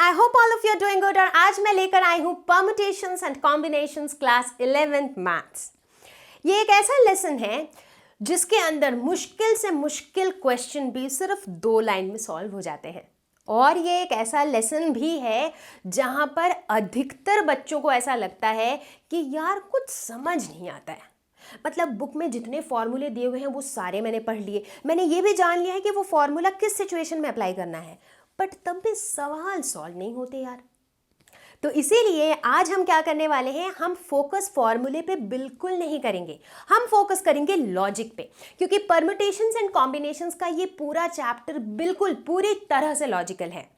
I hope all of you are doing good. और आज मैं लेकर आई हूँ permutations and combinations class 11th maths. ये एक ऐसा लेसन है जिसके अंदर मुश्किल से मुश्किल क्वेश्चन भी सिर्फ 2 लाइन में सॉल्व हो जाते हैं। और ये एक ऐसा लेसन भी है जहाँ पर अधिकतर बच्चों को ऐसा लगता है कि यार कुछ समझ नहीं आता है। मतलब बुक में जितने फॉर्मूले दिए हुए हैं वो सारे मैंने पढ़ लिए, मैंने ये भी जान लिया है कि वो फॉर्मूला किस सिचुएशन में अप्लाई करना है, बट तब भी सवाल सॉल्व नहीं होते यार। तो इसीलिए आज हम क्या करने वाले हैं, हम फोकस फॉर्मूले पे बिल्कुल नहीं करेंगे, हम फोकस करेंगे लॉजिक पे, क्योंकि परम्यूटेशंस एंड कॉम्बिनेशंस का ये पूरा चैप्टर बिल्कुल पूरी तरह से लॉजिकल है।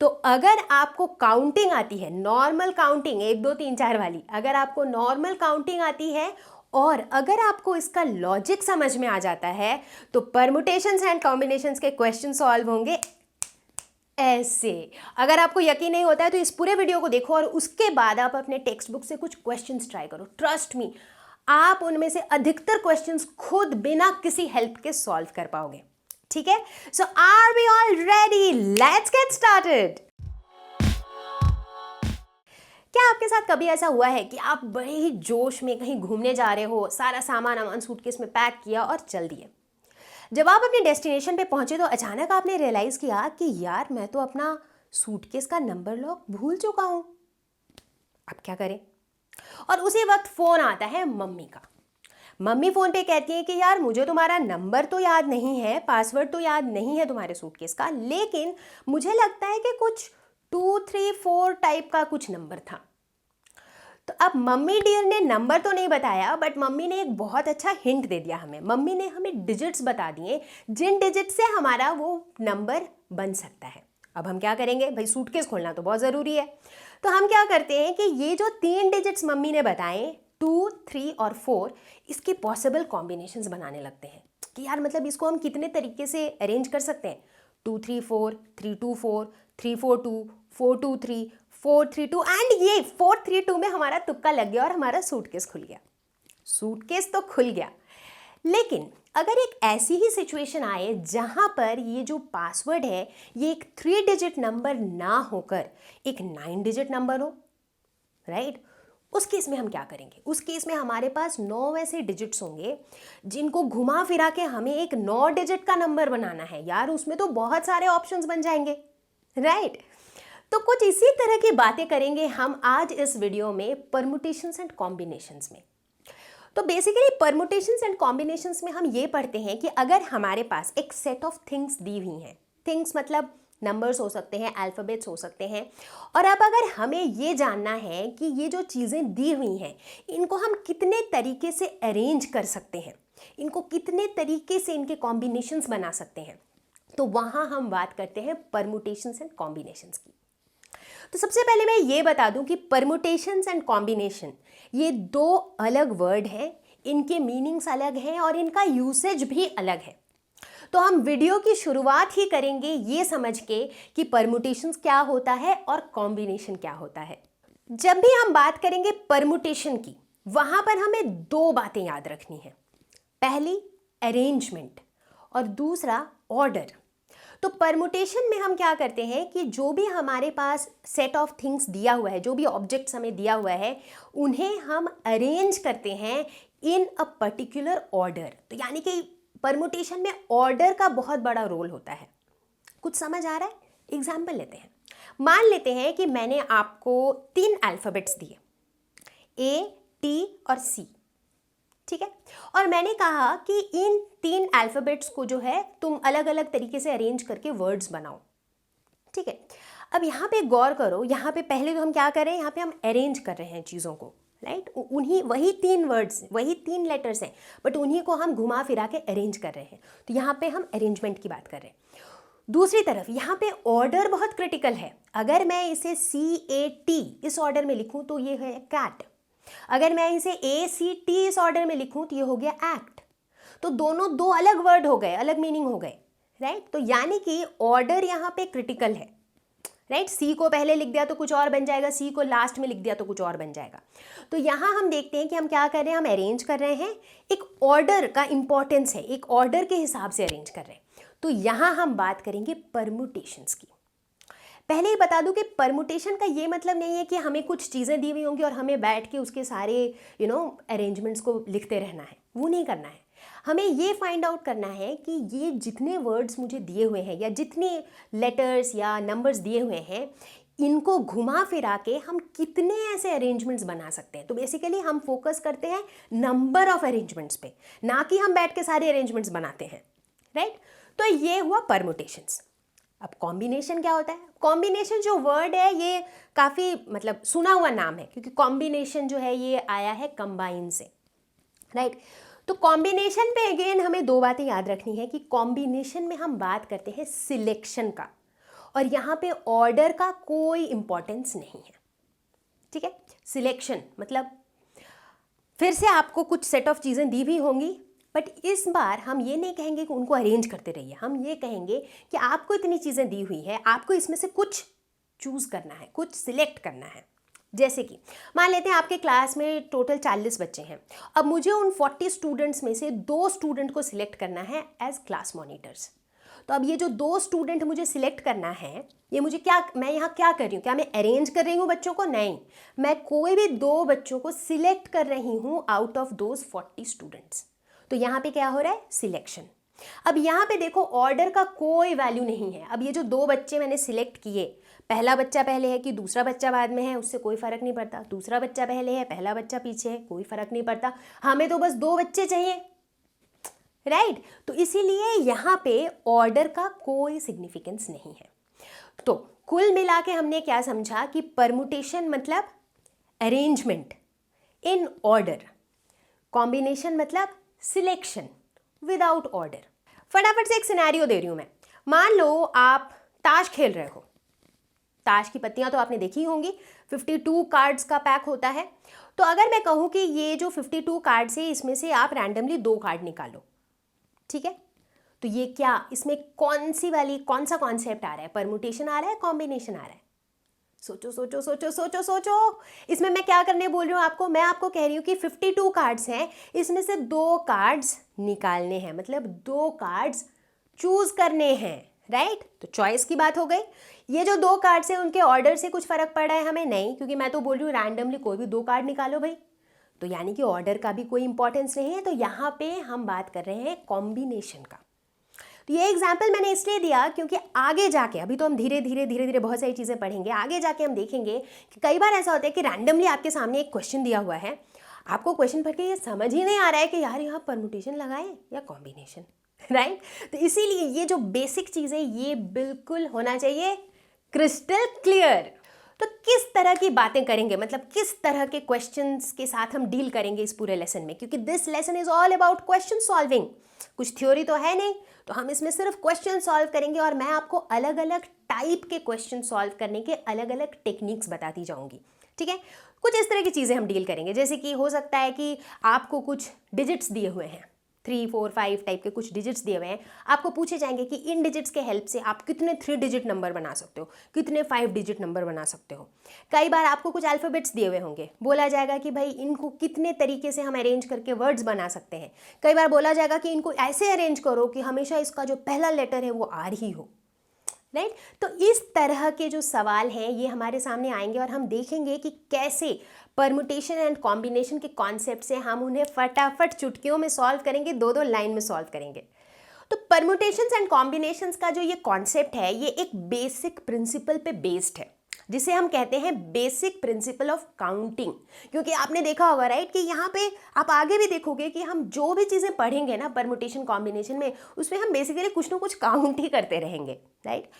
तो अगर आपको काउंटिंग आती है, नॉर्मल काउंटिंग 1 2 3 4 वाली, अगर आपको नॉर्मल काउंटिंग आती है और अगर आपको इसका लॉजिक समझ में आ जाता है, तो परम्यूटेशंस एंड कॉम्बिनेशंस के क्वेश्चन सॉल्व होंगे ऐसे। अगर आपको यकीन नहीं होता है तो इस पूरे वीडियो को देखो और उसके बाद आप अपने टेक्स्ट बुक से कुछ क्वेश्चंस ट्राई करो। ट्रस्ट मी, आप उनमें से अधिकतर क्वेश्चंस खुद बिना किसी हेल्प के सॉल्व कर पाओगे। ठीक है, so are we all ready? Let's get started. क्या आपके साथ कभी ऐसा हुआ है कि आप बड़े ही जोश में कहीं घूमने जा रहे हो, सारा सामान सूटकेस में पैक किया और चल दिए। जब आप अपने डेस्टिनेशन पे पहुंचे तो अचानक आपने रियलाइज किया कि यार मैं तो अपना सूटकेस का नंबर लॉक भूल चुका हूं। अब क्या करें? और उसी वक्त फोन आता है मम्मी का। मम्मी फोन पे कहती है कि यार मुझे तुम्हारा नंबर तो याद नहीं है, पासवर्ड तो याद नहीं है तुम्हारे सूटकेस का, लेकिन मुझे लगता है कि कुछ 2 3 4 टाइप का कुछ नंबर था। तो अब मम्मी डियर ने नंबर तो नहीं बताया, बट मम्मी ने एक बहुत अच्छा हिंट दे दिया हमें। मम्मी ने हमें डिजिट्स बता दिए जिन डिजिट से हमारा वो नंबर बन सकता है। अब हम क्या करेंगे भाई, सूटकेस खोलना तो बहुत ज़रूरी है। तो हम क्या करते हैं कि ये जो 3 डिजिट्स मम्मी ने बताए 2 3 और 4, इसके पॉसिबल कॉम्बिनेशंस बनाने लगते हैं कि यार मतलब इसको हम कितने तरीके से अरेंज कर सकते हैं। 2 3 4, 3 2 4, 3 4 2, 4 2 3, 4 3 2, एंड ये 4 3 2 में हमारा तुक्का लग गया और हमारा सूटकेस खुल गया। सूटकेस तो खुल गया, लेकिन अगर एक ऐसी ही सिचुएशन आए जहां पर ये जो पासवर्ड है ये एक 3 डिजिट नंबर ना होकर एक 9 डिजिट नंबर हो, राइट? उस केस में हम क्या करेंगे? उस केस में हमारे पास 9 ऐसे डिजिट्स होंगे जिनको घुमा फिरा के हमें एक 9 डिजिट का नंबर बनाना है। यार उसमें तो बहुत सारे ऑप्शंस बन जाएंगे, राइट? तो कुछ इसी तरह की बातें करेंगे हम आज इस वीडियो में परम्यूटेशंस एंड कॉम्बिनेशंस में। तो बेसिकली परम्यूटेशंस एंड कॉम्बिनेशंस में हम ये पढ़ते हैं कि अगर हमारे पास एक सेट ऑफ थिंग्स दी हुई हैं, थिंग्स मतलब नंबर्स हो सकते हैं, अल्फ़ाबेट्स हो सकते हैं, और अब अगर हमें ये जानना है कि ये जो चीज़ें दी हुई हैं इनको हम कितने तरीके से अरेंज कर सकते हैं, इनको कितने तरीके से इनके कॉम्बिनेशंस बना सकते हैं, तो वहाँ हम बात करते हैं परम्यूटेशंस एंड कॉम्बिनेशंस की। तो सबसे पहले मैं ये बता दूं कि परम्यूटेशंस एंड कॉम्बिनेशन ये 2 अलग वर्ड हैं, इनके मीनिंग्स अलग हैं और इनका यूसेज भी अलग है। तो हम वीडियो की शुरुआत ही करेंगे ये समझ के कि परम्यूटेशंस क्या होता है और कॉम्बिनेशन क्या होता है। जब भी हम बात करेंगे परम्यूटेशन की, वहां पर हमें 2 बातें याद रखनी है। पहली अरेंजमेंट और दूसरा ऑर्डर। तो परम्यूटेशन में हम क्या करते हैं कि जो भी हमारे पास सेट ऑफ थिंग्स दिया हुआ है, जो भी ऑब्जेक्ट्स हमें दिया हुआ है, उन्हें हम अरेंज करते हैं इन अ पर्टिकुलर ऑर्डर। तो यानी कि परम्यूटेशन में ऑर्डर का बहुत बड़ा रोल होता है। कुछ समझ आ रहा है? एग्जाम्पल लेते हैं। मान लेते हैं कि मैंने आपको 3 अल्फ़ाबेट्स दिए, A, T और C, ठीक है, और मैंने कहा कि इन 3 अल्फ़ाबेट्स को जो है तुम अलग अलग तरीके से अरेंज करके वर्ड्स बनाओ, ठीक है। अब यहाँ पे गौर करो, यहाँ पे पहले तो हम क्या कर रहे हैं, यहाँ पे हम अरेंज कर रहे हैं चीज़ों को, राइट? उन्हीं वही 3 वर्ड्स, वही 3 लेटर्स हैं, बट उन्हीं को हम घुमा फिरा के अरेंज कर रहे हैं। तो यहाँ पे हम अरेंजमेंट की बात कर रहे हैं। दूसरी तरफ यहाँ पे ऑर्डर बहुत क्रिटिकल है। अगर मैं इसे CAT इस ऑर्डर में लिखूँ तो ये है कैट, अगर मैं इसे ACT इस ऑर्डर में लिखूं तो ये हो गया एक्ट। तो दोनों 2 अलग वर्ड हो गए, अलग मीनिंग हो गए, राइट? तो यानी कि ऑर्डर यहाँ पे क्रिटिकल है, राइट? C को पहले लिख दिया तो कुछ और बन जाएगा, C को लास्ट में लिख दिया तो कुछ और बन जाएगा। तो यहाँ हम देखते हैं कि हम क्या कर रहे हैं, हम अरेंज कर रहे हैं, एक ऑर्डर का इंपॉर्टेंस है, एक ऑर्डर के हिसाब से अरेंज कर रहे हैं। तो यहाँ हम बात करेंगे परम्यूटेशंस की। पहले ही बता दूं कि परमुटेशन का ये मतलब नहीं है कि हमें कुछ चीज़ें दी हुई होंगी और हमें बैठ के उसके सारे अरेंजमेंट्स को लिखते रहना है, वो नहीं करना है। हमें ये फाइंड आउट करना है कि ये जितने वर्ड्स मुझे दिए हुए हैं या जितने लेटर्स या नंबर्स दिए हुए हैं, इनको घुमा फिरा के हम कितने ऐसे अरेंजमेंट्स बना सकते हैं। तो बेसिकली हम फोकस करते हैं नंबर ऑफ अरेंजमेंट्स पे, ना कि हम बैठ के सारे अरेंजमेंट्स बनाते हैं, राइट। तो ये हुआ परमुटेशंस। अब कॉम्बिनेशन क्या होता है? कॉम्बिनेशन जो वर्ड है ये काफ़ी मतलब सुना हुआ नाम है, क्योंकि कॉम्बिनेशन जो है ये आया है कंबाइन से, राइट। तो कॉम्बिनेशन पे अगेन हमें दो बातें याद रखनी है कि कॉम्बिनेशन में हम बात करते हैं सिलेक्शन का, और यहाँ पे ऑर्डर का कोई इंपॉर्टेंस नहीं है, ठीक है। सिलेक्शन मतलब फिर से आपको कुछ सेट ऑफ चीज़ें दी हुई होंगी, बट इस बार हम ये नहीं कहेंगे कि उनको अरेंज करते रहिए, हम ये कहेंगे कि आपको इतनी चीज़ें दी हुई है, आपको इसमें से कुछ चूज़ करना है, कुछ सिलेक्ट करना है। जैसे कि मान लेते हैं आपके क्लास में टोटल 40 बच्चे हैं, अब मुझे उन 40 स्टूडेंट्स में से 2 स्टूडेंट को सिलेक्ट करना है एज क्लास मॉनिटर्स। तो अब ये जो 2 स्टूडेंट मुझे सिलेक्ट करना है, ये मुझे मैं यहाँ क्या कर रही हूँ? क्या मैं अरेंज कर रही हूँ बच्चों को? नहीं, मैं कोई भी 2 बच्चों को सिलेक्ट कर रही हूँ आउट ऑफ दोज 40 स्टूडेंट्स। तो यहाँ पे क्या हो रहा है? सिलेक्शन। अब यहाँ पे देखो ऑर्डर का कोई वैल्यू नहीं है। अब ये जो 2 बच्चे मैंने सिलेक्ट किए, पहला बच्चा पहले है कि दूसरा बच्चा बाद में है, उससे कोई फर्क नहीं पड़ता। दूसरा बच्चा पहले है, पहला बच्चा पीछे है, कोई फर्क नहीं पड़ता। हमें तो बस 2 बच्चे चाहिए, राइट। तो इसीलिए यहाँ पे ऑर्डर का कोई सिग्निफिकेंस नहीं है। तो कुल मिला के हमने क्या समझा कि परमुटेशन मतलब अरेंजमेंट इन ऑर्डर, कॉम्बिनेशन मतलब सिलेक्शन विदाउट ऑर्डर। फटाफट से एक सिनेरियो दे रही हूं मैं। मान लो आप ताश खेल रहे हो। ताश की पत्तियां तो आपने देखी होंगी, 52 कार्ड्स का पैक होता है। तो अगर मैं कहूं कि ये जो 52 कार्ड्स है, इसमें से आप रैंडमली 2 कार्ड निकालो, ठीक है। तो ये क्या, इसमें कौन सा कॉन्सेप्ट आ रहा है? परमुटेशन आ रहा है, कॉम्बिनेशन आ रहा है? सोचो सोचो सोचो सोचो सोचो। इसमें मैं क्या करने बोल रही हूँ आपको? मैं आपको कह रही हूँ कि 52 कार्ड्स हैं, इसमें से 2 कार्ड्स निकालने हैं, मतलब 2 कार्ड्स चूज करने हैं, राइट। तो चॉइस की बात हो गई। ये जो 2 कार्ड्स हैं उनके ऑर्डर से कुछ फर्क पड़ रहा है हमें? नहीं, क्योंकि मैं तो बोल रही हूँ रैंडमली कोई भी 2 कार्ड निकालो भाई। तो यानी कि ऑर्डर का भी कोई इंपॉर्टेंस नहीं है। तो यहाँ पे हम बात कर रहे हैं कॉम्बिनेशन का। तो ये एग्जाम्पल मैंने इसलिए दिया क्योंकि आगे जाके, अभी तो हम धीरे धीरे बहुत सारी चीज़ें पढ़ेंगे, आगे जाके हम देखेंगे कि कई बार ऐसा होता है कि रैंडमली आपके सामने एक क्वेश्चन दिया हुआ है, आपको क्वेश्चन पढ़ के ये समझ ही नहीं आ रहा है कि यार यहाँ परमुटेशन लगाएं या कॉम्बिनेशन, राइट। तो इसीलिए ये जो बेसिक चीज़ें ये बिल्कुल होना चाहिए क्रिस्टल क्लियर। तो किस तरह की बातें करेंगे, मतलब किस तरह के क्वेश्चंस के साथ हम डील करेंगे इस पूरे लेसन में, क्योंकि this lesson is all about question solving. कुछ थ्योरी तो है नहीं, तो हम इसमें सिर्फ क्वेश्चन सॉल्व करेंगे और मैं आपको अलग अलग टाइप के क्वेश्चन सॉल्व करने के अलग अलग टेक्निक्स बताती जाऊंगी, ठीक है। कुछ इस तरह की चीज़ें हम डील करेंगे, जैसे कि हो सकता है कि आपको कुछ डिजिट्स दिए हुए हैं, 3, 4, 5 टाइप के कुछ डिजिट्स दिए हुए हैं, आपको पूछे जाएंगे कि इन डिजिट्स के हेल्प से आप कितने 3 डिजिट नंबर बना सकते हो, कितने 5 डिजिट नंबर बना सकते हो। कई बार आपको कुछ अल्फ़ाबेट्स दिए हुए होंगे, बोला जाएगा कि भाई इनको कितने तरीके से हम अरेंज करके वर्ड्स बना सकते हैं। कई बार बोला जाएगा कि इनको ऐसे अरेंज करो कि हमेशा इसका जो पहला लेटर है वो आर ही हो, राइट। तो इस तरह के जो सवाल हैं ये हमारे सामने आएंगे और हम देखेंगे कि कैसे परमुटेशन एंड कॉम्बिनेशन के कॉन्सेप्ट से हम उन्हें फटाफट चुटकियों में सॉल्व करेंगे, 2-2 लाइन में सॉल्व करेंगे। तो परमुटेशंस एंड कॉम्बिनेशंस का जो ये कॉन्सेप्ट है ये एक बेसिक प्रिंसिपल पे बेस्ड है, जिसे हम कहते हैं बेसिक प्रिंसिपल ऑफ काउंटिंग। क्योंकि आपने देखा होगा, राइट, कि यहाँ पे आप आगे भी देखोगे कि हम जो भी चीज़ें पढ़ेंगे ना परमुटेशन कॉम्बिनेशन में, उसमें हम बेसिकली कुछ ना कुछ काउंट ही करते रहेंगे, राइट।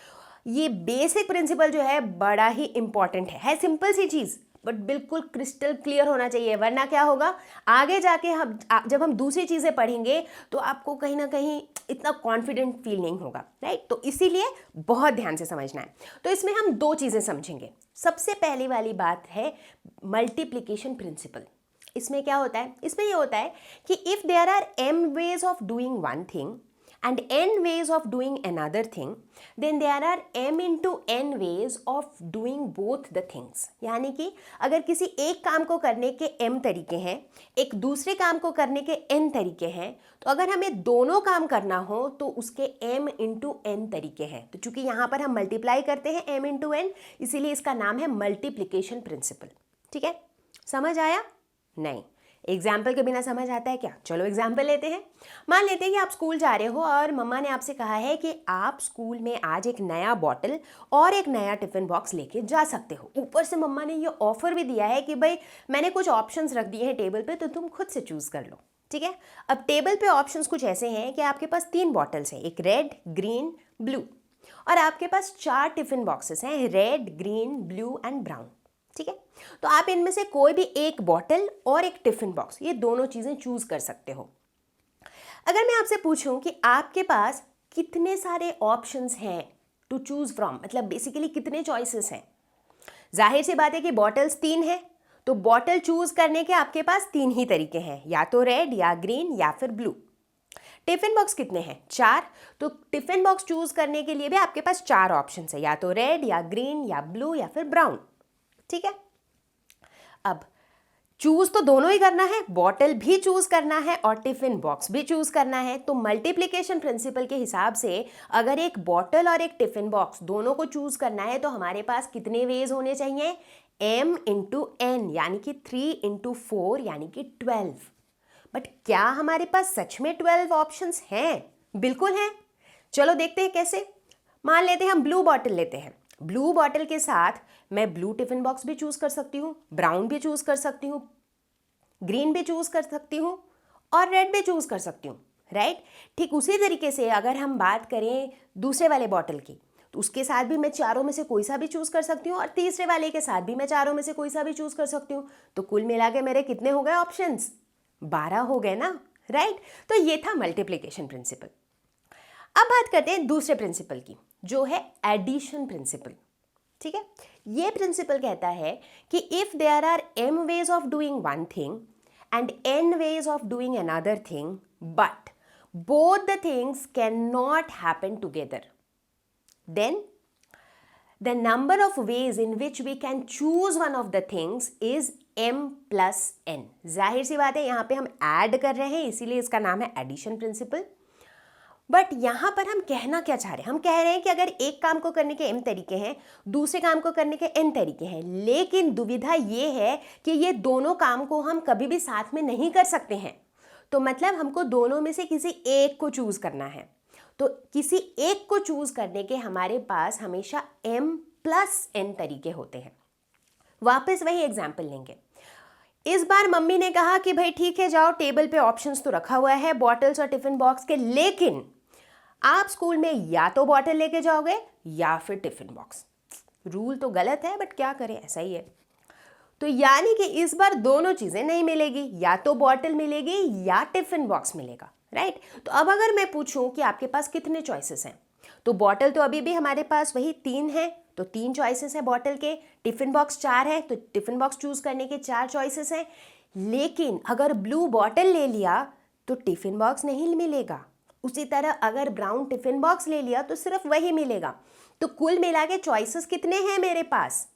ये बेसिक प्रिंसिपल जो है बड़ा ही इंपॉर्टेंट है सिंपल सी चीज़, बट बिल्कुल क्रिस्टल क्लियर होना चाहिए, वरना क्या होगा आगे जाके हम जब हम दूसरी चीज़ें पढ़ेंगे तो आपको कहीं ना कहीं इतना कॉन्फिडेंट फील नहीं होगा, राइट। तो इसीलिए बहुत ध्यान से समझना है। तो इसमें हम 2 चीज़ें समझेंगे। सबसे पहली वाली बात है मल्टीप्लिकेशन प्रिंसिपल। इसमें क्या होता है? इसमें ये होता है कि if there are m ways of doing one thing and n ways of doing another thing, then there are m into n ways of doing both the things. यानी कि अगर किसी एक काम को करने के m तरीके हैं, एक दूसरे काम को करने के n तरीके हैं, तो अगर हमें दोनों काम करना हो तो उसके m इंटू n तरीके हैं. तो चूंकि यहाँ पर हम मल्टीप्लाई करते हैं m इंटू n, इसीलिए इसका नाम है मल्टीप्लिकेशन प्रिंसिपल. ठीक है, समझ आया? नहीं, एग्जाम्पल के बिना समझ आता है क्या? चलो एग्जाम्पल लेते हैं. मान लेते हैं कि आप स्कूल जा रहे हो और मम्मा ने आपसे कहा है कि आप स्कूल में आज एक नया बॉटल और एक नया टिफ़िन बॉक्स लेके जा सकते हो. ऊपर से मम्मा ने ये ऑफर भी दिया है कि भाई मैंने कुछ ऑप्शंस रख दिए हैं टेबल पे, तो तुम खुद से चूज़ कर लो. ठीक है, अब टेबल पे ऑप्शंस कुछ ऐसे हैं कि आपके पास 3 बॉटल्स हैं, एक रेड, ग्रीन, ब्लू, और आपके पास 4 टिफ़िन बॉक्सेस हैं, red, green, blue and brown. ठीक है, तो आप इनमें से कोई भी एक बॉटल और एक टिफ़िन बॉक्स, ये दोनों चीज़ें चूज़ कर सकते हो. अगर मैं आपसे पूछूं कि आपके पास कितने सारे ऑप्शंस हैं टू चूज़ फ्रॉम, मतलब बेसिकली कितने चॉइसेस हैं. जाहिर सी बात है कि बॉटल्स 3 हैं, तो बॉटल चूज़ करने के आपके पास 3 ही तरीके हैं, या तो रेड या ग्रीन या फिर ब्लू. टिफ़िन बॉक्स कितने हैं? 4. तो टिफ़िन बॉक्स चूज़ करने के लिए भी आपके पास 4 ऑप्शन है, या तो रेड या ग्रीन या ब्लू या फिर ब्राउन. ठीक है, अब चूज तो दोनों ही करना है, बॉटल भी चूज करना है और टिफिन बॉक्स भी चूज करना है. तो मल्टीप्लिकेशन प्रिंसिपल के हिसाब से अगर एक बॉटल और एक टिफिन बॉक्स दोनों को चूज करना है तो हमारे पास कितने वेज होने चाहिए? m इंटू एन, यानी कि 3 इंटू 4 यानी कि 12. बट क्या हमारे पास सच में 12 ऑप्शंस हैं? बिल्कुल हैं. चलो देखते हैं कैसे. मान लेते हैं हम ब्लू बॉटल लेते हैं. ब्लू बॉटल के साथ मैं ब्लू टिफिन बॉक्स भी चूज कर सकती हूँ, ब्राउन भी चूज कर सकती हूँ, ग्रीन भी चूज कर सकती हूँ और रेड भी चूज कर सकती हूँ. राइट, ठीक उसी तरीके से अगर हम बात करें दूसरे वाले बॉटल की, तो उसके साथ भी मैं चारों में से कोई सा भी चूज कर सकती हूँ और तीसरे वाले के साथ भी मैं चारों में से कोई सा भी चूज कर सकती हूँ. तो कुल मिला के मेरे कितने हो गए ऑप्शंस? 12 हो गए ना. राइट, तो ये था मल्टीप्लिकेशन प्रिंसिपल. अब बात करते हैं दूसरे प्रिंसिपल की, जो है एडिशन प्रिंसिपल. ठीक है, ये प्रिंसिपल कहता है कि if there are m ways of doing one thing and n ways of doing another thing, but both the things can not happen together, then the number of ways in which we can choose one of the things is m plus n. जाहिर सी बात है यहाँ पे हम add कर रहे हैं, इसीलिए इसका नाम है एडिशन प्रिंसिपल. बट यहाँ पर हम कहना क्या चाह रहे हैं? हम कह रहे हैं कि अगर एक काम को करने के m तरीके हैं, दूसरे काम को करने के n तरीके हैं, लेकिन दुविधा ये है कि ये दोनों काम को हम कभी भी साथ में नहीं कर सकते हैं. तो मतलब हमको दोनों में से किसी एक को चूज करना है. तो किसी एक को चूज करने के हमारे पास हमेशा m प्लस n तरीके होते हैं. वापस वही एग्जाम्पल लेंगे. इस बार मम्मी ने कहा कि भाई ठीक है, जाओ, टेबल पे ऑप्शंस तो रखा हुआ है बॉटल्स और टिफिन बॉक्स के, लेकिन आप स्कूल में या तो बॉटल लेके जाओगे या फिर टिफिन बॉक्स. रूल तो गलत है बट क्या करें, ऐसा ही है. तो यानी कि इस बार दोनों चीजें नहीं मिलेगी, या तो बॉटल मिलेगी या टिफिन बॉक्स मिलेगा. राइट, तो अब अगर मैं पूछूं कि आपके पास कितने चॉइसेस हैं, तो बॉटल तो अभी भी हमारे पास वही 3 है, तो 3 चॉइसेस है बॉटल के. टिफिन बॉक्स 4 है, तो टिफिन बॉक्स चूज करने के 4 चॉइसेस हैं. लेकिन अगर ब्लू बॉटल ले लिया तो टिफिन बॉक्स नहीं मिलेगा. उसी तरह अगर ब्राउन टिफिन बॉक्स ले लिया तो सिर्फ वही मिलेगा. तो कुल मिला के चॉइसेस कितने हैं मेरे पास?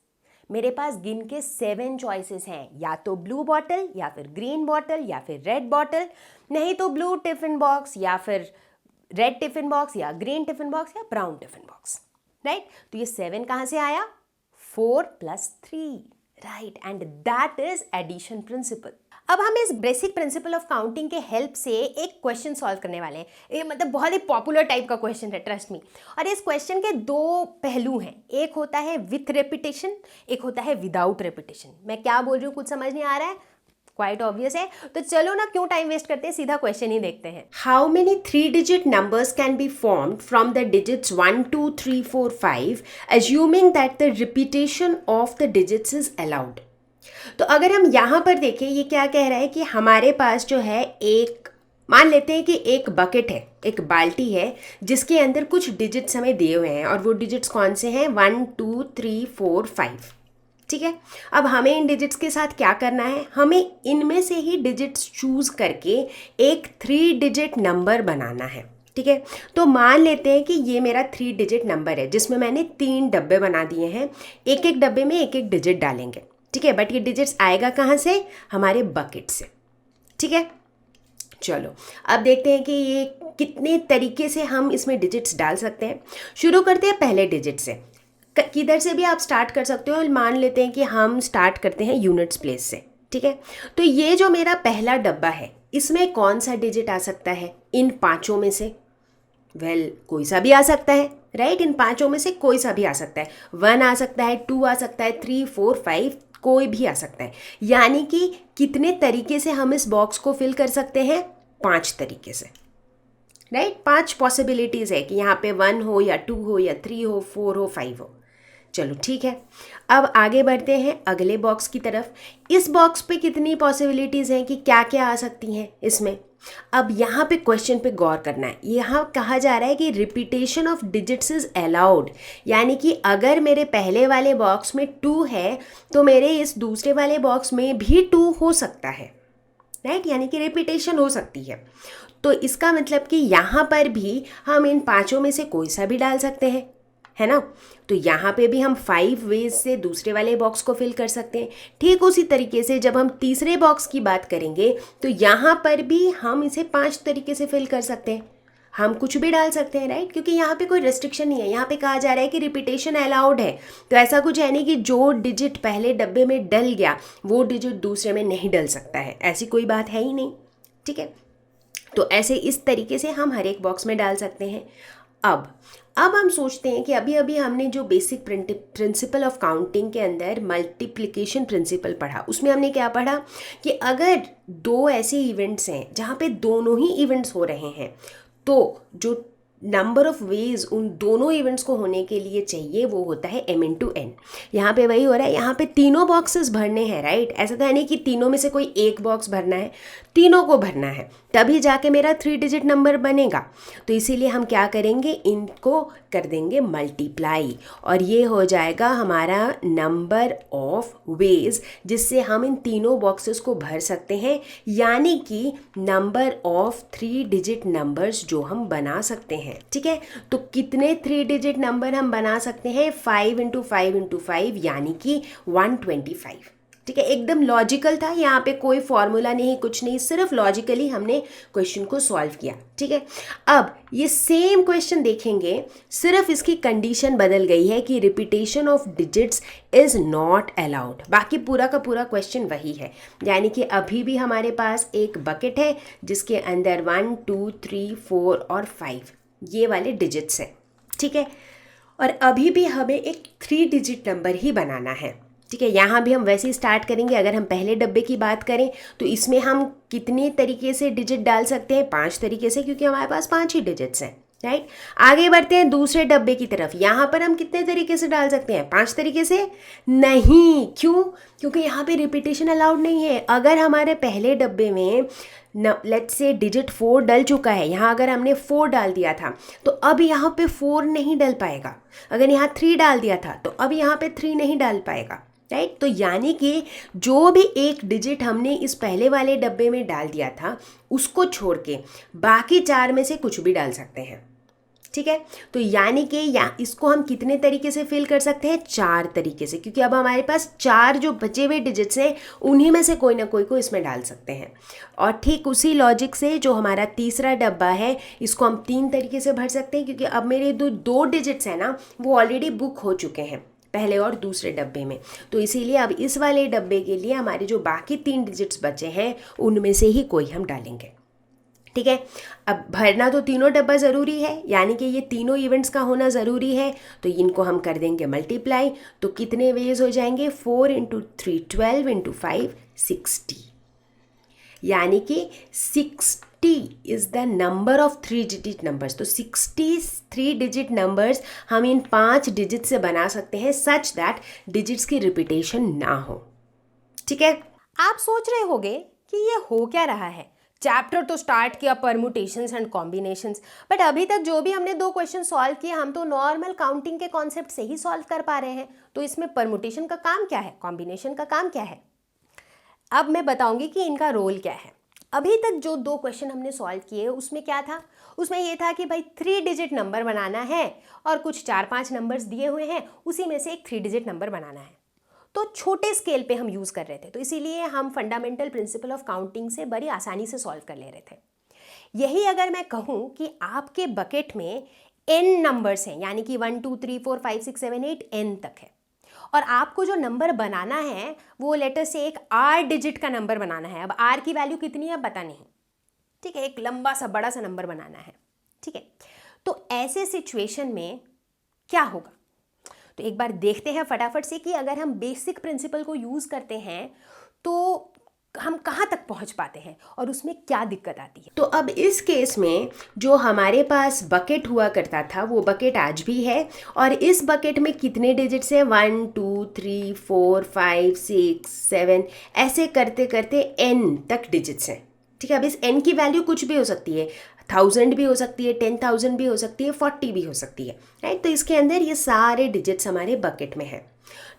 मेरे पास गिन के 7 चॉइसेस हैं, या तो ब्लू बॉटल या फिर ग्रीन बॉटल या फिर रेड बॉटल, नहीं तो ब्लू टिफिन बॉक्स या फिर रेड टिफिन बॉक्स या ग्रीन टिफिन बॉक्स या ब्राउन टिफिन बॉक्स. राइट, तो ये 7 कहाँ से आया? 4 + 3. Right, and that is addition principle. अब हम इस बेसिक प्रिंसिपल ऑफ काउंटिंग के हेल्प से एक क्वेश्चन सॉल्व करने वाले हैं. ये मतलब बहुत ही पॉपुलर टाइप का क्वेश्चन है, ट्रस्ट मी. और इस क्वेश्चन के 2 पहलू हैं. एक होता है विथ रेपिटेशन, एक होता है विदाउट रेपिटेशन. मैं क्या बोल रही हूँ कुछ समझ नहीं आ रहा है? क्वाइट ऑब्वियस है. तो चलो ना, क्यों टाइम वेस्ट करते हैं, सीधा क्वेश्चन ही देखते हैं. How many 3-digit numbers can be formed from the digits 1 2 3 4 5 assuming that the repetition of the digits is allowed. तो अगर हम यहाँ पर देखें, ये क्या कह रहा है कि हमारे पास जो है एक, मान लेते हैं कि एक बकेट है, एक बाल्टी है जिसके अंदर कुछ डिजिट्स हमें दिए हुए हैं, और वो डिजिट्स कौन से हैं? 1 2 3 4 5. ठीक है, अब हमें इन डिजिट्स के साथ क्या करना है? हमें इनमें से ही डिजिट्स चूज करके एक 3-digit नंबर बनाना है. ठीक है। तो मान लेते हैं कि ये मेरा 3 डिजिट नंबर है जिसमें मैंने 3 डब्बे बना दिए हैं, एक एक डब्बे में एक एक डिजिट डालेंगे, ठीक है। बट ये डिजिट्स आएगा कहाँ से? हमारे बकेट से, ठीक है। चलो अब देखते हैं कि ये कितने तरीके से हम इसमें डिजिट्स डाल सकते हैं। शुरू करते हैं पहले डिजिट से। किधर से भी आप स्टार्ट कर सकते हो। मान लेते हैं कि हम स्टार्ट करते हैं यूनिट्स प्लेस से, ठीक है। तो ये जो मेरा पहला डब्बा है इसमें कौन सा डिजिट आ सकता है इन पांचों में से? कोई सा भी आ सकता है, राइट। इन पांचों में से कोई सा भी आ सकता है। 1 आ सकता है, 2 आ सकता है, 3, 4, 5 कोई भी आ सकता है। यानी कि कितने तरीके से हम इस बॉक्स को फिल कर सकते हैं? 5 तरीके से, राइट। 5 पॉसिबिलिटीज़ है कि यहाँ पे 1 हो या 2 हो या 3 हो, 4 हो, 5 हो। चलो ठीक है, अब आगे बढ़ते हैं अगले बॉक्स की तरफ। इस बॉक्स पे कितनी पॉसिबिलिटीज़ हैं कि क्या क्या आ सकती हैं इसमें? अब यहाँ पे क्वेश्चन पे गौर करना है। यहाँ कहा जा रहा है कि repetition of digits is allowed, यानी कि अगर मेरे पहले वाले बॉक्स में 2 है तो मेरे इस दूसरे वाले बॉक्स में भी 2 हो सकता है, राइट। यानी कि रिपीटेशन हो सकती है। तो इसका मतलब कि यहाँ पर भी हम इन पांचों में से कोई सा भी डाल सकते हैं, है ना। तो यहाँ पे भी हम 5 वेज से दूसरे वाले बॉक्स को फिल कर सकते हैं। ठीक उसी तरीके से जब हम तीसरे बॉक्स की बात करेंगे तो यहाँ पर भी हम इसे 5 तरीके से फिल कर सकते हैं। हम कुछ भी डाल सकते हैं, राइट, क्योंकि यहाँ पे कोई रेस्ट्रिक्शन नहीं है। यहाँ पे कहा जा रहा है कि रिपीटेशन अलाउड है। तो ऐसा कुछ है नहीं कि जो डिजिट पहले डब्बे में डल गया वो डिजिट दूसरे में नहीं डल सकता है, ऐसी कोई बात है ही नहीं, ठीक है। तो ऐसे इस तरीके से हम हर एक बॉक्स में डाल सकते हैं। अब हम सोचते हैं कि अभी अभी हमने जो बेसिक प्रिंसिपल ऑफ काउंटिंग के अंदर मल्टीप्लिकेशन प्रिंसिपल पढ़ा, उसमें हमने क्या पढ़ा कि अगर 2 ऐसे इवेंट्स हैं जहाँ पे दोनों ही इवेंट्स हो रहे हैं तो जो नंबर ऑफ वेज उन दोनों इवेंट्स को होने के लिए चाहिए वो होता है m×n। यहाँ पे वही हो रहा है, यहाँ पे तीनों बॉक्सेस भरने हैं, राइट। ऐसा तो है नहीं कि तीनों में से कोई एक बॉक्स भरना है, तीनों को भरना है, तभी जाके मेरा 3 डिजिट नंबर बनेगा। तो इसीलिए हम क्या करेंगे, इनको कर देंगे मल्टीप्लाई और ये हो जाएगा हमारा नंबर ऑफ वेज जिससे हम इन तीनों बॉक्सेस को भर सकते हैं, यानी कि नंबर ऑफ 3 डिजिट नंबर्स जो हम बना सकते हैं, ठीक है। तो कितने 3 डिजिट नंबर हम बना सकते हैं? 5 × 5 × 5 यानी कि 125, ठीक है। एकदम लॉजिकल था, यहाँ पे कोई फॉर्मूला नहीं, कुछ नहीं, सिर्फ लॉजिकली हमने क्वेश्चन को सॉल्व किया, ठीक है। अब ये सेम क्वेश्चन देखेंगे, सिर्फ इसकी कंडीशन बदल गई है कि repetition of digits is not allowed. बाकी पूरा का पूरा क्वेश्चन वही है, यानी कि अभी भी हमारे पास एक बकेट है जिसके अंदर 1, 2, 3, 4 और 5 ये वाले डिजिट्स हैं, ठीक है। और अभी भी हमें एक 3 डिजिट नंबर ही बनाना है, ठीक है। यहाँ भी हम वैसे ही स्टार्ट करेंगे। अगर हम पहले डब्बे की बात करें तो इसमें हम कितने तरीके से डिजिट डाल सकते हैं? 5 तरीके से, क्योंकि हमारे पास 5 ही डिजिट्स हैं, राइट। आगे बढ़ते हैं दूसरे डब्बे की तरफ। यहाँ पर हम कितने तरीके से डाल सकते हैं? 5 तरीके से नहीं। क्यों? क्योंकि यहाँ पे रिपीटेशन अलाउड नहीं है। अगर हमारे पहले डब्बे में लेट्स से डिजिट 4 डल चुका है, यहाँ अगर हमने 4 डाल दिया था तो अब यहाँ पे 4 नहीं डल पाएगा। अगर यहाँ 3 डाल दिया था तो अब यहाँ पे 3 नहीं डाल पाएगा, राइट। तो यानी कि जो भी एक डिजिट हमने इस पहले वाले डब्बे में डाल दिया था उसको छोड़ के बाकी 4 में से कुछ भी डाल सकते हैं, ठीक है। तो यानी कि इसको हम कितने तरीके से फिल कर सकते हैं? 4 तरीके से, क्योंकि अब हमारे पास 4 जो बचे हुए डिजिट्स हैं उन्हीं में से कोई ना कोई को इसमें डाल सकते हैं। और ठीक उसी लॉजिक से जो हमारा तीसरा डब्बा है इसको हम 3 तरीके से भर सकते हैं, क्योंकि अब मेरे दो डिजिट्स हैं ना वो ऑलरेडी बुक हो चुके हैं पहले और दूसरे डब्बे में। तो इसीलिए अब इस वाले डब्बे के लिए हमारे जो बाकी 3 डिजिट्स बचे हैं उनमें से ही कोई हम डालेंगे, ठीक है। अब भरना तो तीनों डब्बा ज़रूरी है, यानी कि ये तीनों इवेंट्स का होना ज़रूरी है। तो इनको हम कर देंगे मल्टीप्लाई। तो कितने वेज हो जाएंगे? 4 × 3 12 × 5 60, यानी कि 60 is the number of 3 digit numbers. तो 63 डिजिट नंबर्स हम इन 5 डिजिट से बना सकते हैं सच दैट डिजिट्स की रिपीटेशन ना हो, ठीक है। आप सोच रहे होंगे कि ये हो क्या रहा है। चैप्टर तो स्टार्ट किया परमुटेशंस एंड कॉम्बिनेशंस, बट अभी तक जो भी हमने 2 क्वेश्चन सॉल्व किए हम तो नॉर्मल काउंटिंग के कॉन्सेप्ट से ही सॉल्व कर पा रहे हैं। तो इसमें परमुटेशन का काम क्या है, कॉम्बिनेशन का काम क्या है? अब मैं बताऊंगी कि इनका रोल क्या है। अभी तक जो 2 क्वेश्चन हमने सॉल्व किए उसमें क्या था, उसमें ये था कि भाई 3 डिजिट नंबर बनाना है और कुछ 4-5 नंबर्स दिए हुए हैं, उसी में से एक 3 डिजिट नंबर बनाना है। तो छोटे स्केल पे हम यूज़ कर रहे थे, तो इसीलिए हम फंडामेंटल प्रिंसिपल ऑफ काउंटिंग से बड़ी आसानी से सॉल्व कर ले रहे थे। यही अगर मैं कहूँ कि आपके बकेट में n नंबर्स हैं, यानी कि 1 2 3 4 5 6 7 8 n तक है, और आपको जो नंबर बनाना है वो लेटर से एक r डिजिट का नंबर बनाना है। अब r की वैल्यू कितनी है पता नहीं, ठीक है, एक लंबा सा बड़ा सा नंबर बनाना है, ठीक है। तो ऐसे सिचुएशन में क्या होगा, तो एक बार देखते हैं फटाफट से कि अगर हम बेसिक प्रिंसिपल को यूज़ करते हैं तो हम कहाँ तक पहुँच पाते हैं और उसमें क्या दिक्कत आती है। तो अब इस केस में जो हमारे पास बकेट हुआ करता था वो बकेट आज भी है, और इस बकेट में कितने डिजिट्स हैं, 1 2 3 4 5 6 7, ऐसे करते करते n तक डिजिट्स हैं, ठीक है। अब इस n की वैल्यू कुछ भी हो सकती है, 1000 भी हो सकती है, 10,000 भी हो सकती है, 40 भी हो सकती है, राइट। तो इसके अंदर ये सारे डिजिट्स हमारे बकेट में हैं।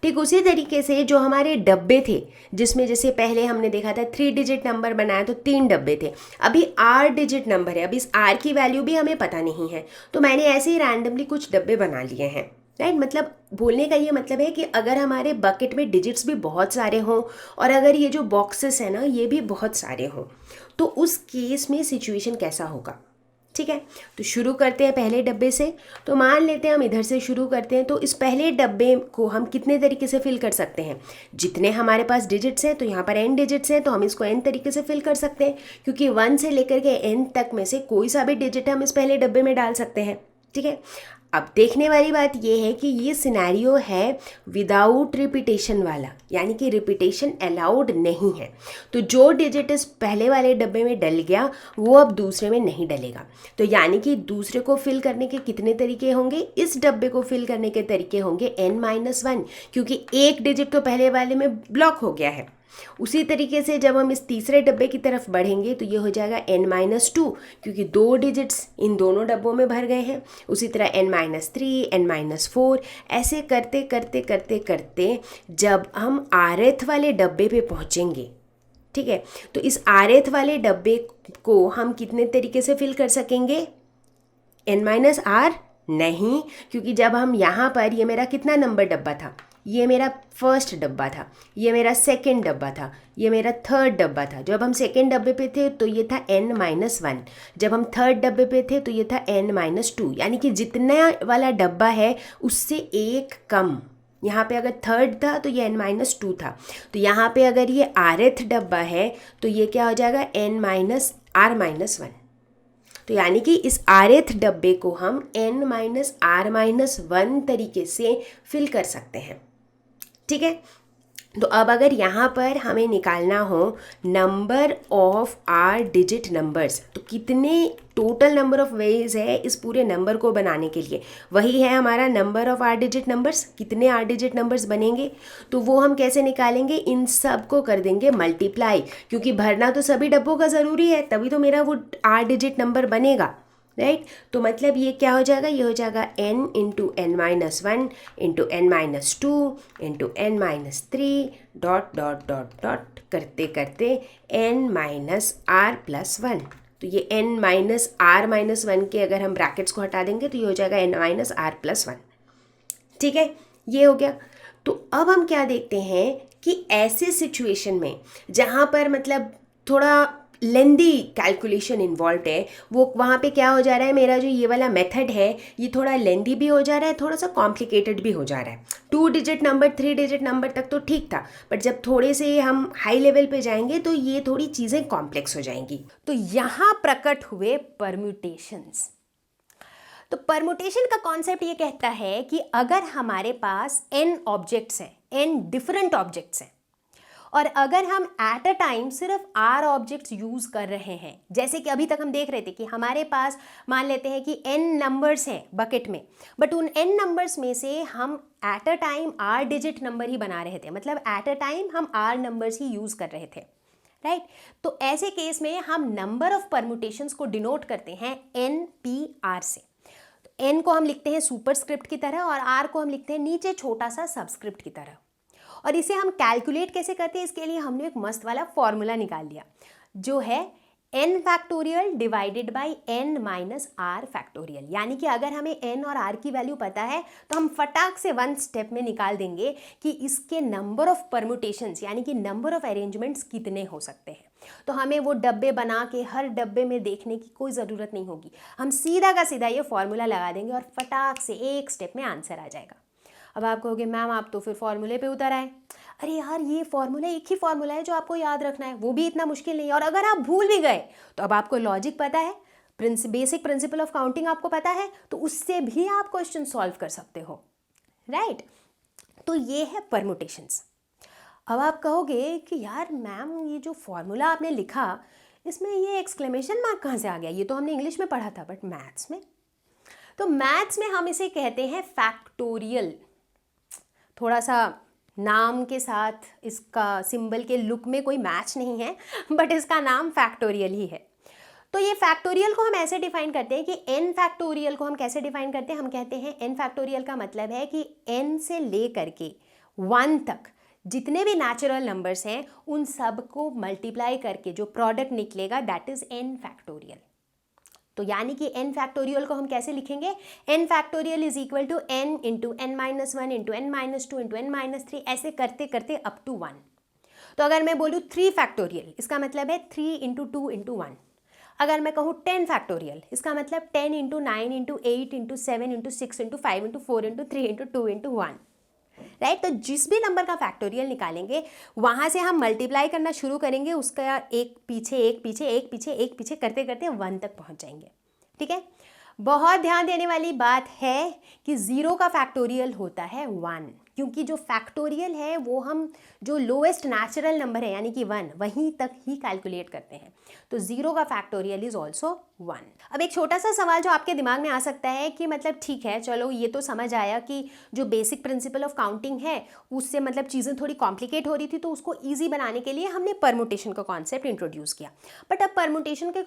ठीक उसी तरीके से जो हमारे डब्बे थे, जिसमें जैसे पहले हमने देखा था 3 डिजिट नंबर बनाया तो 3 डब्बे थे, अभी r डिजिट नंबर है, अब इस r की वैल्यू भी हमें पता नहीं है, तो मैंने ऐसे ही रैंडमली कुछ डब्बे बना लिए हैं, राइट। मतलब बोलने का ये मतलब है कि अगर हमारे बकेट में डिजिट्स भी बहुत सारे हों और अगर ये जो बॉक्सेस हैं ना ये भी बहुत सारे हों, तो उस केस में सिचुएशन कैसा होगा, ठीक है। तो शुरू करते हैं पहले डब्बे से। तो मान लेते हैं हम इधर से शुरू करते हैं, तो इस पहले डब्बे को हम कितने तरीके से फिल कर सकते हैं, जितने हमारे पास डिजिट्स हैं, तो यहाँ पर n डिजिट्स हैं तो हम इसको n तरीके से फिल कर सकते हैं, क्योंकि 1 से लेकर के n तक में से कोई सा भी डिजिट हम इस पहले डब्बे में डाल सकते हैं, ठीक है। अब देखने वाली बात ये है कि ये सिनेरियो है विदाउट रिपीटेशन वाला, यानी कि रिपीटेशन अलाउड नहीं है। तो जो डिजिट इस पहले वाले डब्बे में डल गया वो अब दूसरे में नहीं डलेगा। तो यानी कि दूसरे को फिल करने के कितने तरीके होंगे, इस डब्बे को फिल करने के तरीके होंगे n-1, क्योंकि एक डिजिट तो पहले वाले में ब्लॉक हो गया है। उसी तरीके से जब हम इस तीसरे डब्बे की तरफ बढ़ेंगे तो ये हो जाएगा n-2, क्योंकि 2 डिजिट्स इन दोनों डब्बों में भर गए हैं। उसी तरह n-3, n-4, ऐसे करते करते करते करते जब हम rth वाले डब्बे पे पहुँचेंगे, ठीक है, तो इस rth वाले डब्बे को हम कितने तरीके से फिल कर सकेंगे, n-r नहीं, क्योंकि जब हम यहाँ पर, ये मेरा कितना नंबर डब्बा था, ये मेरा फर्स्ट डब्बा था, ये मेरा सेकंड डब्बा था, ये मेरा थर्ड डब्बा था। जब हम सेकंड डब्बे पे थे तो ये था n-1, जब हम थर्ड डब्बे पे थे तो ये था n-2, यानी कि जितना वाला डब्बा है उससे एक कम। यहाँ पे अगर थर्ड था तो ये n-2 था, तो यहाँ पे अगर ये rth डब्बा है तो ये क्या हो जाएगा, n-r-1। तो यानी कि इस rth डब्बे को हम n-r-1 तरीके से फिल कर सकते हैं, ठीक है। तो अब अगर यहाँ पर हमें निकालना हो number of r digit numbers, तो कितने टोटल नंबर ऑफ वेज है इस पूरे नंबर को बनाने के लिए, वही है हमारा number of r digit numbers. कितने r डिजिट नंबर्स बनेंगे, तो वो हम कैसे निकालेंगे, इन सब को कर देंगे मल्टीप्लाई, क्योंकि भरना तो सभी डब्बों का ज़रूरी है, तभी तो मेरा वो r डिजिट नंबर बनेगा, राइट। तो मतलब ये क्या हो जाएगा, ये हो जाएगा n into n-1 into n-2 into n-3 dot dot dot dot करते करते n-r+1। तो ये n-r-1 के अगर हम ब्रैकेट्स को हटा देंगे तो ये हो जाएगा n-r+1, ठीक है, ये हो गया। तो अब हम क्या देखते हैं कि ऐसे सिचुएशन में जहाँ पर मतलब थोड़ा लेंदी कैलकुलेशन इन्वॉल्व है, वो वहाँ पे क्या हो जा रहा है, मेरा जो ये वाला मेथड है ये थोड़ा लेंदी भी हो जा रहा है, थोड़ा सा कॉम्प्लिकेटेड भी हो जा रहा है। 2 डिजिट नंबर 3 डिजिट नंबर तक तो ठीक था, बट जब थोड़े से हम हाई लेवल पे जाएंगे तो ये थोड़ी चीज़ें कॉम्प्लेक्स हो जाएंगी। तो यहाँ प्रकट हुए परम्यूटेशंस। तो परम्यूटेशन का कॉन्सेप्ट ये कहता है कि अगर हमारे पास n ऑब्जेक्ट्स हैं, n डिफरेंट ऑब्जेक्ट्स हैं, और अगर हम एट अ टाइम सिर्फ r ऑब्जेक्ट्स यूज़ कर रहे हैं, जैसे कि अभी तक हम देख रहे थे कि हमारे पास मान लेते हैं कि n नंबर्स हैं बकेट में, बट उन n नंबर्स में से हम at a time r digit number ही बना रहे थे, मतलब एट अ टाइम हम r नंबर्स ही यूज़ कर रहे थे, राइट। तो ऐसे केस में हम नंबर ऑफ परम्यूटेशंस को डिनोट करते हैं NPR से। तो n को हम लिखते हैं सुपरस्क्रिप्ट की तरह और r को हम लिखते हैं नीचे छोटा सा सबस्क्रिप्ट की तरह। और इसे हम कैलकुलेट कैसे करते हैं, इसके लिए हमने एक मस्त वाला फॉर्मूला निकाल लिया जो है n factorial divided by n minus r factorial. यानी कि अगर हमें n और r की वैल्यू पता है तो हम फटाक से वन स्टेप में निकाल देंगे कि इसके नंबर ऑफ परम्यूटेशंस यानी कि नंबर ऑफ अरेंजमेंट्स कितने हो सकते हैं। तो हमें वो डब्बे बना के हर डब्बे में देखने की कोई ज़रूरत नहीं होगी, हम सीधा का सीधा ये फॉर्मूला लगा देंगे और फटाक से एक स्टेप में आंसर आ जाएगा। अब आप कहोगे मैम आप तो फिर फॉर्मूले पे उतर आए। अरे यार ये फॉर्मूला एक ही फॉर्मूला है जो आपको याद रखना है, वो भी इतना मुश्किल नहीं है। और अगर आप भूल भी गए तो अब आपको लॉजिक पता है, बेसिक प्रिंसिपल ऑफ काउंटिंग आपको पता है, तो उससे भी आप क्वेश्चन सॉल्व कर सकते हो, राइट। तो ये है परम्यूटेशंस। अब आप कहोगे कि यार मैम ये जो फॉर्मूला आपने लिखा इसमें ये एक्सक्लेमेशन मार्क कहाँ से आ गया, ये तो हमने इंग्लिश में पढ़ा था बट मैथ्स में। तो मैथ्स में हम इसे कहते हैं फैक्टोरियल। थोड़ा सा नाम के साथ इसका सिंबल के लुक में कोई मैच नहीं है बट इसका नाम फैक्टोरियल ही है। तो ये फैक्टोरियल को हम ऐसे डिफाइन करते हैं कि n फैक्टोरियल को हम कैसे डिफाइन करते हैं, हम कहते हैं n फैक्टोरियल का मतलब है कि n से ले करके 1 तक जितने भी नेचुरल नंबर्स हैं उन सब को मल्टीप्लाई करके जो प्रोडक्ट निकलेगा दैट इज n फैक्टोरियल। तो यानी कि n फैक्टोरियल को हम कैसे लिखेंगे, n factorial is equal to n into n minus one into n minus two into n minus three, ऐसे करते करते अप टू 1। तो अगर मैं बोलूँ 3 फैक्टोरियल इसका मतलब है 3 इंटू 2 इंटू 1। अगर मैं कहूँ 10 फैक्टोरियल इसका मतलब 10 into 9 into 8 into 7 into 6 into 5 into 4 into 3 into 2 into 1, right. तो जिस भी नंबर का फैक्टोरियल निकालेंगे वहाँ से हम मल्टीप्लाई करना शुरू करेंगे, उसका एक पीछे एक पीछे एक पीछे एक पीछे करते करते 1 तक पहुँच जाएंगे, ठीक है। बहुत ध्यान देने वाली बात है कि 0 का फैक्टोरियल होता है 1, क्योंकि जो फैक्टोरियल है वो हम जो लोएस्ट नेचुरल नंबर है यानी कि 1 वहीं तक ही कैलकुलेट करते हैं। तो 0 का फैक्टोरियल इज ऑल्सो 1। अब एक छोटा सा सवाल जो आपके दिमाग में आ सकता है कि मतलब ठीक है चलो ये तो समझ आया कि जो बेसिक प्रिंसिपल ऑफ काउंटिंग है उससे मतलब चीज़ें थोड़ी कॉम्प्लिकेट हो रही थी तो उसको ईजी बनाने के लिए हमने परमुटेशन का कॉन्सेप्ट इंट्रोड्यूस किया। बट अब परमुटेशन के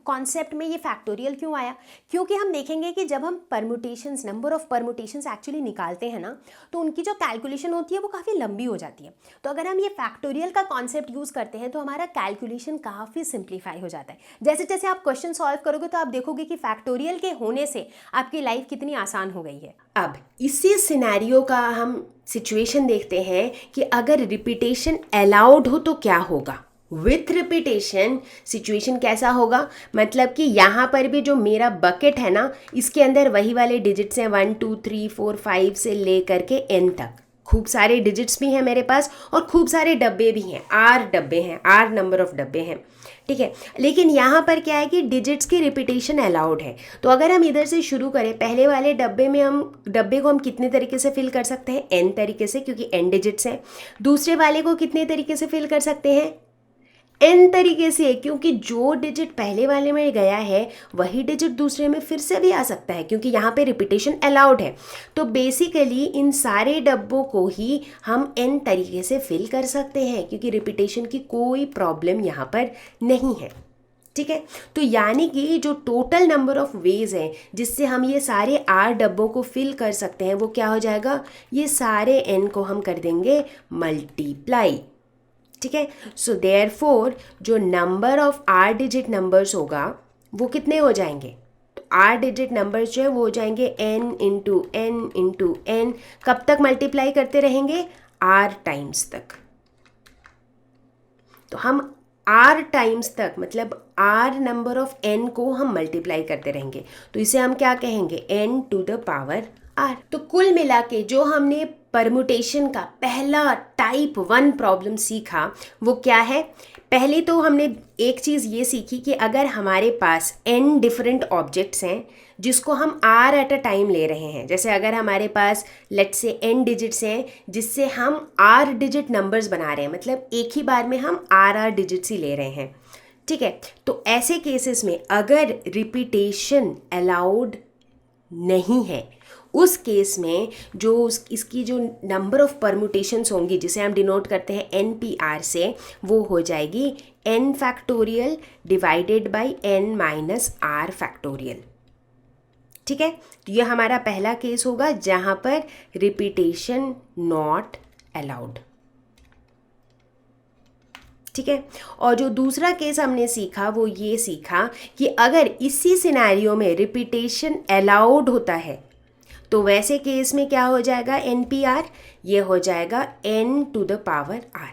कॉन्सेप्ट में ये फैक्टोरियल क्यों आया, क्योंकि हम देखेंगे कि जब हम permutations number of permutations actually निकालते हैं ना तो उनकी जो कैलकुलेशन होती है वो काफ़ी लंबी हो जाती है। तो अगर हम ये फैक्टोरियल का कॉन्सेप्ट यूज़ करते हैं तो हमारा कैलकुलेशन काफ़ी सिंप्लीफाई हो जाता है। जैसे जैसे आप क्वेश्चन सॉल्व करोगे तो आप देखोगे कि फैक्टोरियल के होने से आपकी लाइफ कितनी आसान हो गई है। अब इसी सिनेरियो का हम सिचुएशन देखते हैं कि अगर रिपीटेशन अलाउड हो तो क्या होगा। विथ रिपीटेशन सिचुएशन कैसा होगा, मतलब कि यहाँ पर भी जो मेरा बकेट है ना इसके अंदर वही वाले डिजिट्स हैं 1 2 3 4 5 से ले करके n तक। खूब सारे डिजिट्स भी हैं मेरे पास और खूब सारे डब्बे भी हैं, r डब्बे हैं, r नंबर ऑफ डब्बे हैं, ठीक है। लेकिन यहाँ पर क्या है कि डिजिट्स की रिपीटेशन अलाउड है। तो अगर हम इधर से शुरू करें पहले वाले डब्बे को हम कितने तरीके से फिल कर सकते हैं, n तरीके से, क्योंकि n डिजिट्स हैं। दूसरे वाले को कितने तरीके से फिल कर सकते हैं, n तरीके से, क्योंकि जो डिजिट पहले वाले में गया है वही डिजिट दूसरे में फिर से भी आ सकता है, क्योंकि यहाँ पे रिपीटेशन अलाउड है। तो बेसिकली इन सारे डब्बों को ही हम n तरीके से फिल कर सकते हैं, क्योंकि रिपीटेशन की कोई प्रॉब्लम यहाँ पर नहीं है, ठीक है। तो यानी कि जो टोटल नंबर ऑफ वेज हैं जिससे हम ये सारे r डब्बों को फिल कर सकते हैं वो क्या हो जाएगा, ये सारे n को हम कर देंगे मल्टीप्लाई, ठीक है। सो देयरफॉर जो number of r digit numbers होगा वो कितने हो जाएंगे, तो r डिजिट नंबर्स जो है वो हो जाएंगे n into n into n। कब तक मल्टीप्लाई करते रहेंगे, r टाइम्स तक। तो हम r टाइम्स तक मतलब r नंबर ऑफ n को हम मल्टीप्लाई करते रहेंगे, तो इसे हम क्या कहेंगे, n to the power r। तो कुल मिला के जो हमने परमुटेशन का पहला टाइप 1 प्रॉब्लम सीखा वो क्या है। पहले तो हमने एक चीज़ ये सीखी कि अगर हमारे पास n डिफरेंट ऑब्जेक्ट्स हैं जिसको हम r एट अ टाइम ले रहे हैं, जैसे अगर हमारे पास लेट्स से n डिजिट्स हैं जिससे हम r डिजिट नंबर्स बना रहे हैं, मतलब एक ही बार में हम r डिजिट्स ही ले रहे हैं, ठीक है। तो ऐसे केसेस में अगर रिपीटेशन अलाउड नहीं है उस केस में जो इसकी जो नंबर ऑफ परमुटेशंस होंगी जिसे हम डिनोट करते हैं NPR से, वो हो जाएगी n factorial divided by n minus r factorial, ठीक है। तो ये हमारा पहला केस होगा जहाँ पर रिपीटेशन नॉट अलाउड। ठीक है। और जो दूसरा केस हमने सीखा वो ये सीखा कि अगर इसी सिनेरियो में रिपीटेशन अलाउड होता है तो वैसे केस में क्या हो जाएगा, NPR, ये हो जाएगा n to the power r,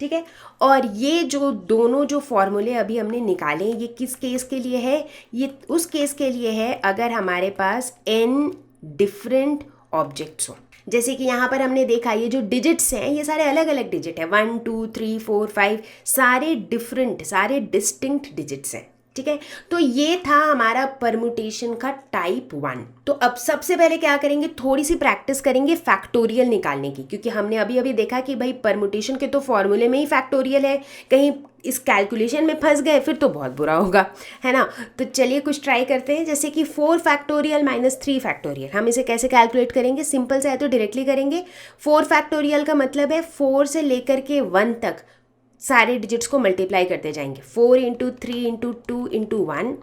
ठीक है। और ये जो दोनों जो फॉर्मूले अभी हमने निकाले ये किस केस के लिए है, ये उस केस के लिए है अगर हमारे पास n डिफरेंट ऑब्जेक्ट्स हो। जैसे कि यहाँ पर हमने देखा ये जो डिजिट्स हैं ये सारे अलग अलग डिजिट है, 1 2 3 4 5 सारे डिफरेंट, सारे डिस्टिंक्ट डिजिट्स हैं, ठीक है। तो ये था हमारा परमुटेशन का टाइप 1। तो अब सबसे पहले क्या करेंगे, थोड़ी सी प्रैक्टिस करेंगे फैक्टोरियल निकालने की, क्योंकि हमने अभी अभी देखा कि भाई परमुटेशन के तो फॉर्मूले में ही फैक्टोरियल है, कहीं इस कैलकुलेशन में फंस गए फिर तो बहुत बुरा होगा, है ना। तो चलिए कुछ ट्राई करते हैं, जैसे कि 4 फैक्टोरियल माइनस 3 फैक्टोरियल, हम इसे कैसे कैलकुलेट करेंगे, सिंपल से है तो डायरेक्टली करेंगे। 4 फैक्टोरियल का मतलब है 4 से लेकर के 1 तक सारे डिजिट्स को मल्टीप्लाई करते जाएंगे, 4 into 3 into 2 into 1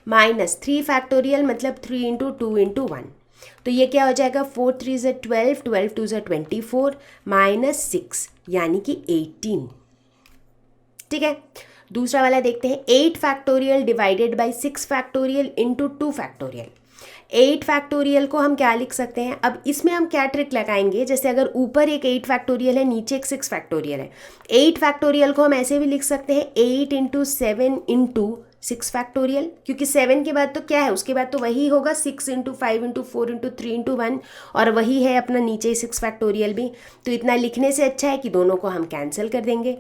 minus 3 factorial मतलब 3 इंटू 2 इंटू 1, तो ये क्या हो जाएगा, 4 3 ज़ा 12, 12 2 ज़ा 24 माइनस 6 यानी कि 18, ठीक है। दूसरा वाला देखते हैं, 8 factorial divided by 6 factorial into 2 factorial. 8 factorial को हम क्या लिख सकते हैं, अब इसमें हम क्या ट्रिक लगाएंगे, जैसे अगर ऊपर एक 8 फैक्टोरियल है नीचे एक 6 फैक्टोरियल है, 8 फैक्टोरियल को हम ऐसे भी लिख सकते हैं 8 इंटू 7 इंटू 6 फैक्टोरियल, क्योंकि 7 के बाद तो क्या है, उसके बाद तो वही होगा 6 इंटू 5 इंटू 4 इंटू 3 इंटू 1, और वही है अपना नीचे 6 फैक्टोरियल भी। तो इतना लिखने से अच्छा है कि दोनों को हम कैंसिल कर देंगे,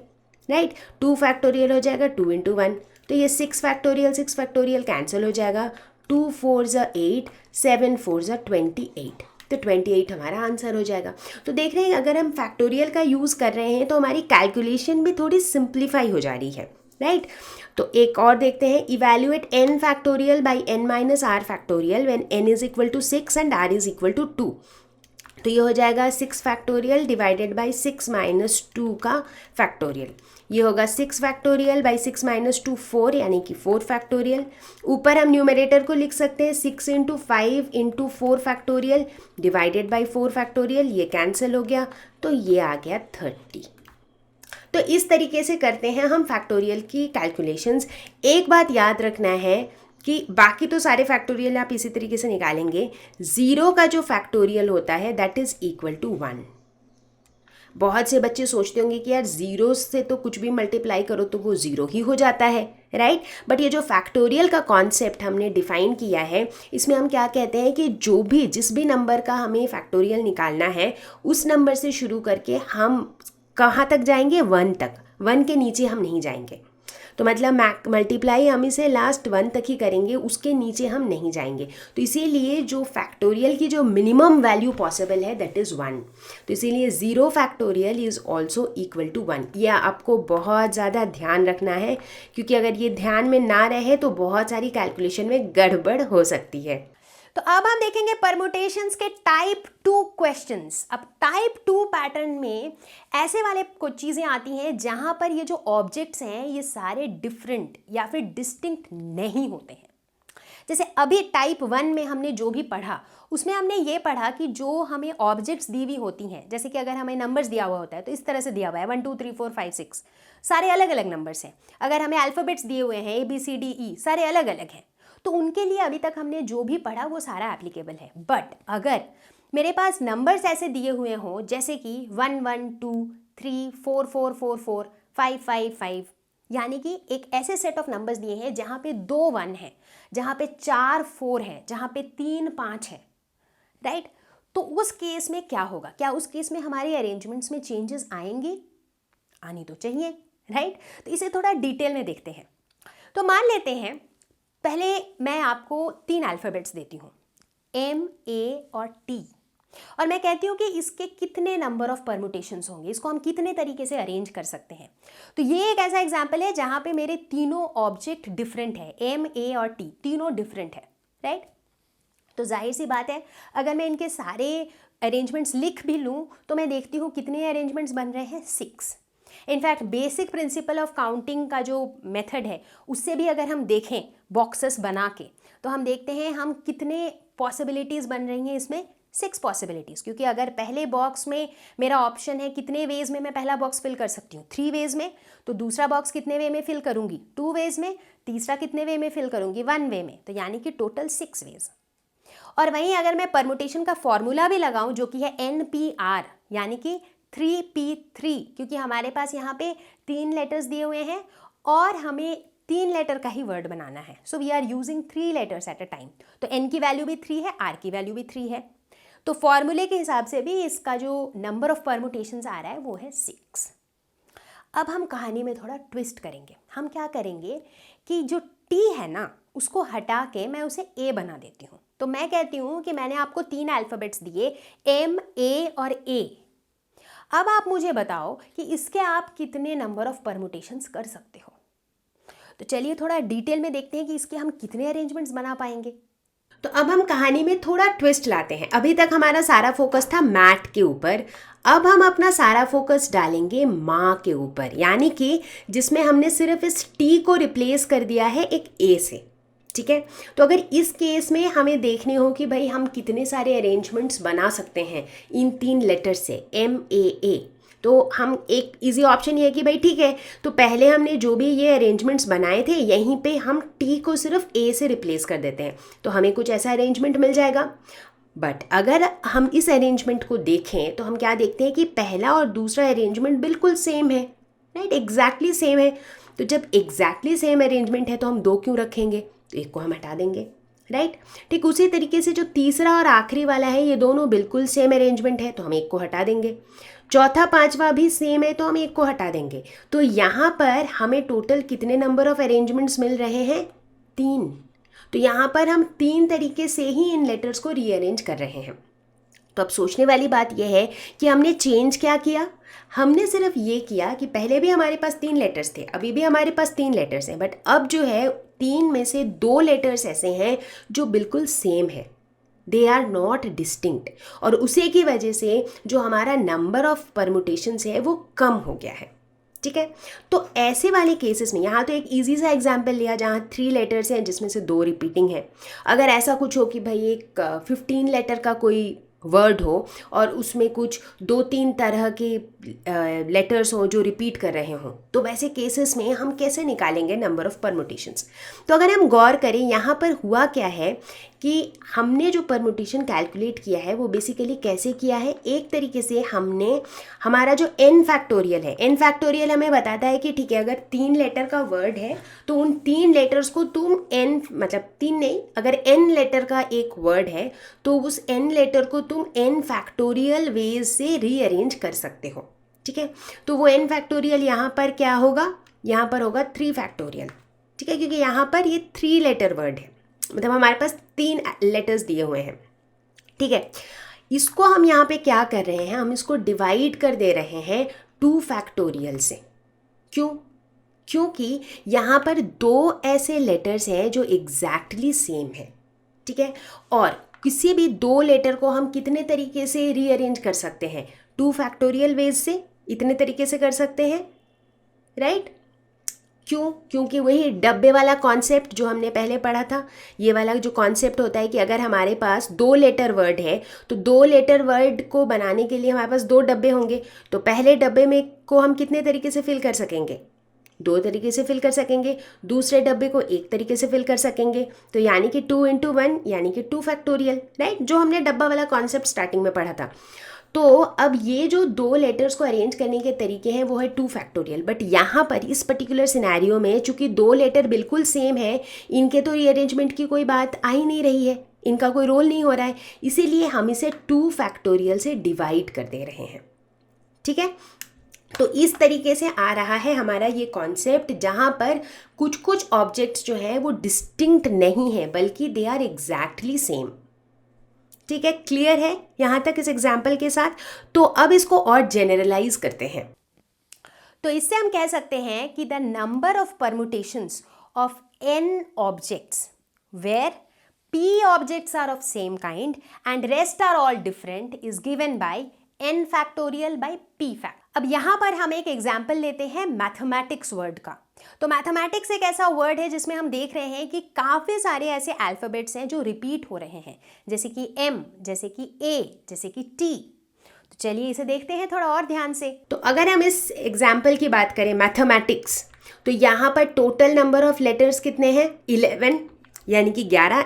राइट। 2 फैक्टोरियल हो जाएगा 2 इंटू 1, तो ये 6 फैक्टोरियल कैंसिल हो जाएगा, 2 4 ज़ा 8, 7 4 ज़ा 28, तो 28 हमारा आंसर हो जाएगा। तो देख रहे हैं अगर हम फैक्टोरियल का यूज़ कर रहे हैं तो हमारी कैलकुलेशन भी थोड़ी सिंप्लीफाई हो जा रही है, राइट। तो एक और देखते हैं, evaluate n factorial by n minus r factorial when n is equal to 6 and r is equal to 2, तो ये हो जाएगा 6 फैक्टोरियल डिवाइडेड बाई 6 माइनस 2 का फैक्टोरियल, ये होगा 6 फैक्टोरियल बाई 6 माइनस 2 4 यानी कि 4 फैक्टोरियल। ऊपर हम न्यूमरेटर को लिख सकते हैं 6 into 5 into 4 factorial divided by 4 factorial, ये कैंसिल हो गया तो ये आ गया 30। तो इस तरीके से करते हैं हम फैक्टोरियल की कैलकुलेशंस। एक बात याद रखना है कि बाकी तो सारे फैक्टोरियल आप इसी तरीके से निकालेंगे, 0 का जो फैक्टोरियल होता है दैट इज़ इक्वल टू 1। बहुत से बच्चे सोचते होंगे कि यार 0 से तो कुछ भी मल्टीप्लाई करो तो वो 0 ही हो जाता है, राइट। बट ये जो फैक्टोरियल का कॉन्सेप्ट हमने डिफाइन किया है, इसमें हम क्या कहते हैं कि जिस भी नंबर का हमें फैक्टोरियल निकालना है उस नंबर से शुरू करके हम कहाँ तक जाएंगे, 1 तक, 1 के नीचे हम नहीं जाएंगे। तो मतलब मल्टीप्लाई हम इसे लास्ट 1 तक ही करेंगे, उसके नीचे हम नहीं जाएंगे। तो इसीलिए जो फैक्टोरियल की जो मिनिमम वैल्यू पॉसिबल है दैट इज़ 1, तो इसीलिए 0 factorial is also equal to 1। यह आपको बहुत ज़्यादा ध्यान रखना है, क्योंकि अगर ये ध्यान में ना रहे तो बहुत सारी कैलकुलेशन में गड़बड़ हो सकती है। तो अब हम देखेंगे परमुटेशंस के टाइप 2 क्वेश्चंस। अब टाइप 2 पैटर्न में ऐसे वाले कुछ चीज़ें आती हैं जहां पर ये जो ऑब्जेक्ट्स हैं ये सारे डिफरेंट या फिर डिस्टिंक्ट नहीं होते हैं। जैसे अभी टाइप 1 में हमने जो भी पढ़ा उसमें हमने ये पढ़ा कि जो हमें ऑब्जेक्ट्स दी हुई होती हैं, जैसे कि अगर हमें नंबर्स दिया हुआ होता है तो इस तरह से दिया हुआ है 1 2 3 4 5 6, सारे अलग अलग नंबर्स हैं। अगर हमें अल्फ़ाबेट्स दिए हुए हैं ABCDE, सारे अलग अलग हैं, तो उनके लिए अभी तक हमने जो भी पढ़ा वो सारा एप्लीकेबल है। बट अगर मेरे पास नंबर्स ऐसे दिए हुए हों जैसे कि 1 1 2 3 4 4 4 4 5 5 5, यानी कि एक ऐसे सेट ऑफ नंबर्स दिए हैं जहाँ पे 2 1 है, जहाँ पे 4 4 है, जहाँ पे 3 5 है, राइट। तो उस केस में क्या होगा, क्या उस केस में हमारे अरेंजमेंट्स में चेंजेस आएंगे? आनी तो चाहिए, राइट। तो इसे थोड़ा डिटेल में देखते हैं। तो मान लेते हैं पहले मैं आपको 3 अल्फ़ाबेट्स देती हूँ M, A और T, और मैं कहती हूँ कि इसके कितने नंबर ऑफ परमुटेशंस होंगे, इसको हम कितने तरीके से अरेंज कर सकते हैं। तो ये एक ऐसा एग्जाम्पल है जहाँ पे मेरे तीनों ऑब्जेक्ट डिफरेंट है, M, A और T तीनों डिफरेंट है, राइट। तो जाहिर सी बात है अगर मैं इनके सारे अरेंजमेंट्स लिख भी लूँ तो मैं देखती हूँ कितने अरेंजमेंट्स बन रहे हैं, 6। In fact basic principle of counting का जो मेथड है उससे भी अगर हम देखें बॉक्सेस बना के, तो हम देखते हैं हम कितने पॉसिबिलिटीज़ बन रही हैं इसमें, 6 पॉसिबिलिटीज़, क्योंकि अगर पहले बॉक्स में मेरा ऑप्शन है कितने वेज में मैं पहला बॉक्स फिल कर सकती हूँ, 3 वेज में, तो दूसरा बॉक्स कितने वे में फिल करूँगी, 2 वेज में, तीसरा कितने वे में फिल करूँगी, 1 वे में, तो यानी कि टोटल 6 वेज। और वहीं अगर मैं परमुटेशन का फॉर्मूला भी लगाऊं जो कि है NPR यानी कि 3P3, क्योंकि हमारे पास यहाँ पे 3 लेटर्स दिए हुए हैं और हमें 3 लेटर का ही वर्ड बनाना है, so we are using 3 letters at a time. तो N की वैल्यू भी 3 है, R की वैल्यू भी 3 है, तो फॉर्मूले के हिसाब से भी इसका जो नंबर ऑफ परमुटेशंस आ रहा है वो है 6। अब हम कहानी में थोड़ा ट्विस्ट करेंगे। हम क्या करेंगे कि जो T है ना उसको हटा के मैं उसे A बना देती हूँ। तो मैं कहती हूँ कि मैंने आपको 3 अल्फ़ाबेट्स दिए, M, A और A। अब आप मुझे बताओ कि इसके आप कितने नंबर ऑफ परमुटेशंस कर सकते हो। तो चलिए थोड़ा डिटेल में देखते हैं कि इसके हम कितने अरेंजमेंट्स बना पाएंगे। तो अब हम कहानी में थोड़ा ट्विस्ट लाते हैं। अभी तक हमारा सारा फोकस था मैट के ऊपर, अब हम अपना सारा फोकस डालेंगे माँ के ऊपर, यानी कि जिसमें हमने सिर्फ इस टी को रिप्लेस कर दिया है एक ए से। ठीक है, तो अगर इस केस में हमें देखने हो कि भाई हम कितने सारे अरेंजमेंट्स बना सकते हैं इन 3 लेटर से MAA, तो हम एक इजी ऑप्शन ये है कि भाई ठीक है, तो पहले हमने जो भी ये अरेंजमेंट्स बनाए थे यहीं पे हम टी को सिर्फ ए से रिप्लेस कर देते हैं, तो हमें कुछ ऐसा अरेंजमेंट मिल जाएगा। बट अगर हम इस अरेंजमेंट को देखें तो हम क्या देखते हैं कि पहला और दूसरा अरेंजमेंट बिल्कुल सेम है, राइट, एग्जैक्टली सेम है। तो जब एग्जैक्टली सेम अरेंजमेंट है तो हम 2 क्यों रखेंगे, तो एक को हम हटा देंगे, राइट। ठीक उसी तरीके से जो तीसरा और आखिरी वाला है ये दोनों बिल्कुल सेम अरेंजमेंट है तो हम एक को हटा देंगे, चौथा पांचवा भी सेम है तो हम एक को हटा देंगे। तो यहाँ पर हमें टोटल कितने नंबर ऑफ अरेंजमेंट्स मिल रहे हैं, 3। तो यहाँ पर हम 3 तरीके से ही इन लेटर्स को रीअरेंज कर रहे हैं। तो अब सोचने वाली बात यह है कि हमने चेंज क्या किया, हमने सिर्फ ये किया कि पहले भी हमारे पास 3 लेटर्स थे, अभी भी हमारे पास 3 लेटर्स हैं, बट अब जो है 3 में से 2 लेटर्स ऐसे हैं जो बिल्कुल सेम है, दे आर नॉट डिस्टिंक्ट, और उसी की वजह से जो हमारा नंबर ऑफ परमुटेशंस है वो कम हो गया है। ठीक है, तो ऐसे वाले केसेस में यहाँ तो एक इजी सा एग्जांपल लिया जहाँ 3 लेटर्स हैं जिसमें से 2 रिपीटिंग है। अगर ऐसा कुछ हो कि भाई एक 15 लेटर का कोई वर्ड हो और उसमें कुछ 2-3 तरह के लेटर्स हों जो रिपीट कर रहे हों, तो वैसे केसेस में हम कैसे निकालेंगे नंबर ऑफ परमुटेशंस। तो अगर हम गौर करें यहाँ पर हुआ क्या है कि हमने जो परमुटेशन कैलकुलेट किया है वो बेसिकली कैसे किया है, एक तरीके से हमने हमारा जो n फैक्टोरियल है, n फैक्टोरियल हमें बताता है कि ठीक है अगर 3 लेटर का वर्ड है तो उन 3 लेटर्स को तुम n मतलब 3 नहीं, अगर n लेटर का एक वर्ड है तो उस n लेटर को तुम n फैक्टोरियल वेज से रीअरेंज कर सकते हो। ठीक है, तो वो n फैक्टोरियल यहाँ पर क्या होगा, यहाँ पर होगा 3 फैक्टोरियल। ठीक है, क्योंकि यहाँ पर ये 3 लेटर वर्ड है, मतलब हमारे पास 3 लेटर्स दिए हुए हैं। ठीक है, इसको हम यहाँ पे क्या कर रहे हैं, हम इसको डिवाइड कर दे रहे हैं 2 फैक्टोरियल से। क्यों, क्योंकि यहाँ पर 2 ऐसे लेटर्स हैं जो एग्जैक्टली सेम है। ठीक है, और किसी भी 2 लेटर को हम कितने तरीके से रीअरेंज कर सकते हैं, 2 फैक्टोरियल वेज से, इतने तरीके से कर सकते हैं, राइट। क्यों, क्योंकि वही डब्बे वाला कॉन्सेप्ट जो हमने पहले पढ़ा था, ये वाला जो कॉन्सेप्ट होता है कि अगर हमारे पास 2 लेटर वर्ड है तो 2 लेटर वर्ड को बनाने के लिए हमारे पास 2 डब्बे होंगे, तो पहले डब्बे में को हम कितने तरीके से फिल कर सकेंगे, 2 तरीके से फिल कर सकेंगे, दूसरे डब्बे को 1 तरीके से फिल कर सकेंगे, तो यानी कि 2 × 1 यानी कि 2 फैक्टोरियल, राइट, जो हमने डब्बा वाला कॉन्सेप्ट स्टार्टिंग में पढ़ा था। तो अब ये जो 2 लेटर्स को अरेंज करने के तरीके हैं वो है 2 फैक्टोरियल, बट यहाँ पर इस पर्टिकुलर सिनेरियो में चूंकि 2 लेटर बिल्कुल सेम है, इनके तो रीअरेंजमेंट की कोई बात आ ही नहीं रही है, इनका कोई रोल नहीं हो रहा है, इसीलिए हम इसे 2 फैक्टोरियल से डिवाइड कर दे रहे हैं। ठीक है, तो इस तरीके से आ रहा है हमारा ये कॉन्सेप्ट जहाँ पर कुछ कुछ ऑब्जेक्ट्स जो हैं वो डिस्टिंक्ट नहीं है बल्कि दे आर एग्जैक्टली सेम। ठीक है, क्लियर है यहाँ तक इस एग्जाम्पल के साथ। तो अब इसको और जेनरलाइज करते हैं। तो इससे हम कह सकते हैं कि the number of permutations of n objects where p objects are of same kind and rest are all different is given by n factorial by p fact। अब यहाँ पर हम एक एग्जाम्पल लेते हैं मैथमेटिक्स वर्ड का। तो मैथमेटिक्स एक ऐसा वर्ड है जिसमें हम देख रहे हैं कि काफ़ी सारे ऐसे अल्फ़ाबेट्स हैं जो रिपीट हो रहे हैं, जैसे कि M, जैसे कि A, जैसे कि T। तो चलिए इसे देखते हैं थोड़ा और ध्यान से। तो अगर हम इस एग्जाम्पल की बात करें मैथमेटिक्स, तो यहाँ पर टोटल नंबर ऑफ लेटर्स कितने हैं? 11, यानी कि 11।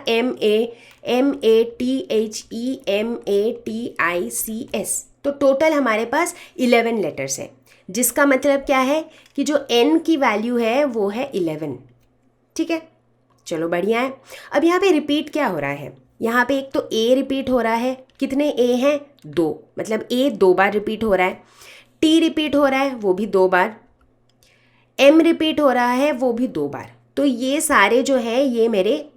MATHEMATICS। तो टोटल हमारे पास 11 लेटर्स हैं, जिसका मतलब क्या है कि जो n की वैल्यू है वो है 11। ठीक है, चलो बढ़िया है। अब यहाँ पे रिपीट क्या हो रहा है? यहाँ पे एक तो A रिपीट हो रहा है। कितने A हैं? 2, मतलब A 2 बार रिपीट हो रहा है। T रिपीट हो रहा है, वो भी 2 बार। M रिपीट हो रहा है, वो भी 2 बार। तो ये सारे जो है ये मेरे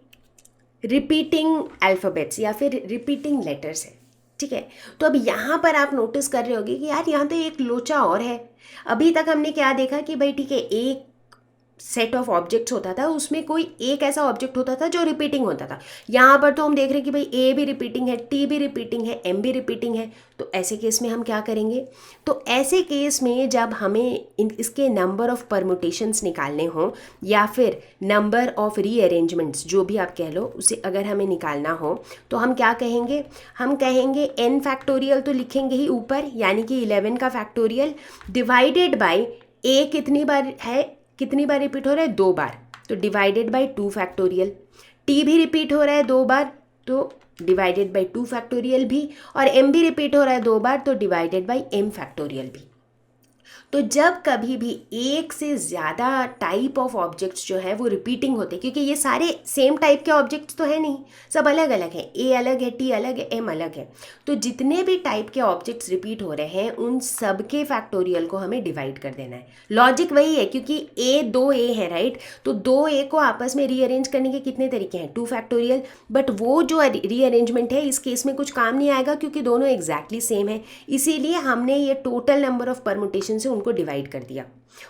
रिपीटिंग अल्फ़ाबेट्स या फिर रिपीटिंग लेटर्स हैं। ठीक है, तो अब यहाँ पर आप नोटिस कर रहे होगे कि यार यहाँ तो एक लोचा और है। अभी तक हमने क्या देखा कि भाई ठीक है, एक सेट ऑफ ऑब्जेक्ट्स होता था, उसमें कोई एक ऐसा ऑब्जेक्ट होता था जो रिपीटिंग होता था। यहाँ पर तो हम देख रहे हैं कि भाई A भी रिपीटिंग है, T भी रिपीटिंग है, M भी रिपीटिंग है। तो ऐसे केस में हम क्या करेंगे? तो ऐसे केस में जब हमें इसके नंबर ऑफ परमुटेशंस निकालने हों या फिर नंबर ऑफ रीअरेंजमेंट्स, जो भी आप कह लो, उसे अगर हमें निकालना हो तो हम क्या कहेंगे? हम कहेंगे n फैक्टोरियल तो लिखेंगे ही ऊपर, यानी कि 11 का फैक्टोरियल डिवाइडेड बाई A कितनी बार है, कितनी बार रिपीट हो रहा है? 2 बार, तो डिवाइडेड बाई 2 फैक्टोरियल। T भी रिपीट हो रहा है 2 बार, तो डिवाइडेड बाई 2 फैक्टोरियल भी। और M भी रिपीट हो रहा है 2 बार, तो डिवाइडेड बाई M फैक्टोरियल भी। तो जब कभी भी एक से ज़्यादा टाइप ऑफ ऑब्जेक्ट्स जो है वो रिपीटिंग होते हैं, क्योंकि ये सारे सेम टाइप के ऑब्जेक्ट्स तो है नहीं, सब अलग अलग हैं। A अलग है, T अलग है, M अलग है। तो जितने भी टाइप के ऑब्जेक्ट्स रिपीट हो रहे हैं उन सब के फैक्टोरियल को हमें डिवाइड कर देना है। लॉजिक वही है, क्योंकि दो A है, राइट? तो 2 A को आपस में रीअरेंज करने के कितने तरीके हैं? 2 फैक्टोरियल। बट वो जो रीअरेंजमेंट है इस केस में कुछ काम नहीं आएगा, क्योंकि दोनों एग्जैक्टली सेम है। इसीलिए हमने ये टोटल नंबर ऑफ परमुटेशन से उनको डिवाइड कर दिया।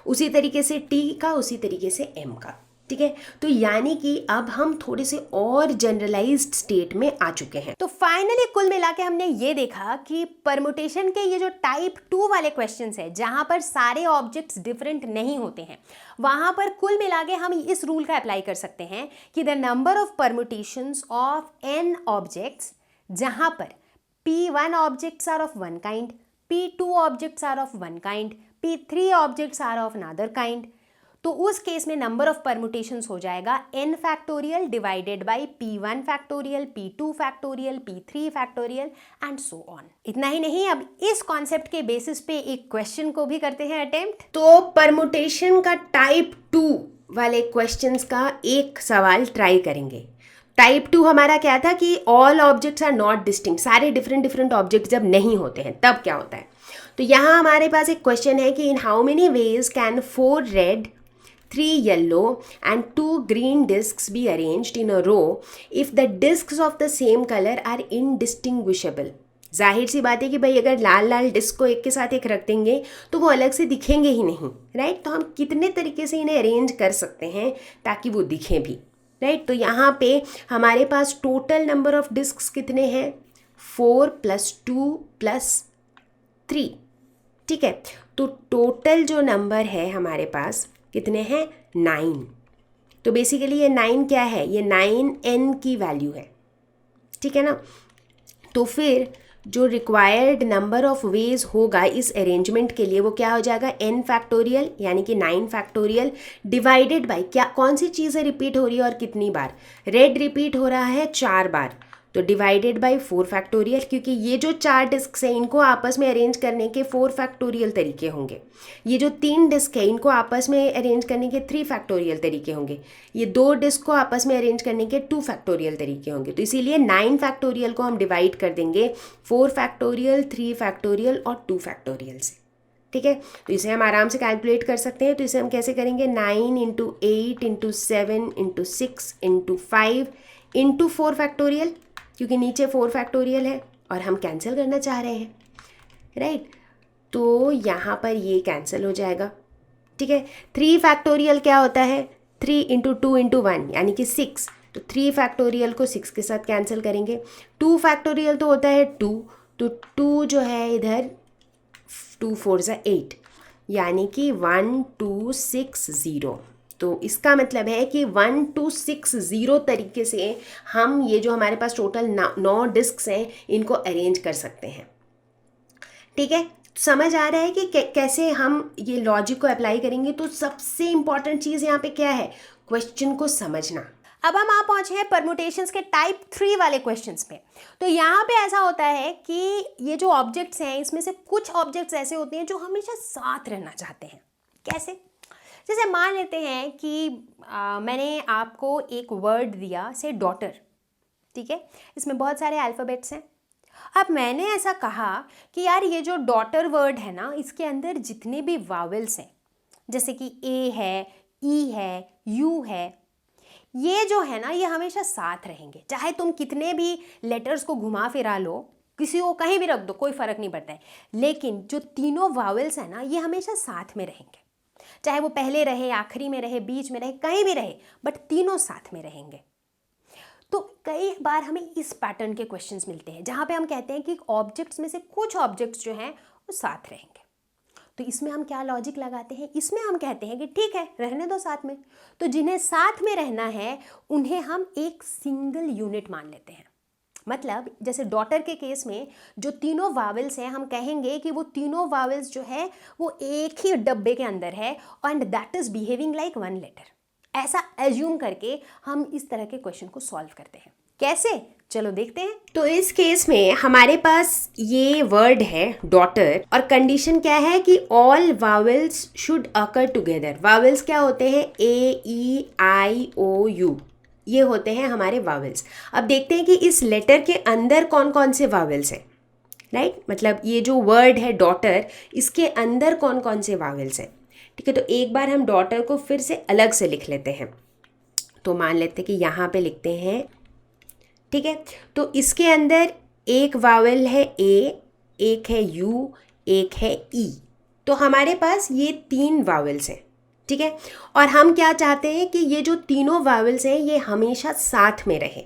उसी तरीके से T का, उसी तरीके से M का। ठीक है, तो यानी कि अब हम थोड़े से और जनरलाइज्ड स्टेट में आ चुके हैं। तो फाइनली कुल मिला के हमने ये देखा कि परमुटेशन के ये जो टाइप 2 वाले क्वेश्चंस है, जहां पर सारे ऑब्जेक्ट्स डिफरेंट नहीं होते हैं, वहां पर कुल मिला के हम इस रूल का अप्लाई कर सकते हैं कि the number of permutations of n objects, जहां पर P1 objects are of one kind, P2 objects are of one kind, P3 objects are of another kind, तो उस केस में नंबर ऑफ परमुटेशंस हो जाएगा n factorial divided by P1 factorial, P2 factorial, P3 factorial and so on. इतना ही नहीं, अब इस concept के बेसिस पे एक क्वेश्चन को भी करते हैं अटेम्प्ट। तो परमुटेशन का टाइप 2 वाले क्वेश्चंस का एक सवाल ट्राई करेंगे। टाइप 2 हमारा क्या था कि all objects are not distinct, सारे डिफरेंट डिफरेंट ऑब्जेक्ट्स जब नहीं होते हैं तब क्या होता है। तो यहाँ हमारे पास एक क्वेश्चन है कि in how many ways can 4 red, 3 yellow and 2 green discs be arranged in a row if the discs of the same color are indistinguishable। जाहिर सी बात है कि भाई अगर लाल लाल डिस्क को एक के साथ एक रख देंगे तो वो अलग से दिखेंगे ही नहीं, राइट? तो हम कितने तरीके से इन्हें अरेंज कर सकते हैं ताकि वो दिखें भी, राइट? तो यहाँ पे हमारे पास टोटल नंबर ऑफ डिस्क्स कितने हैं? 4 + 2 + 3। ठीक है, तो टोटल जो नंबर है हमारे पास कितने हैं? 9। तो बेसिकली ये 9 क्या है? ये 9n की वैल्यू है। ठीक है ना? तो फिर जो रिक्वायर्ड नंबर ऑफ वेज होगा इस अरेंजमेंट के लिए वो क्या हो जाएगा? n फैक्टोरियल, यानी कि 9 फैक्टोरियल डिवाइडेड बाई क्या, कौन सी चीज़ें रिपीट हो रही है और कितनी बार? रेड रिपीट हो रहा है 4 बार, तो डिवाइडेड बाई 4 फैक्टोरियल, क्योंकि ये जो 4 डिस्क हैं इनको आपस में अरेंज करने के 4 फैक्टोरियल तरीके होंगे। ये जो 3 डिस्क है इनको आपस में अरेंज करने के 3 फैक्टोरियल तरीके होंगे। ये 2 डिस्क को आपस में अरेंज करने के 2 फैक्टोरियल तरीके होंगे। तो इसीलिए 9 फैक्टोरियल को हम डिवाइड कर देंगे 4 फैक्टोरियल, 3 फैक्टोरियल और 2 फैक्टोरियल से। ठीक है, तो इसे हम आराम से कैलकुलेट कर सकते हैं। तो इसे हम कैसे करेंगे? 9 × 8 × 7 × 6 × 5 × 4 फैक्टोरियल, क्योंकि नीचे 4 फैक्टोरियल है और हम कैंसिल करना चाह रहे हैं, राइट? तो यहाँ पर ये कैंसिल हो जाएगा। ठीक है, 3 फैक्टोरियल क्या होता है? 3 × 2 × 1 यानी कि 6, तो 3 फैक्टोरियल को 6 के साथ कैंसिल करेंगे। 2 फैक्टोरियल तो होता है 2, तो 2 जो है इधर 2 × 4 = 8, यानी कि 1260। तो इसका मतलब है कि 1 to 6 0 तरीके से हम ये जो हमारे पास टोटल 9 डिस्क्स हैं इनको अरेंज कर सकते हैं। ठीक है, समझ आ रहा है कि कैसे हम ये लॉजिक को अप्लाई करेंगे। तो सबसे इंपॉर्टेंट चीज़ यहाँ पे क्या है, क्वेश्चन को समझना। अब हम आ पहुंचे हैं परमुटेशंस के टाइप 3 वाले क्वेश्चंस पे। तो यहाँ पे ऐसा होता है कि ये जो ऑब्जेक्ट्स हैं इसमें से कुछ ऑब्जेक्ट्स ऐसे होते हैं जो हमेशा साथ रहना चाहते हैं। कैसे? जैसे मान लेते हैं कि मैंने आपको एक वर्ड दिया से डॉटर, ठीक है, इसमें बहुत सारे अल्फ़ाबेट्स हैं। अब मैंने ऐसा कहा कि यार ये जो डॉटर वर्ड है ना, इसके अंदर जितने भी वावल्स हैं, जैसे कि ए है, ई है, यू है, ये जो है ना ये हमेशा साथ रहेंगे। चाहे तुम कितने भी लेटर्स को घुमा फिरा लो, किसी को कहीं भी रख दो, कोई फ़र्क नहीं पड़ता है, लेकिन जो तीनों वावल्स हैं ना ये हमेशा साथ में रहेंगे। चाहे वो पहले रहे, आखिरी में रहे, बीच में रहे, कहीं भी रहे, बट तीनों साथ में रहेंगे। तो कई बार हमें इस पैटर्न के क्वेश्चंस मिलते हैं जहाँ पे हम कहते हैं कि ऑब्जेक्ट्स में से कुछ ऑब्जेक्ट्स जो हैं वो साथ रहेंगे। तो इसमें हम क्या लॉजिक लगाते हैं, इसमें हम कहते हैं कि ठीक है रहने दो साथ में। तो जिन्हें साथ में रहना है उन्हें हम एक सिंगल यूनिट मान लेते हैं। मतलब जैसे डॉटर के केस में जो तीनों वावल्स हैं, हम कहेंगे कि वो तीनों वावल्स जो है वो एक ही डब्बे के अंदर है and that is behaving like one letter. ऐसा एज्यूम करके हम इस तरह के क्वेश्चन को सॉल्व करते हैं। कैसे, चलो देखते हैं। तो इस केस में हमारे पास ये वर्ड है डॉटर और कंडीशन क्या है कि all vowels should occur together. Vowels क्या होते हैं, ए ई आई ओ यू, ये होते हैं हमारे वावल्स। अब देखते हैं कि इस लेटर के अंदर कौन कौन से वावल्स हैं, राइट। मतलब ये जो वर्ड है डॉटर, इसके अंदर कौन कौन से वावल्स हैं। ठीक है, तो एक बार हम डॉटर को फिर से अलग से लिख लेते हैं। तो मान लेते हैं कि यहाँ पे लिखते हैं, ठीक है। तो इसके अंदर एक वावल है ए, एक है यू, एक है ई। तो हमारे पास ये 3 वावल्स हैं, ठीक है। और हम क्या चाहते हैं कि ये जो तीनों वावल्स हैं ये हमेशा साथ में रहे,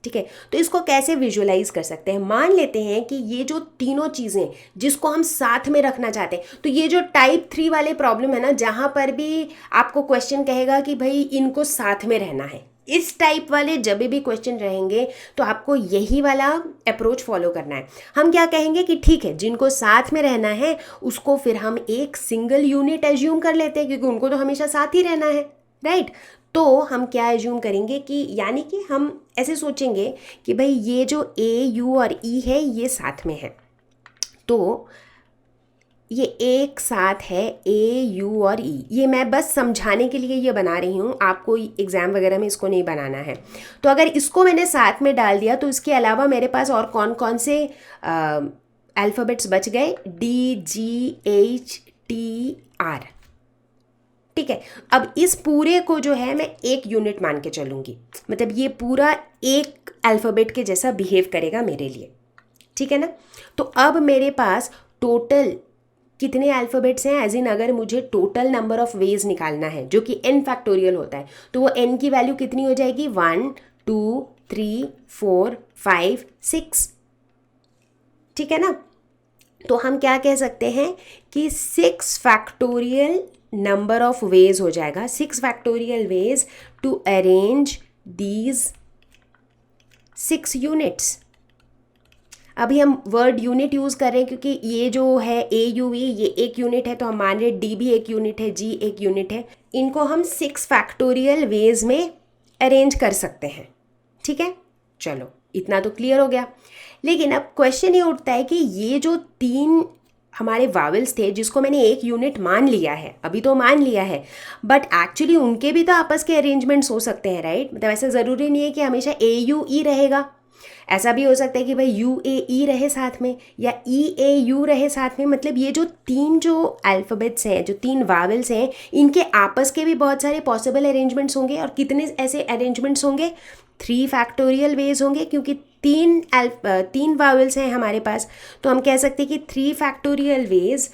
ठीक है। तो इसको कैसे विजुअलाइज कर सकते हैं, मान लेते हैं कि ये जो तीनों चीज़ें जिसको हम साथ में रखना चाहते हैं, तो ये जो टाइप 3 वाले प्रॉब्लम है ना, जहाँ पर भी आपको क्वेश्चन कहेगा कि भाई इनको साथ में रहना है, इस टाइप वाले जब भी क्वेश्चन रहेंगे तो आपको यही वाला अप्रोच फॉलो करना है। हम क्या कहेंगे कि ठीक है जिनको साथ में रहना है उसको फिर हम एक सिंगल यूनिट एज्यूम कर लेते हैं, क्योंकि उनको तो हमेशा साथ ही रहना है, राइट। तो हम क्या एज्यूम करेंगे कि यानी कि हम ऐसे सोचेंगे कि भाई ये जो ए यू और ई है ये साथ में है, तो ये एक साथ है ए यू और ई। ये मैं बस समझाने के लिए ये बना रही हूँ, आपको एग्ज़ाम वगैरह में इसको नहीं बनाना है। तो अगर इसको मैंने साथ में डाल दिया तो इसके अलावा मेरे पास और कौन कौन से अल्फ़ाबेट्स बच गए, D G H T R, ठीक है। अब इस पूरे को जो है मैं एक यूनिट मान के चलूँगी, मतलब ये पूरा एक अल्फ़ाबेट के जैसा बिहेव करेगा मेरे लिए, ठीक है ना। तो अब मेरे पास टोटल कितने अल्फ़ाबेट्स हैं, एज इन अगर मुझे टोटल नंबर ऑफ वेज निकालना है जो कि n फैक्टोरियल होता है, तो वो n की वैल्यू कितनी हो जाएगी, 1 2 3 4 5 6, ठीक है ना। तो हम क्या कह सकते हैं कि 6 फैक्टोरियल नंबर ऑफ वेज हो जाएगा, 6 factorial ways to arrange these 6 units. अभी हम वर्ड यूनिट यूज़ कर रहे हैं क्योंकि ये जो है ए यू ई ये एक यूनिट है, तो हम मान रहे डी भी एक यूनिट है, जी एक यूनिट है। इनको हम 6 फैक्टोरियल वेज में अरेंज कर सकते हैं, ठीक है। चलो इतना तो क्लियर हो गया। लेकिन अब क्वेश्चन ये उठता है कि ये जो 3 हमारे वावल्स थे जिसको मैंने एक यूनिट मान लिया है, अभी तो मान लिया है, बट एक्चुअली उनके भी तो आपस के अरेंजमेंट्स हो सकते हैं, राइट। मतलब ऐसा ज़रूरी नहीं है कि हमेशा ए यू ई रहेगा, ऐसा भी हो सकता है कि भाई यू ए ई रहे साथ में या ई ए यू रहे साथ में। मतलब ये जो 3 जो अल्फ़ाबेट्स हैं, जो 3 वावल्स हैं, इनके आपस के भी बहुत सारे पॉसिबल अरेंजमेंट्स होंगे। और कितने ऐसे अरेंजमेंट्स होंगे, 3 फैक्टोरियल वेज होंगे, क्योंकि 3 वावल्स हैं हमारे पास। तो हम कह सकते हैं कि 3 factorial ways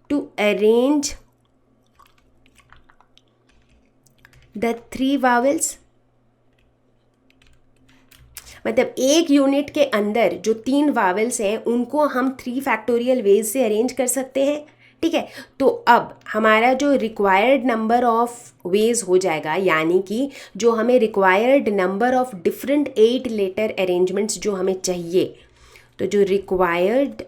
to arrange the 3 vowels. मतलब एक यूनिट के अंदर जो 3 वावल्स हैं उनको हम 3 फैक्टोरियल वेज से अरेंज कर सकते हैं, ठीक है। तो अब हमारा जो रिक्वायर्ड नंबर ऑफ वेज हो जाएगा, यानी कि जो हमें required number of different 8 letter arrangements जो हमें चाहिए, तो जो रिक्वायर्ड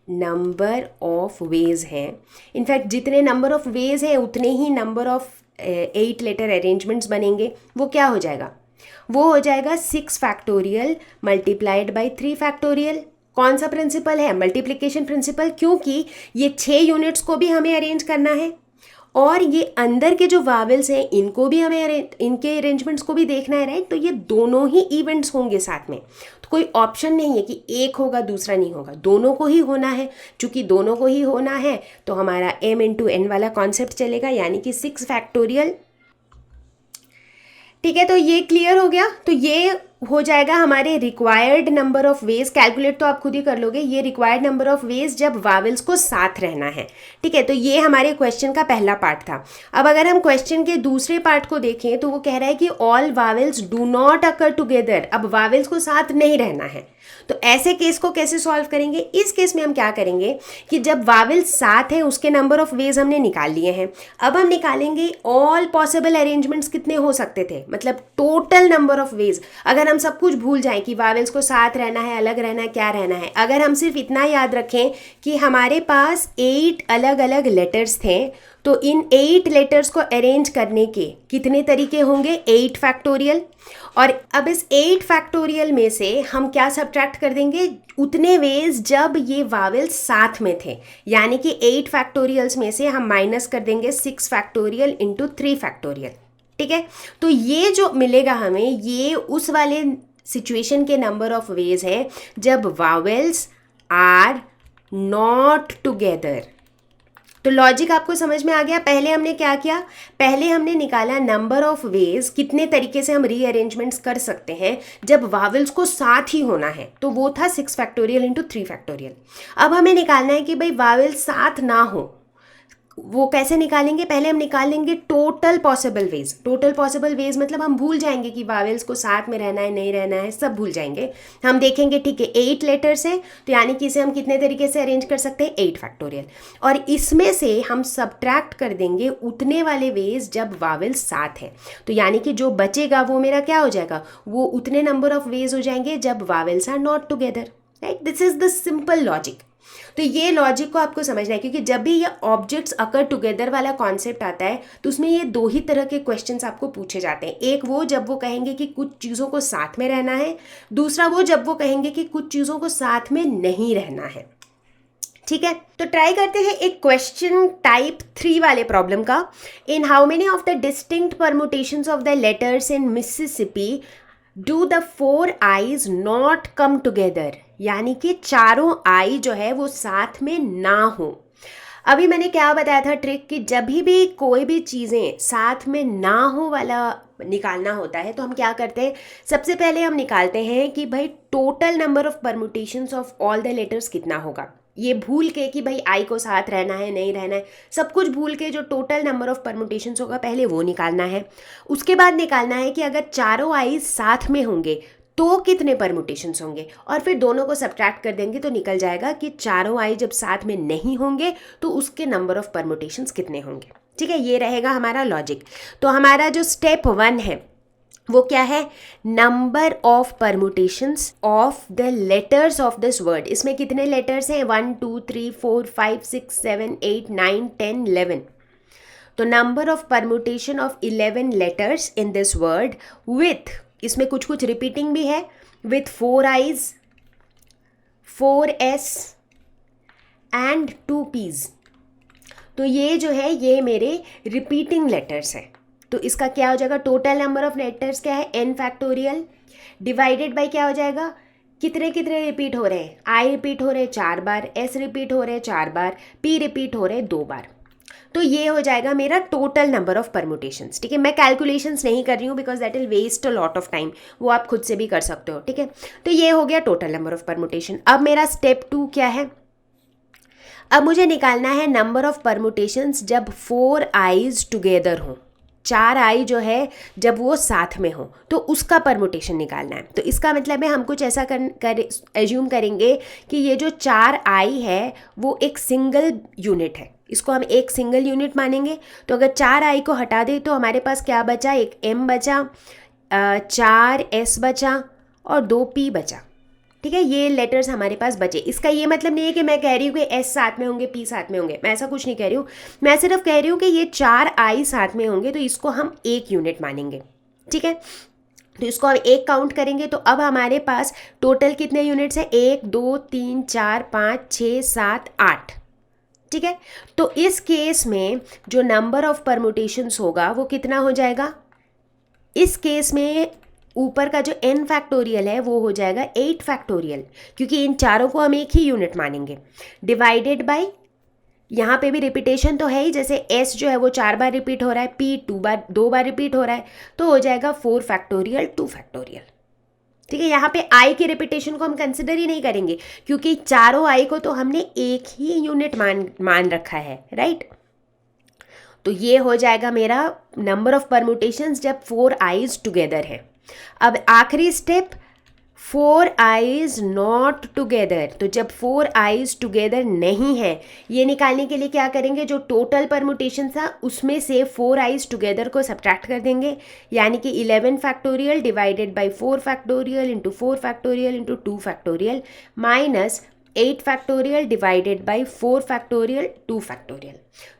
नंबर ऑफ वेज हैं, इनफैक्ट जितने नंबर ऑफ वेज हैं उतने ही नंबर ऑफ 8 लेटर अरेंजमेंट्स बनेंगे। वो क्या हो जाएगा? वो हो जाएगा 6 फैक्टोरियल मल्टीप्लाइड बाई 3 फैक्टोरियल। कौन सा प्रिंसिपल है? मल्टीप्लिकेशन प्रिंसिपल, क्योंकि ये 6 यूनिट्स को भी हमें अरेंज करना है और ये अंदर के जो वावल्स हैं इनको भी हमें इनके अरेंजमेंट्स को भी देखना है, राइट। तो ये दोनों ही इवेंट्स होंगे साथ में, तो कोई ऑप्शन नहीं है कि एक होगा दूसरा नहीं होगा, दोनों को ही होना है। चूंकि दोनों को ही होना है तो हमारा m इंटू n वाला कॉन्सेप्ट चलेगा, यानी कि 6 फैक्टोरियल। ठीक है, तो ये क्लियर हो गया। तो ये हो जाएगा हमारे required number of veg. Calculate तो आप खुद ही कर लोगे, ये रिक्वायर्ड नंबर ऑफ वेज जब वावल्स को साथ रहना है। ठीक है, तो ये हमारे क्वेश्चन का पहला पार्ट था। अब अगर हम क्वेश्चन के दूसरे पार्ट को देखें तो वो कह रहा है कि all vowels do not occur together. अब वावल्स को साथ नहीं रहना है, तो ऐसे केस को कैसे सॉल्व करेंगे? इस केस में हम क्या करेंगे कि जब वावल्स साथ है उसके नंबर ऑफ वेज हमने निकाल लिए हैं, अब हम निकालेंगे ऑल पॉसिबल अरेंजमेंट्स कितने हो सकते थे, मतलब टोटल नंबर ऑफ वेज। अगर हम सब कुछ भूल जाएं कि वावल्स को साथ रहना है, अलग रहना है, क्या रहना है, अगर हम सिर्फ इतना याद रखें कि हमारे पास 8 अलग अलग लेटर्स थे, तो इन 8 लेटर्स को अरेंज करने के कितने तरीके होंगे? 8 फैक्टोरियल। और अब इस 8 फैक्टोरियल में से हम क्या सब्ट्रैक्ट कर देंगे? उतने वेज जब ये वावल्स साथ में थे, यानी कि 8 फैक्टोरियल्स में से हम माइनस कर देंगे 6 फैक्टोरियल इंटू 3 फैक्टोरियल। ठीक है, तो ये जो मिलेगा हमें, ये उस वाले सिचुएशन के नंबर ऑफ वेज है जब वावल्स आर नॉट टुगेदर। तो लॉजिक आपको समझ में आ गया। पहले हमने क्या किया? पहले हमने निकाला नंबर ऑफ वेज, कितने तरीके से हम रीअरेंजमेंट्स कर सकते हैं जब वावल्स को साथ ही होना है, तो वो था 6 फैक्टोरियल इंटू 3 फैक्टोरियल। अब हमें निकालना है कि भाई वावल्स साथ ना हो, वो कैसे निकालेंगे? पहले हम निकालेंगे total possible ways. Total possible ways मतलब हम भूल जाएंगे कि वावल्स को साथ में रहना है नहीं रहना है, सब भूल जाएंगे। हम देखेंगे ठीक है 8 लेटर्स है, तो यानी कि इसे हम कितने तरीके से अरेंज कर सकते हैं? 8 फैक्टोरियल। और इसमें से हम सब्ट्रैक्ट कर देंगे उतने वाले वेज जब वावल्स साथ है, तो यानी कि जो बचेगा वो मेरा क्या हो जाएगा? वो उतने नंबर ऑफ वेज हो जाएंगे जब vowels are not together, right. This is the simple logic. तो ये लॉजिक को आपको समझना है, क्योंकि जब भी ये ऑब्जेक्ट्स अकर टुगेदर वाला कॉन्सेप्ट आता है तो उसमें ये 2 ही तरह के क्वेश्चंस आपको पूछे जाते हैं। एक वो जब वो कहेंगे कि कुछ चीज़ों को साथ में रहना है, दूसरा वो जब वो कहेंगे कि कुछ चीज़ों को साथ में नहीं रहना है। ठीक है, तो ट्राई करते हैं एक क्वेश्चन टाइप 3 वाले प्रॉब्लम का। इन how many of the distinct permutations of the letters in Mississippi do the 4 eyes not come together, यानी कि चारों आई जो है वो साथ में ना हो। अभी मैंने क्या बताया था ट्रिक कि जब भी कोई भी चीज़ें साथ में ना हो वाला निकालना होता है तो हम क्या करते हैं? सबसे पहले हम निकालते हैं कि भाई total number of permutations of all the letters कितना होगा। ये भूल के कि भाई आई को साथ रहना है नहीं रहना है, सब कुछ भूल के जो टोटल नंबर ऑफ परमुटेशंस होगा पहले वो निकालना है। उसके बाद निकालना है कि अगर चारों आई साथ में होंगे तो कितने परमुटेशंस होंगे, और फिर दोनों को सब्ट्रैक्ट कर देंगे तो निकल जाएगा कि चारों आई जब साथ में नहीं होंगे तो उसके नंबर ऑफ परमुटेशंस कितने होंगे। ठीक है, ये रहेगा हमारा लॉजिक। तो हमारा जो स्टेप 1 है वो क्या है? Number of permutations of the letters of this word. इसमें कितने लेटर्स हैं? 1 2 3 4 5 6 7 8 9 10 11। तो number of permutation of 11 letters in this word with, इसमें कुछ कुछ रिपीटिंग भी है, with 4 I's, 4 S and 2 P's. तो ये जो है ये मेरे रिपीटिंग लेटर्स है। तो इसका क्या हो जाएगा? टोटल नंबर ऑफ लेटर्स क्या है? n फैक्टोरियल डिवाइडेड बाय क्या हो जाएगा? कितने कितने रिपीट हो रहे हैं? आई रिपीट हो रहे हैं 4 बार, एस रिपीट हो रहे हैं 4 बार, पी रिपीट हो रहे हैं 2 बार। तो ये हो जाएगा मेरा टोटल नंबर ऑफ परमुटेशंस। ठीक है, मैं कैलकुलेशंस नहीं कर रही हूँ because that will waste a lot of time, वो आप खुद से भी कर सकते हो। ठीक है, तो ये हो गया टोटल नंबर ऑफ परमुटेशन। अब मेरा स्टेप 2 क्या है? अब मुझे निकालना है नंबर ऑफ परमुटेशंस जब 4 आईज टुगेदर हों, 4 आई जो है जब वो साथ में हो तो उसका परमुटेशन निकालना है। तो इसका मतलब है हम कुछ ऐसा एज्यूम करेंगे कि ये जो 4 आई है वो एक सिंगल यूनिट है, इसको हम एक सिंगल यूनिट मानेंगे। तो अगर 4i को हटा दें तो हमारे पास क्या बचा, एक m बचा, 4s बचा और 2p बचा। ठीक है, ये लेटर्स हमारे पास बचे। इसका ये मतलब नहीं है कि मैं कह रही हूँ कि s साथ में होंगे, p साथ में होंगे, मैं ऐसा कुछ नहीं कह रही हूँ। मैं सिर्फ कह रही हूँ कि ये 4i साथ में होंगे तो इसको हम एक यूनिट मानेंगे। ठीक है, तो इसको हम एक काउंट करेंगे तो अब हमारे पास टोटल कितने यूनिट्स हैं, 1 2 3 4 5 6 7 8। ठीक है, तो इस केस में जो नंबर ऑफ परमुटेशंस होगा वो कितना हो जाएगा, इस केस में ऊपर का जो n फैक्टोरियल है वो हो जाएगा 8 फैक्टोरियल, क्योंकि इन चारों को हम एक ही यूनिट मानेंगे, डिवाइडेड बाय, यहाँ पे भी रिपीटेशन तो है ही, जैसे s जो है वो 4 बार रिपीट हो रहा है, p 2 बार रिपीट हो रहा है, तो हो जाएगा 4 फैक्टोरियल 2 फैक्टोरियल। ठीक है, यहाँ पे i के रिपीटेशन को हम कंसिडर ही नहीं करेंगे क्योंकि चारों i को तो हमने एक ही यूनिट मान रखा है, राइट। तो ये हो जाएगा मेरा नंबर ऑफ परमुटेशंस जब 4 i's टुगेदर है। अब आखिरी स्टेप, 4 i's नॉट टुगेदर। तो जब 4 i's टुगेदर नहीं है, ये निकालने के लिए क्या करेंगे, जो टोटल परमुटेशन था उसमें से 4 i's टुगेदर को सब्ट्रैक्ट कर देंगे, यानी कि 11 factorial divided by 4 factorial into 4 factorial into 2 factorial minus 8 factorial divided by 4 factorial 2 factorial.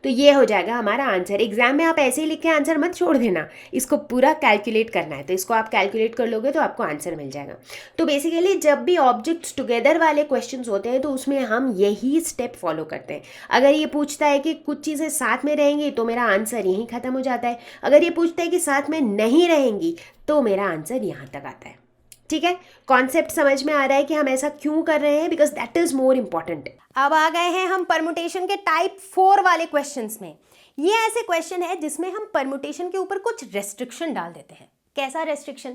तो ये हो जाएगा हमारा आंसर। एग्जाम में आप ऐसे ही लिख के आंसर मत छोड़ देना, इसको पूरा कैलकुलेट करना है, तो इसको आप कैलकुलेट कर लोगे तो आपको आंसर मिल जाएगा। तो बेसिकली जब भी ऑब्जेक्ट्स टुगेदर वाले क्वेश्चंस होते हैं तो उसमें हम यही स्टेप फॉलो करते हैं। अगर ये पूछता है कि कुछ चीज़ें साथ में रहेंगी तो मेरा आंसर यहीं ख़त्म हो जाता है, अगर ये पूछता है कि साथ में नहीं रहेंगी तो मेरा आंसर यहाँ तक आता है। ठीक है, कॉन्सेप्ट समझ में आ रहा है कि हम ऐसा क्यों कर रहे हैं, because that is more important. अब आ गए हैं हम परमुटेशन के टाइप 4 वाले क्वेश्चंस में। ये ऐसे क्वेश्चन है जिसमें हम परमुटेशन के ऊपर कुछ रेस्ट्रिक्शन डाल देते हैं। कैसा रेस्ट्रिक्शन,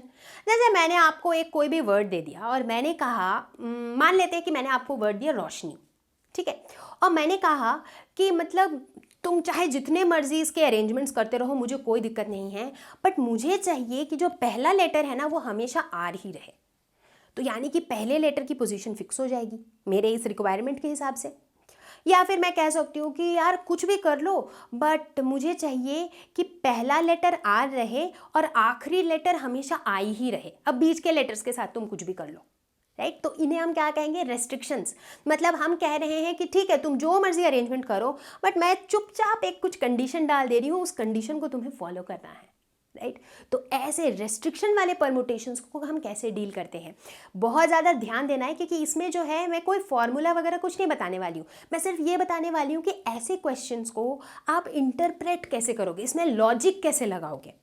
जैसे मैंने आपको एक कोई भी वर्ड दे दिया और मैंने कहा, मान लेते हैं कि मैंने आपको वर्ड दिया रोशनी, ठीक है, और मैंने कहा कि मतलब तुम चाहे जितने मर्जी इसके अरेंजमेंट्स करते रहो, मुझे कोई दिक्कत नहीं है, बट मुझे चाहिए कि जो पहला लेटर है ना वो हमेशा आर ही रहे। तो यानी कि पहले लेटर की पोजीशन फिक्स हो जाएगी मेरे इस रिक्वायरमेंट के हिसाब से। या फिर मैं कह सकती हूँ कि यार कुछ भी कर लो, बट मुझे चाहिए कि पहला लेटर आर रहे और आखिरी लेटर हमेशा आई ही रहे। अब बीच के लेटर्स के साथ तुम कुछ भी कर लो, राइट। तो इन्हें हम क्या कहेंगे, रेस्ट्रिक्शंस। मतलब हम कह रहे हैं कि ठीक है तुम जो मर्जी अरेंजमेंट करो, बट मैं चुपचाप एक कुछ कंडीशन डाल दे रही हूँ, उस कंडीशन को तुम्हें फॉलो करना है, राइट। तो ऐसे रेस्ट्रिक्शन वाले परमुटेशंस को हम कैसे डील करते हैं, बहुत ज़्यादा ध्यान देना है, क्योंकि इसमें जो है मैं कोई फॉर्मूला वगैरह कुछ नहीं बताने वाली हूँ। मैं सिर्फ ये बताने वाली हूँ कि ऐसे क्वेश्चंस को आप इंटरप्रेट कैसे करोगे, इसमें लॉजिक कैसे लगाओगे,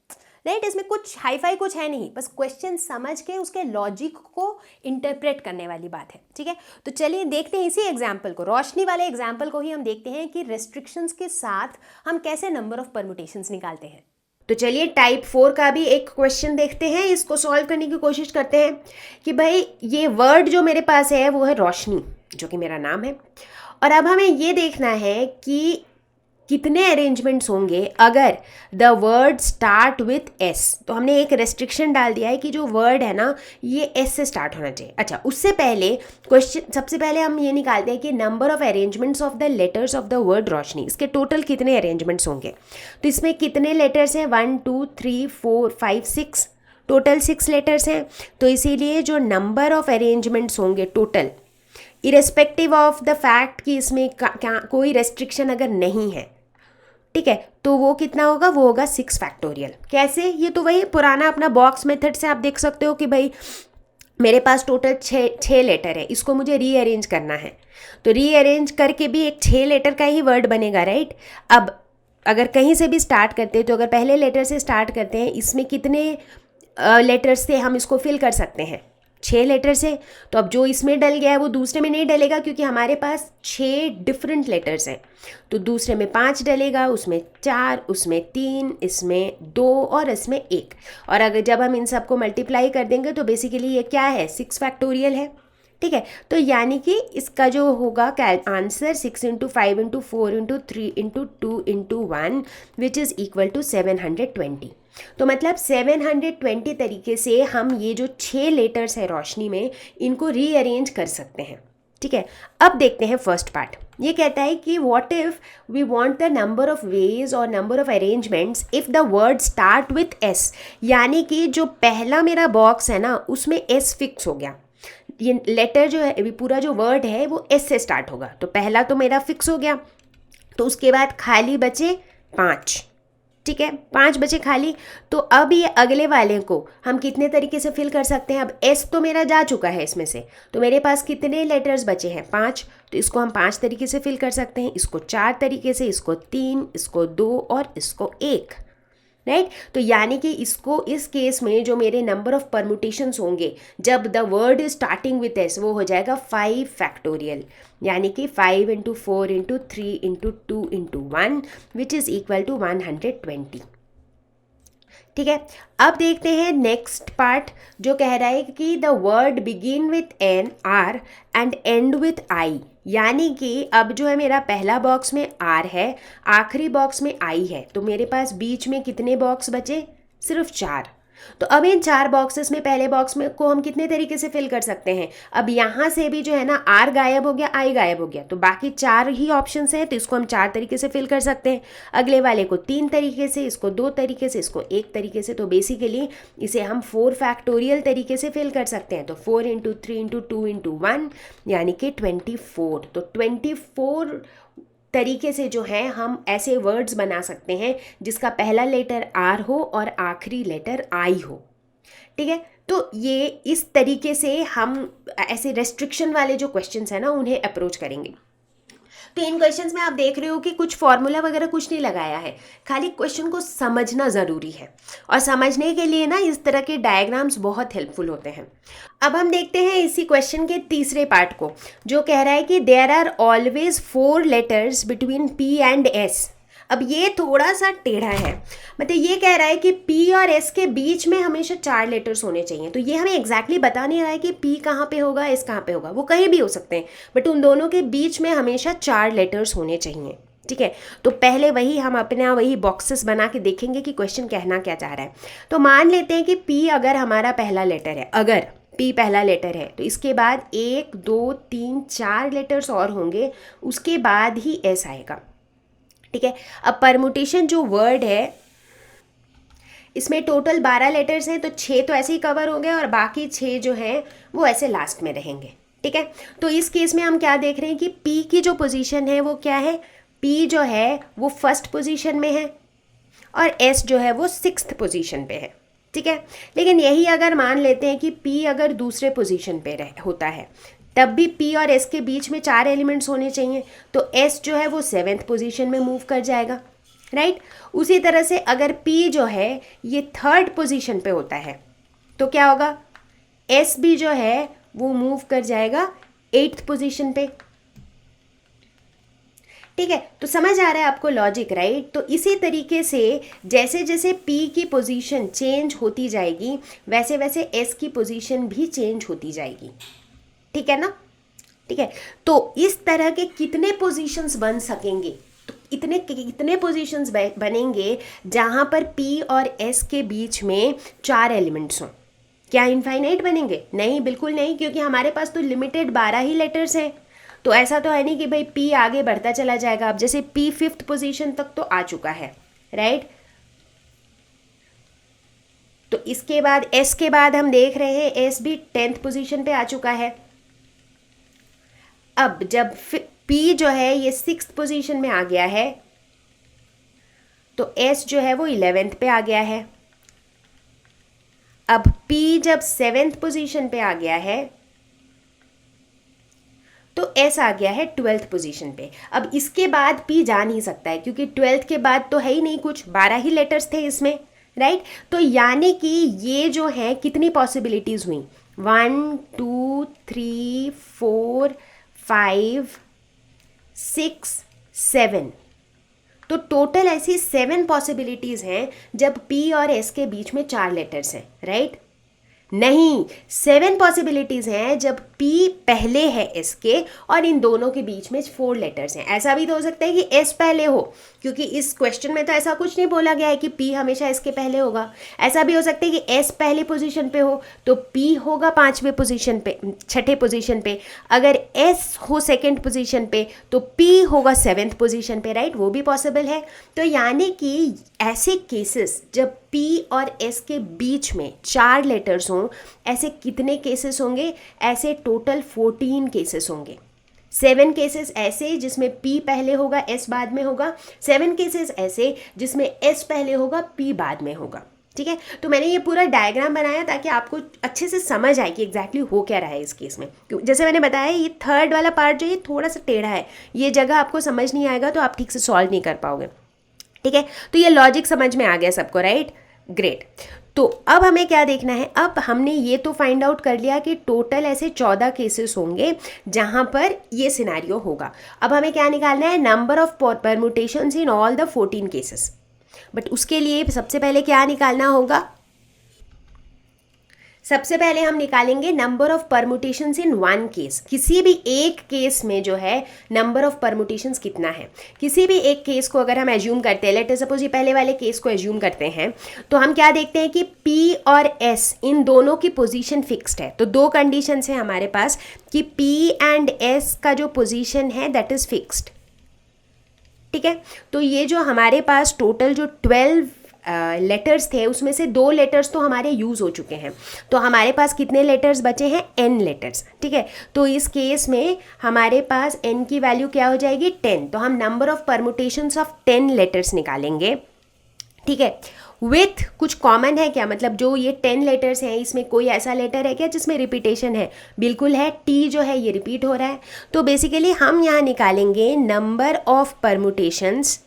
राइट। इसमें कुछ हाई फाई कुछ है नहीं, बस क्वेश्चन समझ के उसके लॉजिक को इंटरप्रेट करने वाली बात है, ठीक है। तो चलिए देखते हैं इसी एग्जाम्पल को, रोशनी वाले एग्जाम्पल को ही हम देखते हैं कि रेस्ट्रिक्शंस के साथ हम कैसे नंबर ऑफ परमुटेशंस निकालते हैं। तो चलिए टाइप 4 का भी एक क्वेश्चन देखते हैं, इसको सॉल्व करने की कोशिश करते हैं कि भाई ये वर्ड जो मेरे पास है वो है रोशनी, जो कि मेरा नाम है, और अब हमें ये देखना है कि कितने अरेंजमेंट्स होंगे अगर the word start with S. तो हमने एक रेस्ट्रिक्शन डाल दिया है कि जो वर्ड है ना ये एस से स्टार्ट होना चाहिए। अच्छा, उससे पहले क्वेश्चन, सबसे पहले हम ये निकालते हैं कि number of arrangements of the letters of the word Roshni, इसके टोटल कितने अरेंजमेंट्स होंगे। तो इसमें कितने लेटर्स हैं, 1 2 3 4 5 6, टोटल 6 लेटर्स हैं। तो इसीलिए जो नंबर ऑफ अरेंजमेंट्स होंगे total, irrespective of the fact कि इसमें कोई रेस्ट्रिक्शन अगर नहीं है, ठीक है, तो वो कितना होगा, वो होगा 6 फैक्टोरियल। कैसे, ये तो वही पुराना अपना बॉक्स मेथड से आप देख सकते हो कि भाई मेरे पास टोटल 6 लेटर है, इसको मुझे रीअरेंज करना है, तो रीअरेंज करके भी एक 6 लेटर का ही वर्ड बनेगा, राइट। अब अगर कहीं से भी स्टार्ट करते हैं तो अगर पहले लेटर से स्टार्ट करते हैं, इसमें कितने लेटर्स से हम इसको फिल कर सकते हैं, 6 लेटर से। तो अब जो इसमें डल गया है वो दूसरे में नहीं डलेगा, क्योंकि हमारे पास 6 डिफरेंट लेटर्स हैं। तो दूसरे में 5 डलेगा, उसमें 4, उसमें 3, इसमें 2 और इसमें 1। और अगर जब हम इन सबको मल्टीप्लाई कर देंगे तो बेसिकली ये क्या है, 6 फैक्टोरियल है, ठीक है। तो यानी कि इसका जो होगा answer 6 × 5 × 4 × 3 × 2 × 1 which is equal to 720। तो मतलब 720 तरीके से हम ये जो 6 लेटर्स है रोशनी में, इनको रीअरेंज कर सकते हैं, ठीक है। अब देखते हैं फर्स्ट पार्ट। ये कहता है कि what if we want the number of ways और number of arrangements if the word start with S, यानी कि जो पहला मेरा बॉक्स है ना उसमें एस फिक्स हो गया, ये लेटर जो है अभी पूरा जो वर्ड है वो एस से स्टार्ट होगा, तो पहला तो मेरा फिक्स हो गया, तो उसके बाद खाली बचे 5, ठीक है 5 बचे खाली। तो अब ये अगले वाले को हम कितने तरीके से फिल कर सकते हैं, अब एस तो मेरा जा चुका है इसमें से, तो मेरे पास कितने लेटर्स बचे हैं 5, तो इसको हम 5 तरीके से फिल कर सकते हैं, इसको 4 तरीके से, इसको 3, इसको 2 और इसको 1, राइट। तो यानी कि इसको इस केस में जो मेरे नंबर ऑफ परम्यूटेशंस होंगे जब the word is starting with S वो हो जाएगा 5 फैक्टोरियल, यानी कि 5 into 4 into 3 into 2 into 1 which is equal to 120। ठीक है, अब देखते हैं नेक्स्ट पार्ट जो कह रहा है कि the word begin with N R and end with I, यानी कि अब जो है मेरा पहला बॉक्स में आर है, आखिरी बॉक्स में आई है, तो मेरे पास बीच में कितने बॉक्स बचे, सिर्फ 4। तो अब इन 4 बॉक्सेस में पहले बॉक्स में को हम कितने तरीके से फिल कर सकते हैं, अब यहाँ से भी जो है ना आर गायब हो गया, आई गायब हो गया, तो बाकी 4 ही ऑप्शंस हैं, तो इसको हम 4 तरीके से फिल कर सकते हैं, अगले वाले को 3 तरीके से, इसको 2 तरीके से, इसको 1 तरीके से, तो बेसिकली इसे हम 4 फैक्टोरियल तरीके से फिल कर सकते हैं, तो 4 इंटू 3 इंटू 2 इंटू 1 यानी कि 24। तो 24 तरीके से जो है हम ऐसे वर्ड्स बना सकते हैं जिसका पहला लेटर आर हो और आखिरी लेटर आई हो, ठीक है। तो ये इस तरीके से हम ऐसे रेस्ट्रिक्शन वाले जो क्वेश्चंस हैं ना उन्हें अप्रोच करेंगे। तो इन क्वेश्चंस में आप देख रहे हो कि कुछ फॉर्मूला वगैरह कुछ नहीं लगाया है, खाली क्वेश्चन को समझना ज़रूरी है, और समझने के लिए ना इस तरह के डायग्राम्स बहुत हेल्पफुल होते हैं। अब हम देखते हैं इसी क्वेश्चन के तीसरे पार्ट को जो कह रहा है कि there are always 4 letters between P and S. अब ये थोड़ा सा टेढ़ा है, मतलब ये कह रहा है कि P और S के बीच में हमेशा 4 लेटर्स होने चाहिए, तो ये हमें एग्जैक्टली बता नहीं रहा है कि P कहाँ पे होगा, S कहाँ पे होगा, वो कहीं भी हो सकते हैं, बट उन दोनों के बीच में हमेशा 4 लेटर्स होने चाहिए, ठीक है। तो पहले वही हम अपना वही बॉक्सेस बना के देखेंगे कि क्वेश्चन कहना क्या चाह रहा है। तो मान लेते हैं कि P अगर हमारा पहला लेटर है, अगर P पहला लेटर है तो इसके बाद 1 2 3 4 लेटर्स और होंगे, उसके बाद ही S आएगा, ठीक है। अब परमुटेशन जो वर्ड है इसमें टोटल 12 लेटर्स हैं, तो 6 तो ऐसे ही कवर हो गए और बाकी 6 जो हैं वो ऐसे लास्ट में रहेंगे, ठीक है। तो इस केस में हम क्या देख रहे हैं कि P की जो पोजीशन है वो क्या है, P जो है वो फर्स्ट पोजीशन में है और S जो है वो 6th पोजीशन पे है, ठीक है। लेकिन यही अगर मान लेते हैं कि P अगर दूसरे पोजीशन पे होता है तब भी P और S के बीच में 4 एलिमेंट्स होने चाहिए, तो S जो है वो 7th पोजीशन में मूव कर जाएगा, राइट। उसी तरह से अगर P जो है ये 3rd पोजीशन पे होता है तो क्या होगा, S भी जो है वो मूव कर जाएगा 8th पोजीशन पे, ठीक है। तो समझ आ रहा है आपको लॉजिक, राइट। तो इसी तरीके से जैसे जैसे P की पोजीशन चेंज होती जाएगी वैसे वैसे S की पोजीशन भी चेंज होती जाएगी, ठीक है ना, ठीक है। तो इस तरह के कितने पोजीशंस बन सकेंगे, तो कितने पोजीशंस बनेंगे जहाँ पर P और S के बीच में 4 एलिमेंट्स हों, क्या इनफाइनाइट बनेंगे, नहीं बिल्कुल नहीं, क्योंकि हमारे पास तो लिमिटेड 12 ही लेटर्स हैं, तो ऐसा तो है नहीं कि भाई P आगे बढ़ता चला जाएगा। अब जैसे P 5th पोजीशन तक तो आ चुका है, राइट। तो इसके बाद S के बाद हम देख रहे हैं S भी 10th पोजीशन पे आ चुका है। अब जब P जो है ये 6th पोजीशन में आ गया है तो S जो है वो 11th पे आ गया है। अब P जब 7th पोजीशन पे आ गया है तो S आ गया है 12th पोजीशन पे। अब इसके बाद P जा नहीं सकता है क्योंकि 12th के बाद तो है ही नहीं कुछ, 12 ही लेटर्स थे इसमें, राइट। तो यानी कि ये जो है कितनी पॉसिबिलिटीज़ हुई, 1 2 3 4 5 6 7, तो टोटल ऐसी 7 पॉसिबिलिटीज़ हैं जब P और S के बीच में 4 लेटर्स हैं, राइट। नहीं, 7 पॉसिबिलिटीज़ हैं जब P पहले है S के और इन दोनों के बीच में 4 लेटर्स हैं। ऐसा भी तो हो सकता है कि S पहले हो, क्योंकि इस क्वेश्चन में तो ऐसा कुछ नहीं बोला गया है कि P हमेशा S के पहले होगा। ऐसा भी हो सकता है कि S पहली पोजीशन पे हो तो P होगा 5वें पोजीशन पे, 6ठे पोजीशन पे। अगर S हो सेकंड पोजीशन पे तो P होगा 7th पोजीशन पे, राइट, वो भी पॉसिबल है। तो यानी कि ऐसे केसेस जब P और S के बीच में 4 लेटर्स हों, ऐसे कितने केसेस होंगे? ऐसे टोटल 14 केसेस होंगे। 7 केसेस ऐसे जिसमें P पहले होगा S बाद में होगा, 7 केसेस ऐसे जिसमें S पहले होगा P बाद में होगा। ठीक है, तो मैंने ये पूरा डायग्राम बनाया ताकि आपको अच्छे से समझ आए कि एग्जैक्टली हो क्या रहा है इस केस में। जैसे मैंने बताया ये थर्ड वाला पार्ट जो ये थोड़ा सा टेढ़ा है, ये जगह आपको समझ नहीं आएगा तो आप ठीक से सॉल्व नहीं कर पाओगे। ठीक है, तो ये लॉजिक समझ में आ गया सबको, राइट, ग्रेट। तो अब हमें क्या देखना है? अब हमने ये तो फाइंड आउट कर लिया कि टोटल ऐसे 14 केसेस होंगे जहां पर ये सिनेरियो होगा। अब हमें क्या निकालना है? Number of permutations in all the 14 cases. But उसके लिए सबसे पहले क्या निकालना होगा? सबसे पहले हम निकालेंगे number of permutations in one case. किसी भी एक केस में जो है नंबर ऑफ परम्यूटेशंस कितना है। किसी भी एक केस को अगर हम एज्यूम करते हैं, लेट अस सपोज ये पहले वाले केस को एज्यूम करते हैं, तो हम क्या देखते हैं कि P और S इन दोनों की पोजीशन फिक्स्ड है। तो 2 कंडीशंस हैं हमारे पास कि P एंड S का जो पोजीशन है दैट इज फिक्स्ड। ठीक है, तो ये जो हमारे पास टोटल जो 12 लेटर्स थे उसमें से 2 लेटर्स तो हमारे यूज़ हो चुके हैं। तो हमारे पास कितने लेटर्स बचे हैं? n letters. ठीक है, तो इस केस में हमारे पास n की वैल्यू क्या हो जाएगी? 10। तो हम number of permutations of 10 letters निकालेंगे। ठीक है, विथ कुछ कॉमन है क्या? मतलब जो ये 10 लेटर्स हैं इसमें कोई ऐसा लेटर है क्या जिसमें रिपीटेशन है? बिल्कुल है, T जो है ये रिपीट हो रहा है। तो बेसिकली हम यहाँ निकालेंगे number of permutations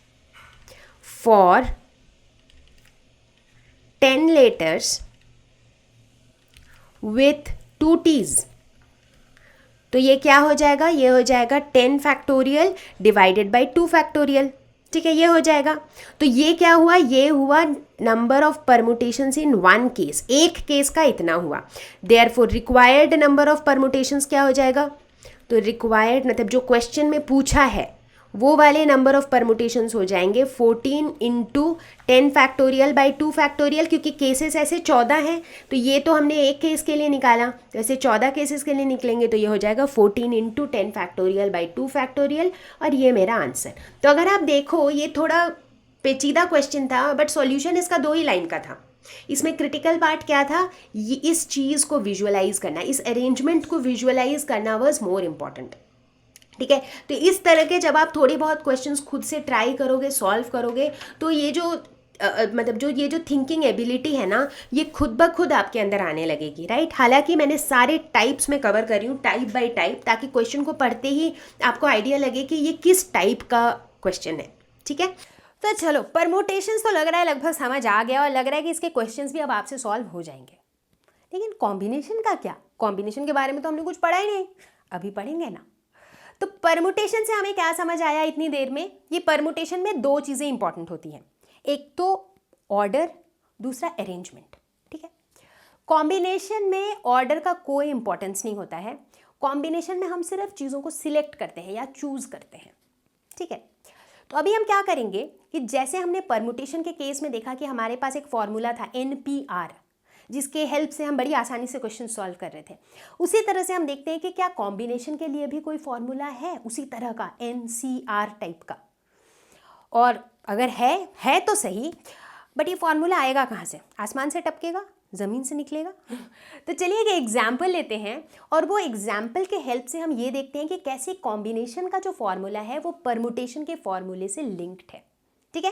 for 10 letters with 2 T's। तो ये क्या हो जाएगा? ये हो जाएगा 10 फैक्टोरियल डिवाइडेड बाई 2 फैक्टोरियल। ठीक है, ये हो जाएगा। तो ये क्या हुआ? ये हुआ number of permutations in one case. एक केस का इतना हुआ। Therefore required number of permutations क्या हो जाएगा? तो रिक्वायर्ड मतलब जो क्वेश्चन में पूछा है वो वाले नंबर ऑफ परम्यूटेशंस हो जाएंगे 14 इंटू 10 फैक्टोरियल बाई 2 फैक्टोरियल, क्योंकि केसेस ऐसे 14 हैं। तो ये तो हमने एक केस के लिए निकाला, तो ऐसे 14 केसेस के लिए निकलेंगे तो ये हो जाएगा 14 इंटू 10 फैक्टोरियल बाई 2 फैक्टोरियल, और ये मेरा आंसर। तो अगर आप देखो ये थोड़ा पेचीदा क्वेश्चन था बट सॉल्यूशन इसका 2 ही लाइन का था। इसमें क्रिटिकल पार्ट क्या था? ये इस चीज़ को विजुअलाइज करना, इस अरेंजमेंट को विजुअलाइज करना वॉज मोर इम्पॉर्टेंट। ठीक है, तो इस तरह के जब आप थोड़ी बहुत क्वेश्चंस खुद से ट्राई करोगे, सॉल्व करोगे, तो ये जो मतलब जो ये जो थिंकिंग एबिलिटी है ना, ये खुद ब खुद आपके अंदर आने लगेगी, राइट। हालांकि मैंने सारे टाइप्स में कवर कर रही हूँ, टाइप बाय टाइप, ताकि क्वेश्चन को पढ़ते ही आपको आइडिया लगे कि ये किस टाइप का क्वेश्चन है। ठीक है, तो चलो परम्यूटेशंस तो लग रहा है लगभग समझ आ गया, और लग रहा है कि इसके क्वेश्चंस भी अब आपसे सॉल्व हो जाएंगे। लेकिन कॉम्बिनेशन का क्या? कॉम्बिनेशन के बारे में तो हमने कुछ पढ़ा ही नहीं, अभी पढ़ेंगे ना। तो परम्यूटेशन से हमें क्या समझ आया इतनी देर में? ये परम्यूटेशन में 2 चीज़ें इंपॉर्टेंट होती हैं, एक तो ऑर्डर, दूसरा अरेंजमेंट। ठीक है, कॉम्बिनेशन में ऑर्डर का कोई इंपॉर्टेंस नहीं होता है। कॉम्बिनेशन में हम सिर्फ चीज़ों को सिलेक्ट करते हैं या चूज करते हैं। ठीक है, तो अभी हम क्या करेंगे कि जैसे हमने परम्यूटेशन के केस में देखा कि हमारे पास एक फॉर्मूला था NPR, जिसके हेल्प से हम बड़ी आसानी से क्वेश्चन सॉल्व कर रहे थे, उसी तरह से हम देखते हैं कि क्या कॉम्बिनेशन के लिए भी कोई फॉर्मूला है उसी तरह का, NCR टाइप का। और अगर है तो सही, बट ये फॉर्मूला आएगा कहाँ से? आसमान से टपकेगा? ज़मीन से निकलेगा? तो चलिए एक एग्जाम्पल लेते हैं, और वो एग्जाम्पल के हेल्प से हम ये देखते हैं कि कैसे कॉम्बिनेशन का जो फॉर्मूला है वो परम्यूटेशन के फॉर्मूले से लिंक्ड है। ठीक है,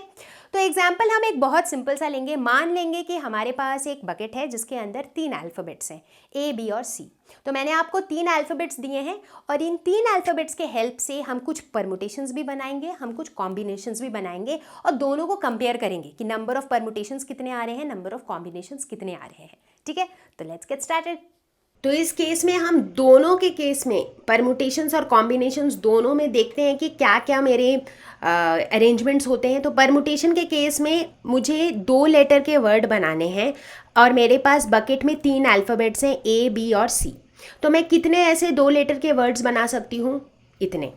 तो एग्जाम्पल हम एक बहुत सिंपल सा लेंगे। मान लेंगे कि हमारे पास एक बकेट है जिसके अंदर 3 अल्फ़ाबेट्स हैं, A, B और C। तो मैंने आपको 3 अल्फ़ाबेट्स दिए हैं, और इन 3 अल्फ़ाबेट्स के हेल्प से हम कुछ परम्यूटेशंस भी बनाएंगे, हम कुछ कॉम्बिनेशंस भी बनाएंगे, और दोनों को कंपेयर करेंगे कि नंबर ऑफ परम्यूटेशंस कितने आ रहे हैं, नंबर ऑफ कॉम्बिनेशंस कितने आ रहे हैं। ठीक है, तो लेट्स गेट स्टार्टेड। तो इस केस में हम दोनों के केस में परम्यूटेशंस और कॉम्बिनेशंस दोनों में देखते हैं कि क्या क्या मेरे अरेंजमेंट्स होते हैं। तो परम्यूटेशन के केस में मुझे 2 लेटर के वर्ड बनाने हैं, और मेरे पास बकेट में 3 अल्फ़ाबेट्स हैं A, B और C। तो मैं कितने ऐसे 2 लेटर के वर्ड्स बना सकती हूँ? इतने,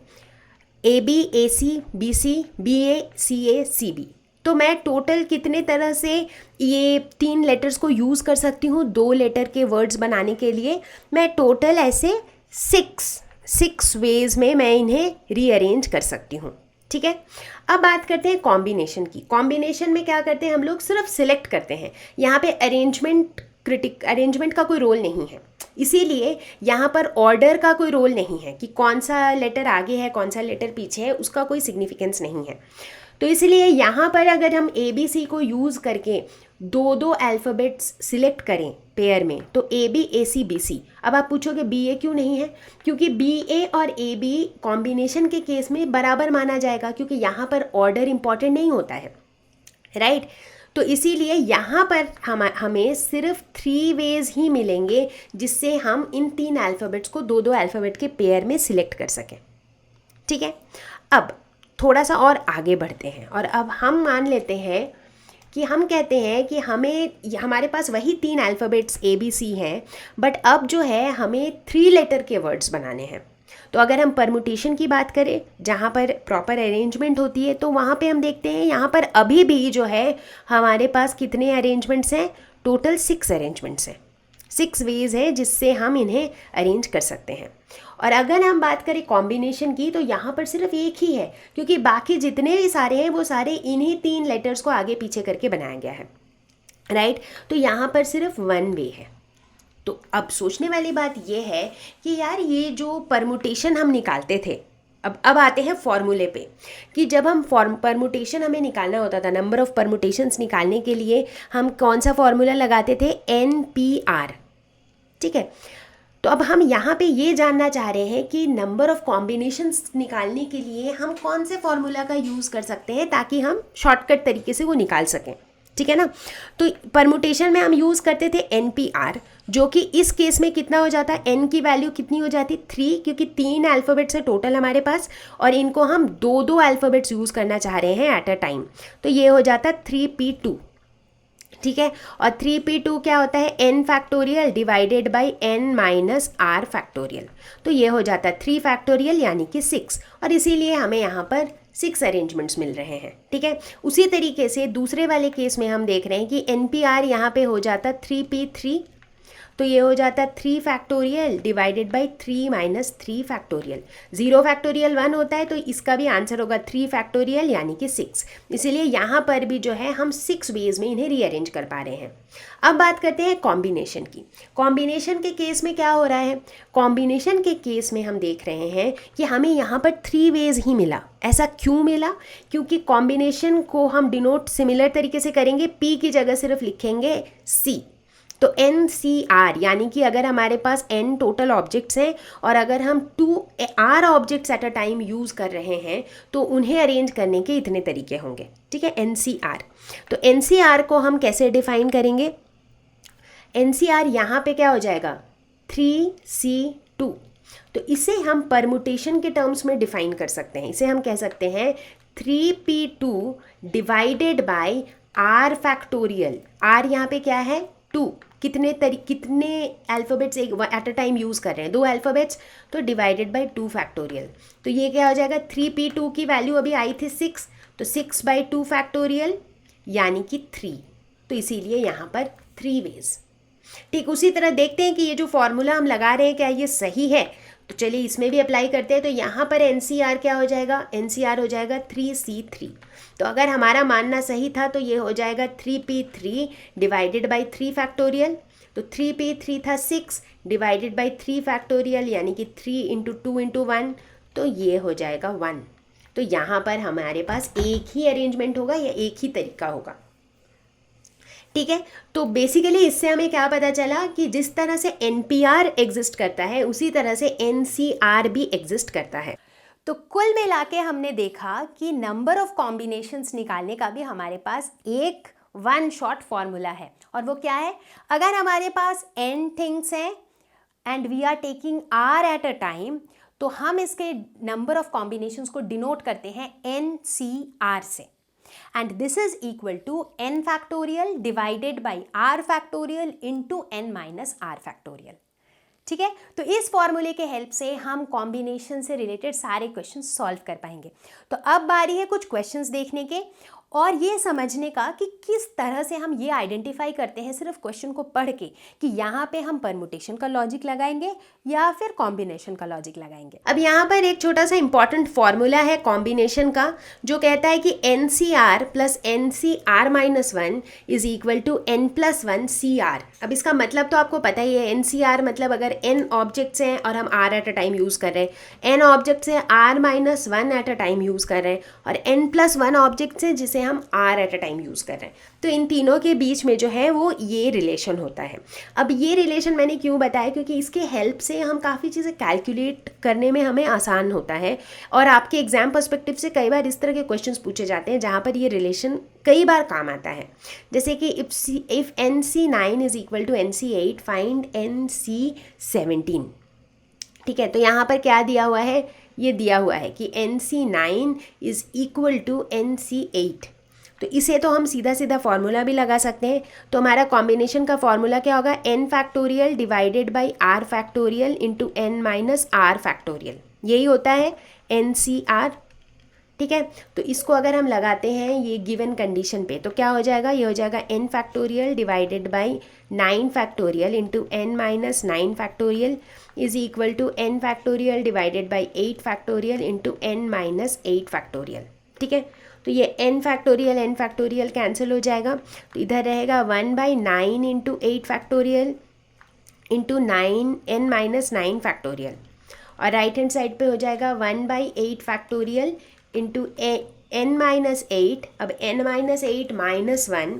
AB, AC, BC, BA, CA, CB। तो मैं टोटल कितने तरह से ये 3 लेटर्स को यूज़ कर सकती हूँ 2 लेटर के वर्ड्स बनाने के लिए? मैं टोटल ऐसे 6 वेज में मैं इन्हें रीअरेंज कर सकती हूँ। ठीक है, अब बात करते हैं कॉम्बिनेशन की। कॉम्बिनेशन में क्या करते हैं हम लोग? सिर्फ सिलेक्ट करते हैं। यहाँ पे अरेंजमेंट का कोई रोल नहीं है, इसीलिए यहाँ पर ऑर्डर का कोई रोल नहीं है कि कौन सा लेटर आगे है कौन सा लेटर पीछे है, उसका कोई सिग्निफिकेंस नहीं है। तो इसलिए यहाँ पर अगर हम ABC को यूज़ करके 2 अल्फ़ाबेट्स सिलेक्ट करें पेयर में, तो AB, AC, BC। अब आप पूछोगे BA क्यों नहीं है? क्योंकि BA और AB कॉम्बिनेशन के केस में बराबर माना जाएगा, क्योंकि यहाँ पर ऑर्डर इंपॉर्टेंट नहीं होता है, राइट? तो इसीलिए यहाँ पर हमें सिर्फ 3 वेज ही मिलेंगे जिससे हम इन 3 अल्फ़ाबेट्स को 2 अल्फ़ाबेट के पेयर में सिलेक्ट कर सकें। ठीक है, अब थोड़ा सा और आगे बढ़ते हैं और अब हम मान लेते हैं कि हम कहते हैं कि हमारे पास वही 3 अल्फ़ाबेट्स ABC हैं, बट अब जो है हमें 3 लेटर के वर्ड्स बनाने हैं। तो अगर हम परमुटेशन की बात करें जहाँ पर प्रॉपर अरेंजमेंट होती है, तो वहाँ पे हम देखते हैं यहाँ पर अभी भी जो है हमारे पास कितने अरेंजमेंट्स हैं? टोटल 6 अरेंजमेंट्स हैं, 6 वेज है जिससे हम इन्हें अरेंज कर सकते हैं। और अगर हम बात करें कॉम्बिनेशन की, तो यहाँ पर सिर्फ एक ही है, क्योंकि बाकी जितने भी सारे हैं वो सारे इन्हीं 3 लेटर्स को आगे पीछे करके बनाया गया है, राइट? तो यहाँ पर सिर्फ 1 वे है। तो अब सोचने वाली बात ये है कि यार ये जो परमुटेशन हम निकालते थे, अब आते हैं फॉर्मूले पे, कि जब हम परमुटेशन हमें निकालना होता था, नंबर ऑफ़ परमुटेशंस निकालने के लिए हम कौन सा फॉर्मूला लगाते थे? NPR। ठीक है, तो अब हम यहाँ पे ये जानना चाह रहे हैं कि नंबर ऑफ़ कॉम्बिनेशंस निकालने के लिए हम कौन से फॉर्मूला का यूज़ कर सकते हैं ताकि हम शॉर्टकट तरीके से वो निकाल सकें। ठीक है ना, तो परमुटेशन में हम यूज़ करते थे NPR, जो कि इस केस में कितना हो जाता है? N की वैल्यू कितनी हो जाती? 3, क्योंकि 3 अल्फ़ाबेट्स है टोटल हमारे पास और इनको हम 2 अल्फ़ाबेट्स यूज़ करना चाह रहे हैं एट अ टाइम, तो ये हो जाता 3P2। ठीक है, और 3P2 क्या होता है? N factorial divided by N minus R factorial, तो ये हो जाता है 3 फैक्टोरियल यानी कि 6, और इसीलिए हमें यहाँ पर 6 अरेंजमेंट्स मिल रहे हैं। ठीक है, उसी तरीके से दूसरे वाले केस में हम देख रहे हैं कि NPR यहाँ पे हो जाता 3P3, तो ये हो जाता 3 factorial divided by 3 minus 3 factorial. 0 factorial 1 होता है, तो इसका भी आंसर होगा 3 फैक्टोरियल यानी कि 6। इसीलिए यहाँ पर भी जो है हम 6 वेज में इन्हें रीअरेंज कर पा रहे हैं। अब बात करते हैं कॉम्बिनेशन की। कॉम्बिनेशन के केस में क्या हो रहा है? कॉम्बिनेशन के केस में हम देख रहे हैं कि हमें यहाँ पर 3 वेज ही मिला। ऐसा क्यों मिला? क्योंकि कॉम्बिनेशन को हम डिनोट सिमिलर तरीके से करेंगे, P की जगह सिर्फ लिखेंगे C, तो NCR, यानी कि अगर हमारे पास N टोटल ऑब्जेक्ट्स हैं और अगर हम 2R objects eight a time use कर रहे हैं तो उन्हें अरेंज करने के इतने तरीके होंगे। ठीक है, NCR। तो NCR को हम कैसे डिफाइन करेंगे? NCR यहाँ पे क्या हो जाएगा? 3C2। तो इसे हम परमुटेशन के टर्म्स में डिफाइन कर सकते हैं। इसे हम कह सकते हैं 3P2 divided by R factorial. R यहाँ पे क्या है? 2। कितने अल्फ़ाबेट्स एक एट अ टाइम यूज़ कर रहे हैं? 2 अल्फ़ाबेट्स, तो डिवाइडेड बाई 2 फैक्टोरियल। तो ये क्या हो जाएगा? 3P2 की वैल्यू अभी आई थी 6, तो 6 बाई 2 फैक्टोरियल यानी कि 3, तो इसीलिए यहाँ पर 3 वेज। ठीक, उसी तरह देखते हैं कि ये जो फॉर्मूला हम लगा रहे हैं क्या ये सही है? तो चलिए इसमें भी अप्लाई करते हैं। तो यहाँ पर NCR क्या हो जाएगा? NCR हो जाएगा 3C3। तो अगर हमारा मानना सही था तो ये हो जाएगा 3P3 डिवाइडेड बाई 3 फैक्टोरियल, तो 3P3 था 6 डिवाइडेड बाई 3 फैक्टोरियल यानी कि 3 इंटू 2 इंटू 1, तो ये हो जाएगा 1। तो यहाँ पर हमारे पास एक ही अरेंजमेंट होगा या एक ही तरीका होगा। ठीक है, तो बेसिकली इससे हमें क्या पता चला कि जिस तरह से NPR एग्जिस्ट करता है उसी तरह से NCR भी एग्जिस्ट करता है। तो कुल मिला के हमने देखा कि नंबर ऑफ कॉम्बिनेशंस निकालने का भी हमारे पास एक 1 शॉट फॉर्मूला है, और वो क्या है? अगर हमारे पास n थिंग्स हैं and we are taking R at a time, तो हम इसके नंबर ऑफ कॉम्बिनेशंस को डिनोट करते हैं NCR से, and this is equal to n factorial divided by r factorial into n minus r factorial। ठीक है, तो इस फॉर्मूले के हेल्प से हम कॉम्बिनेशन से रिलेटेड सारे क्वेश्चन सॉल्व कर पाएंगे। तो अब बारी है कुछ क्वेश्चंस देखने के और ये समझने का कि किस तरह से हम ये आइडेंटिफाई करते हैं सिर्फ क्वेश्चन को पढ़ के कि यहाँ पे हम परमुटेशन का लॉजिक लगाएंगे या फिर कॉम्बिनेशन का लॉजिक लगाएंगे। अब यहाँ पर एक छोटा सा इंपॉर्टेंट फॉर्मूला है कॉम्बिनेशन का जो कहता है कि NCR plus NCR-1 is equal to N+1 CR। अब इसका मतलब तो आपको पता ही है, NCR मतलब अगर N ऑब्जेक्ट्स हैं और हम R at a time use कर रहे हैं, N ऑब्जेक्ट्स हैं R-1 eight a time use कर रहे हैं और N+1 ऑब्जेक्ट्स हैं जिसे हम R at a time use कर रहे हैं। तो इन तीनों के बीच में जो है वो ये रिलेशन होता है। अब ये रिलेशन मैंने क्यों बताया, क्योंकि इसके हेल्प से हम काफ़ी चीज़ें कैलकुलेट करने में हमें आसान होता है और आपके एग्जाम पर्सपेक्टिव से कई बार इस तरह के क्वेश्चंस पूछे जाते हैं जहाँ पर ये रिलेशन कई बार काम आता है। जैसे कि if NC9 is equal to NC8 find NC17। ठीक है, तो यहाँ पर क्या दिया हुआ है, ये दिया हुआ है कि NC9 is equal to NC8। तो इसे तो हम सीधा सीधा फॉर्मूला भी लगा सकते हैं। तो हमारा कॉम्बिनेशन का फॉर्मूला क्या होगा, n factorial divided by r factorial into n minus r factorial, यही होता है NCR। ठीक है, तो इसको अगर हम लगाते हैं ये गिवन कंडीशन पे तो क्या हो जाएगा, ये हो जाएगा n factorial divided by 9 factorial into n minus 9 factorial is equal to n factorial divided by 8 factorial into n minus 8 factorial. ठीक है, तो ये n फैक्टोरियल कैंसिल हो जाएगा, तो इधर रहेगा 1/9 into 8 factorial into 9 n minus 9 factorial और राइट हैंड साइड पे हो जाएगा 1/8 फैक्टोरियल इंटू n माइनस 8। अब n minus 8 minus 1,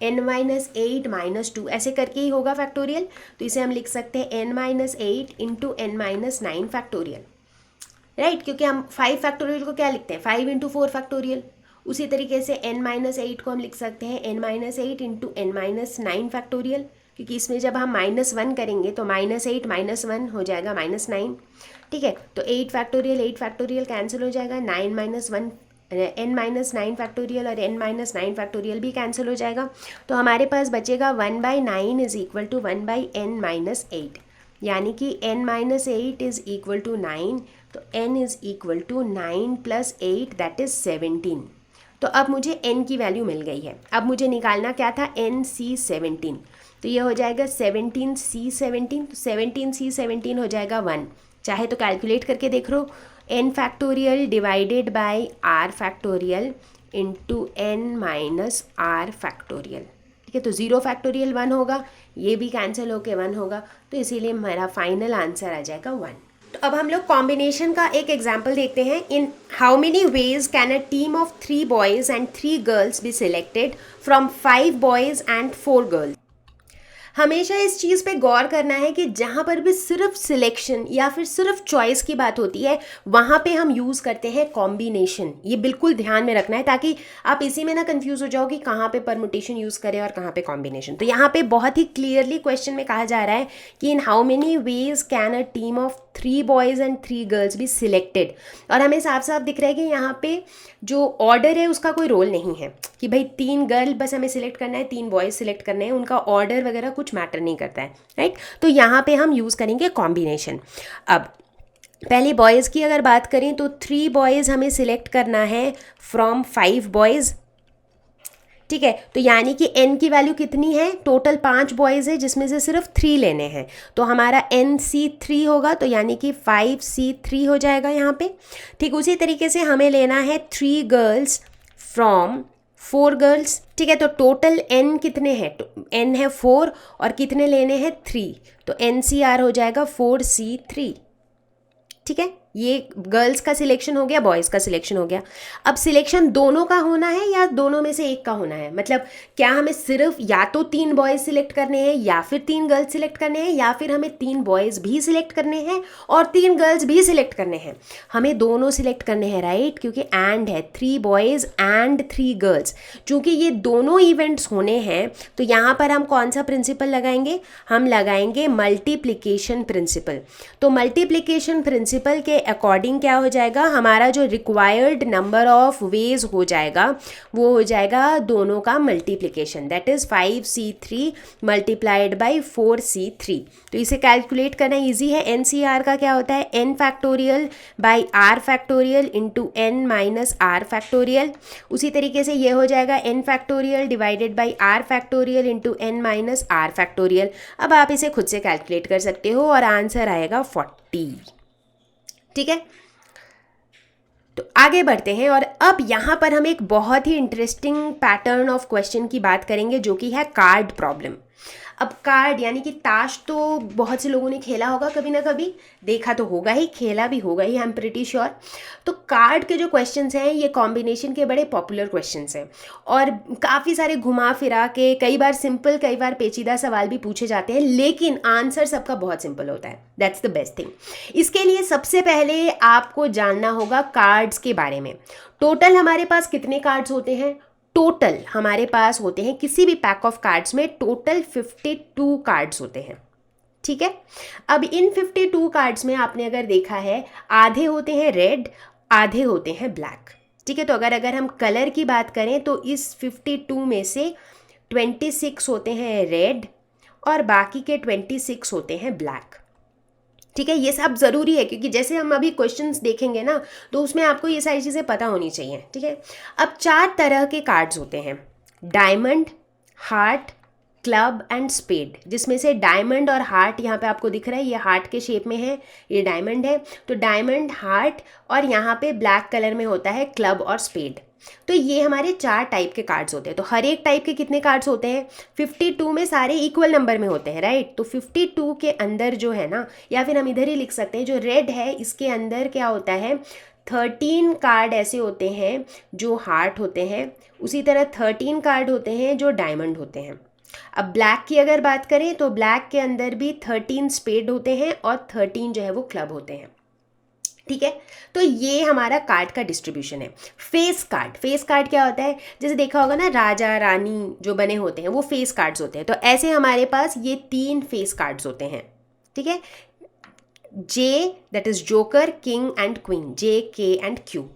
n minus 8 minus 2 ऐसे करके ही होगा फैक्टोरियल। तो इसे हम लिख सकते हैं n minus 8 into n minus 9 factorial, right, क्योंकि हम 5 फैक्टोरियल को क्या लिखते हैं, 5 इंटू 4 फैक्टोरियल। उसी तरीके से n माइनस 8 को हम लिख सकते हैं n minus 8 into n minus 9 factorial, क्योंकि इसमें जब हम -1 करेंगे तो -8 -1 हो जाएगा -9। ठीक है, तो 8 फैक्टोरियल कैंसिल हो जाएगा, 9 माइनस 1 n माइनस 9 फैक्टोरियल और n माइनस 9 फैक्टोरियल भी कैंसिल हो जाएगा। तो हमारे पास बचेगा 1/9 is equal to 1/n minus 8, यानी कि n minus 8 is equal to 9, तो n is equal to 9 plus 8 that is 17। तो अब मुझे n की वैल्यू मिल गई है। अब मुझे निकालना क्या था, NC17। तो ये हो जाएगा 17C17, तो 17C17 हो जाएगा 1। चाहे तो कैलकुलेट करके देख लो, n factorial divided by r factorial into n minus r factorial. ठीक है, तो 0 फैक्टोरियल 1 होगा, ये भी कैंसिल होके 1 होगा, तो इसीलिए मेरा फाइनल आंसर आ जाएगा 1। तो अब हम लोग कॉम्बिनेशन का एक एग्जाम्पल देखते हैं। इन how many ways can a team of 3 boys and 3 girls be selected from 5 boys and 4 girls. हमेशा इस चीज़ पे गौर करना है कि जहाँ पर भी सिर्फ सिलेक्शन या फिर सिर्फ चॉइस की बात होती है वहाँ पे हम यूज़ करते हैं कॉम्बिनेशन। ये बिल्कुल ध्यान में रखना है ताकि आप इसी में ना कंफ्यूज हो जाओ कि कहाँ पे परमुटेशन यूज़ करें और कहाँ पे कॉम्बिनेशन। तो यहाँ पे बहुत ही क्लियरली क्वेश्चन में कहा जा रहा है कि in how many ways can a team of 3 boys and 3 girls be selected. और हमें साफ साफ दिख रहा है कि यहाँ पे जो ऑर्डर है उसका कोई रोल नहीं है कि भाई 3 गर्ल बस हमें सिलेक्ट करना है, 3 बॉयज़ सिलेक्ट करने हैं, उनका ऑर्डर वगैरह कुछ मैटर नहीं करता है, राइट। तो यहाँ पे हम यूज़ करेंगे कॉम्बिनेशन। अब पहले बॉयज़ की अगर बात करें तो 3 बॉयज़ हमें सिलेक्ट करना है फ्रॉम 5 बॉयज़। ठीक है, तो यानी कि n की वैल्यू कितनी है, टोटल 5 बॉयज़ है जिसमें से सिर्फ 3 लेने हैं, तो हमारा NC3 होगा, तो यानी कि 5C3 हो जाएगा यहाँ पे। ठीक उसी तरीके से हमें लेना है 3 गर्ल्स फ्रॉम 4 गर्ल्स। ठीक है, तो टोटल n कितने हैं, n है 4 और कितने लेने हैं 3, तो NCR हो जाएगा 4C3। ठीक है, ये गर्ल्स का सिलेक्शन हो गया, बॉयज़ का सिलेक्शन हो गया। अब सिलेक्शन दोनों का होना है या दोनों में से एक का होना है, मतलब क्या हमें सिर्फ या तो 3 बॉयज़ सिलेक्ट करने हैं या फिर 3 गर्ल्स सिलेक्ट करने हैं, या फिर हमें 3 बॉयज़ भी सिलेक्ट करने हैं और 3 गर्ल्स भी सिलेक्ट करने हैं। हमें दोनों सिलेक्ट करने हैं, राइट, क्योंकि एंड है 3 बॉयज़ एंड 3 गर्ल्स। चूँकि ये दोनों इवेंट्स होने हैं तो यहाँ पर हम कौन सा प्रिंसिपल लगाएंगे, हम लगाएंगे मल्टीप्लिकेशन प्रिंसिपल। तो मल्टीप्लिकेशन प्रिंसिपल के अकॉर्डिंग क्या हो जाएगा, हमारा जो रिक्वायर्ड नंबर ऑफ वेज हो जाएगा वो हो जाएगा दोनों का multiplication, that is 5c3 multiplied by 4c3। तो इसे कैलकुलेट करना इजी है। NCR का क्या होता है, n factorial by r factorial into n minus r factorial. उसी तरीके से ये हो जाएगा n factorial divided by r factorial into n minus r factorial. अब आप इसे खुद से कैलकुलेट कर सकते हो और आंसर आएगा 40। ठीक है, तो आगे बढ़ते हैं और अब यहाँ पर हम एक बहुत ही इंटरेस्टिंग पैटर्न ऑफ क्वेश्चन की बात करेंगे जो कि है कार्ड प्रॉब्लम। अब कार्ड यानी कि ताश तो बहुत से लोगों ने खेला होगा, कभी ना कभी देखा तो होगा ही, खेला भी होगा ही, आई एम प्रिटी श्योर। तो कार्ड के जो क्वेश्चंस हैं ये कॉम्बिनेशन के बड़े पॉपुलर क्वेश्चंस हैं और काफ़ी सारे घुमा फिरा के, कई बार सिंपल कई बार पेचीदा सवाल भी पूछे जाते हैं, लेकिन आंसर सबका बहुत सिंपल होता है। That's the best thing. इसके लिए सबसे पहले आपको जानना होगा कार्ड्स के बारे में। टोटल हमारे पास कितने कार्ड्स होते हैं, टोटल हमारे पास होते हैं किसी भी पैक ऑफ कार्ड्स में टोटल 52 कार्ड्स होते हैं। ठीक है, अब इन 52 कार्ड्स में आपने अगर देखा है आधे होते हैं रेड, आधे होते हैं ब्लैक। ठीक है, तो अगर हम कलर की बात करें तो इस 52 में से 26 होते हैं रेड और बाकी के 26 होते हैं ब्लैक। ठीक है, ये सब ज़रूरी है क्योंकि जैसे हम अभी क्वेश्चंस देखेंगे ना तो उसमें आपको ये सारी चीज़ें पता होनी चाहिए। ठीक है, अब 4 तरह के कार्ड्स होते हैं, diamond, heart, club and spade, जिसमें से डायमंड और हार्ट यहाँ पे आपको दिख रहा है, ये हार्ट के शेप में है, ये डायमंड है, तो डायमंड, हार्ट और यहाँ पे ब्लैक कलर में होता है क्लब और स्पेड। तो ये हमारे 4 टाइप के कार्ड्स होते हैं। तो हर एक टाइप के कितने कार्ड्स होते हैं, 52 में सारे इक्वल नंबर में होते हैं, राइट। तो 52 के अंदर जो है ना, या फिर हम इधर ही लिख सकते हैं, जो रेड है इसके अंदर क्या होता है, 13 कार्ड ऐसे होते हैं जो हार्ट होते हैं, उसी तरह 13 कार्ड होते हैं जो डायमंड होते हैं। अब ब्लैक की अगर बात करें तो ब्लैक के अंदर भी 13 स्पेड होते हैं और 13 जो है वो क्लब होते हैं। ठीक है, तो ये हमारा कार्ड का डिस्ट्रीब्यूशन है। फेस कार्ड, फेस कार्ड क्या होता है, जैसे देखा होगा ना राजा रानी जो बने होते हैं वो फेस कार्ड्स होते हैं। तो ऐसे हमारे पास ये 3 फेस कार्ड्स होते हैं। ठीक है, J that is joker, king and queen, J K and Q.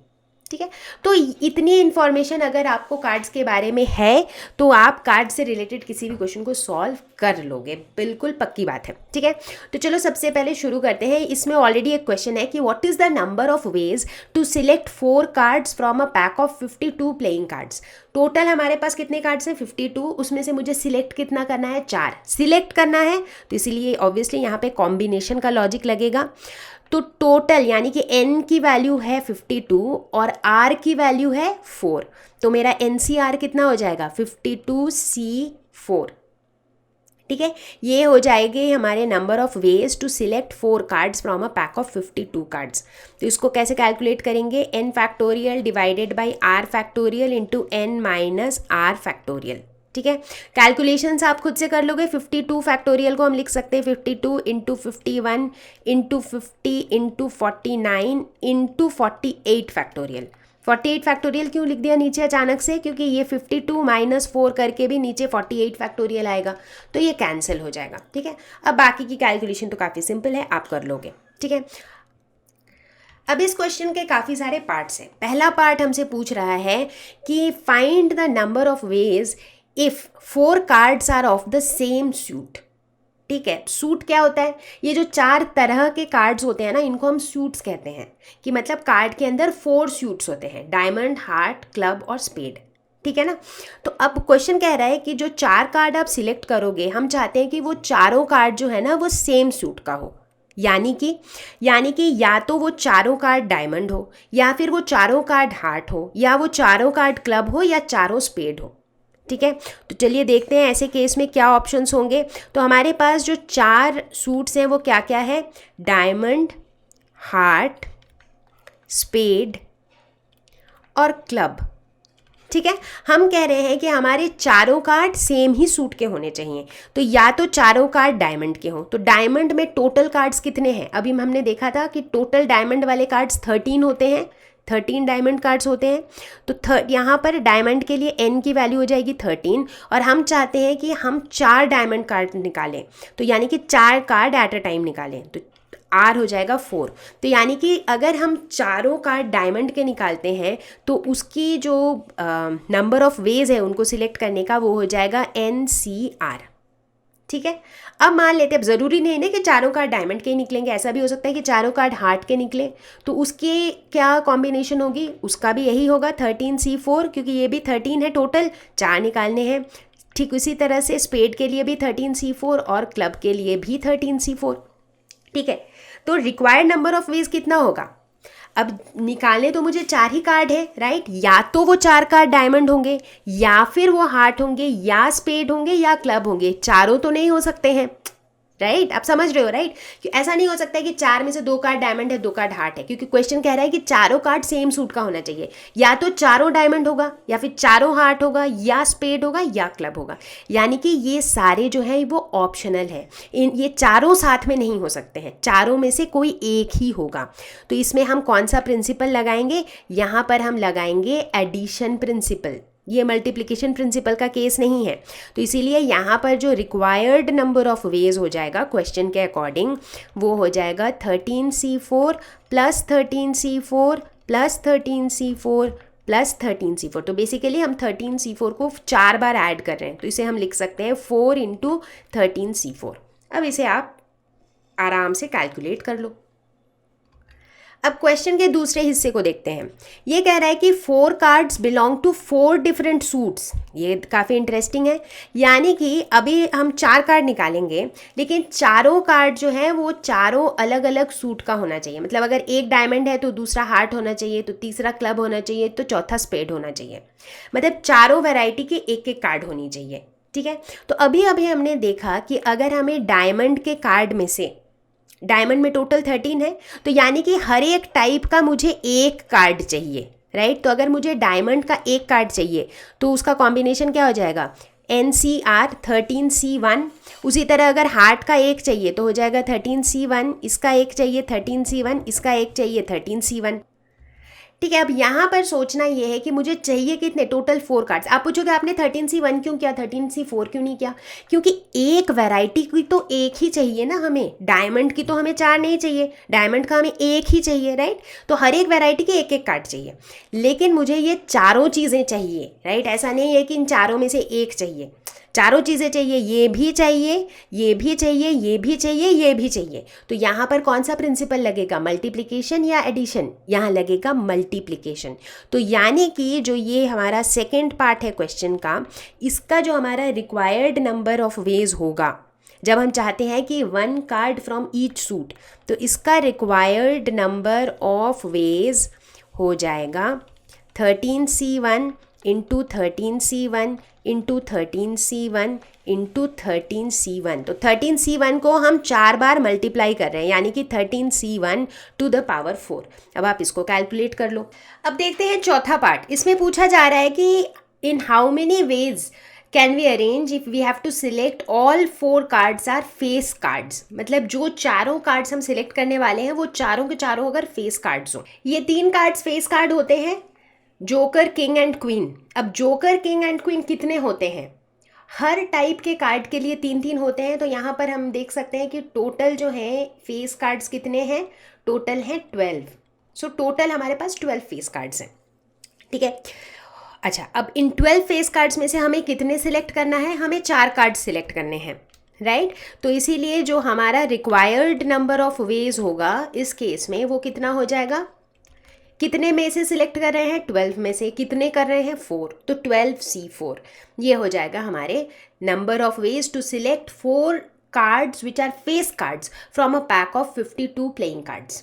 ठीक है, तो इतनी इन्फॉर्मेशन अगर आपको कार्ड्स के बारे में है तो आप कार्ड से रिलेटेड किसी भी क्वेश्चन को सॉल्व कर लोगे, बिल्कुल पक्की बात है। ठीक है, तो चलो सबसे पहले शुरू करते हैं। इसमें ऑलरेडी एक क्वेश्चन है कि what is the number of ways to select 4 cards from a pack of 52 playing cards. Total हमारे पास कितने कार्ड्स हैं, 52, उसमें से मुझे सिलेक्ट कितना करना है, 4 सिलेक्ट करना है, तो इसीलिए ऑब्वियसली यहाँ पे कॉम्बिनेशन का लॉजिक लगेगा। तो टोटल यानी कि n की वैल्यू है 52 और r की वैल्यू है 4, तो मेरा NCR कितना हो जाएगा, 52C4। ठीक है, ये हो जाएंगे हमारे number of ways to select 4 cards from a pack of 52 cards. तो इसको कैसे कैलकुलेट करेंगे, n factorial divided by r factorial into n minus r factorial. ठीक है, कैलकुलेशंस आप खुद से कर लोगे। 52 फैक्टोरियल को हम लिख सकते हैं 52 into 51 into 50 into 49 into 48 factorial. 48 factorial क्यों लिख दिया नीचे अचानक से, क्योंकि ये 52 माइनस 4 करके भी नीचे 48 फैक्टोरियल आएगा, तो ये कैंसिल हो जाएगा। ठीक है, अब बाकी की कैलकुलेशन तो काफ़ी सिंपल है, आप कर लोगे। ठीक है, अब इस क्वेश्चन के काफ़ी सारे पार्ट्स हैं। पहला पार्ट हमसे पूछ रहा है कि find the number of ways if 4 cards are of the same suit. ठीक है, सूट क्या होता है, ये जो 4 तरह के कार्ड्स होते हैं ना, इनको हम सूट्स कहते हैं, कि मतलब कार्ड के अंदर 4 सूट्स होते हैं, डायमंड, हार्ट, क्लब और स्पेड। ठीक है ना, तो अब क्वेश्चन कह रहा है कि जो 4 कार्ड आप सिलेक्ट करोगे, हम चाहते हैं कि वो चारों कार्ड जो है ना वो सेम सूट का हो, यानी कि या तो वो चारों कार्ड डायमंड हो, या फिर वो चारों कार्ड हार्ट हो, या वो चारों कार्ड क्लब हो, या चारों स्पेड हो। ठीक है, तो चलिए देखते हैं ऐसे केस में क्या ऑप्शंस होंगे। तो हमारे पास जो 4 सूट्स हैं वो क्या क्या है, डायमंड, हार्ट, स्पेड और क्लब। ठीक है, हम कह रहे हैं कि हमारे चारों कार्ड सेम ही सूट के होने चाहिए, तो या तो चारों कार्ड डायमंड के हों। तो डायमंड में टोटल कार्ड्स कितने हैं, अभी हमने देखा था कि टोटल डायमंड वाले कार्ड्स 13 होते हैं, 13 डायमंड कार्ड्स होते हैं। तो यहाँ पर डायमंड के लिए n की वैल्यू हो जाएगी 13 और हम चाहते हैं कि हम 4 डायमंड कार्ड निकालें, तो यानी कि 4 कार्ड एट अ टाइम निकालें। तो आर हो जाएगा 4। तो यानी कि अगर हम चारों कार्ड डायमंड के निकालते हैं तो उसकी जो नंबर ऑफ वेज है उनको सिलेक्ट करने का वो हो जाएगा NCR। ठीक है, अब मान लेते हैं, अब ज़रूरी नहीं ना कि चारों कार्ड डायमंड के ही निकलेंगे, ऐसा भी हो सकता है कि चारों कार्ड हार्ट के निकले, तो उसके क्या कॉम्बिनेशन होगी, उसका भी यही होगा 13C4, क्योंकि ये भी 13 है टोटल, 4 निकालने हैं। ठीक उसी तरह से स्पेड के लिए भी 13C4 और क्लब के लिए भी 13C4। ठीक है, तो रिक्वायर्ड नंबर ऑफ वेज कितना होगा, अब निकालने तो मुझे 4 ही कार्ड है, राइट, या तो वो 4 कार्ड डायमंड होंगे, या फिर वो हार्ट होंगे, या स्पेड होंगे, या क्लब होंगे, चारों तो नहीं हो सकते हैं, राइट। आप समझ रहे हो, राइट, कि ऐसा नहीं हो सकता है कि 4 में से 2 कार्ड डायमंड है 2 कार्ड हार्ट है, क्योंकि क्वेश्चन कह रहा है कि चारों कार्ड सेम सूट का होना चाहिए, या तो चारों डायमंड होगा, या फिर चारों हार्ट होगा, या स्पेड होगा, या क्लब होगा। यानी कि ये सारे जो है वो ऑप्शनल है, ये चारों साथ में नहीं हो सकते हैं, चारों में से कोई एक ही होगा। तो इसमें हम कौन सा प्रिंसिपल लगाएंगे, यहाँ पर हम लगाएंगे एडिशन प्रिंसिपल, ये मल्टीप्लिकेशन प्रिंसिपल का केस नहीं है। तो इसीलिए यहाँ पर जो रिक्वायर्ड नंबर ऑफ वेज हो जाएगा क्वेश्चन के अकॉर्डिंग, वो हो जाएगा 13C4 plus 13C4 plus 13C4 plus 13C4। तो बेसिकली हम 13C4 को 4 बार ऐड कर रहे हैं, तो इसे हम लिख सकते हैं 4 × 13C4। अब इसे आप आराम से कैलकुलेट कर लो। अब क्वेश्चन के दूसरे हिस्से को देखते हैं। ये कह रहा है कि 4 cards belong to 4 different suits. ये काफ़ी इंटरेस्टिंग है, यानी कि अभी हम 4 कार्ड निकालेंगे, लेकिन चारों कार्ड जो है वो चारों अलग अलग सूट का होना चाहिए। मतलब अगर एक डायमंड है तो दूसरा हार्ट होना चाहिए, तो तीसरा क्लब होना चाहिए, तो चौथा स्पेड होना चाहिए। मतलब चारों वैरायटी के एक एक कार्ड होनी चाहिए। ठीक है, तो अभी हमने देखा कि अगर हमें डायमंड के कार्ड में से, डायमंड में टोटल 13 है, तो यानी कि हर एक टाइप का मुझे एक कार्ड चाहिए, राइट। तो अगर मुझे डायमंड का एक कार्ड चाहिए तो उसका कॉम्बिनेशन क्या हो जाएगा, NCR 13C1। उसी तरह अगर हार्ट का एक चाहिए तो हो जाएगा 13C1, इसका एक चाहिए 13C1, इसका एक चाहिए 13C1। ठीक है, अब यहाँ पर सोचना ये है कि मुझे चाहिए कितने, टोटल 4 कार्ड्स। आप पूछोगे आपने 13C1 क्यों किया, 13C4 क्यों नहीं किया, क्योंकि एक वैरायटी की तो एक ही चाहिए ना हमें, डायमंड की तो हमें 4 नहीं चाहिए, डायमंड का हमें एक ही चाहिए, राइट। तो हर एक वैरायटी के एक एक कार्ड चाहिए, लेकिन मुझे ये चारों चीज़ें चाहिए, राइट। ऐसा नहीं है कि इन चारों में से एक चाहिए, चारों चीज़ें चाहिए, ये भी चाहिए, ये भी चाहिए, ये भी चाहिए, ये भी चाहिए। तो यहाँ पर कौन सा प्रिंसिपल लगेगा, मल्टीप्लिकेशन या एडिशन, यहाँ लगेगा मल्टीप्लिकेशन। तो यानी कि जो ये हमारा सेकेंड पार्ट है क्वेश्चन का, इसका जो हमारा रिक्वायर्ड नंबर ऑफ वेज होगा, जब हम चाहते हैं कि 1 कार्ड फ्रॉम ईच सूट, तो इसका रिक्वायर्ड नंबर ऑफ वेज हो जाएगा 13C1 into 13C1 into 13C1 into 13C1। तो 13C1 को हम 4 बार मल्टीप्लाई कर रहे हैं, यानी कि 13C1 टू द पावर 4। अब आप इसको कैलकुलेट कर लो। अब देखते हैं चौथा पार्ट। इसमें पूछा जा रहा है कि in how many ways can we arrange if we have to select all 4 cards are face cards. मतलब जो चारों कार्ड्स हम सिलेक्ट करने वाले हैं वो चारों के चारों अगर फेस कार्ड्स हो। ये 3 कार्ड्स फेस कार्ड होते हैं, जोकर, किंग एंड क्वीन। अब जोकर, किंग एंड क्वीन कितने होते हैं, हर टाइप के कार्ड के लिए 3-3 होते हैं। तो यहाँ पर हम देख सकते हैं कि टोटल जो है फेस कार्ड्स कितने हैं, टोटल हैं 12। सो टोटल हमारे पास 12 फेस कार्ड्स हैं। ठीक है, अच्छा, अब इन 12 फेस कार्ड्स में से हमें कितने सिलेक्ट करना है, हमें 4 कार्ड सिलेक्ट करने हैं, राइट। तो इसीलिए जो हमारा रिक्वायर्ड नंबर ऑफ वेज होगा इस केस में वो कितना हो जाएगा, कितने में से सिलेक्ट कर रहे हैं, 12 में से, कितने कर रहे हैं, 4, तो 12C4 ये हो जाएगा हमारे number of ways to select 4 cards which are face cards from a pack of 52 playing cards.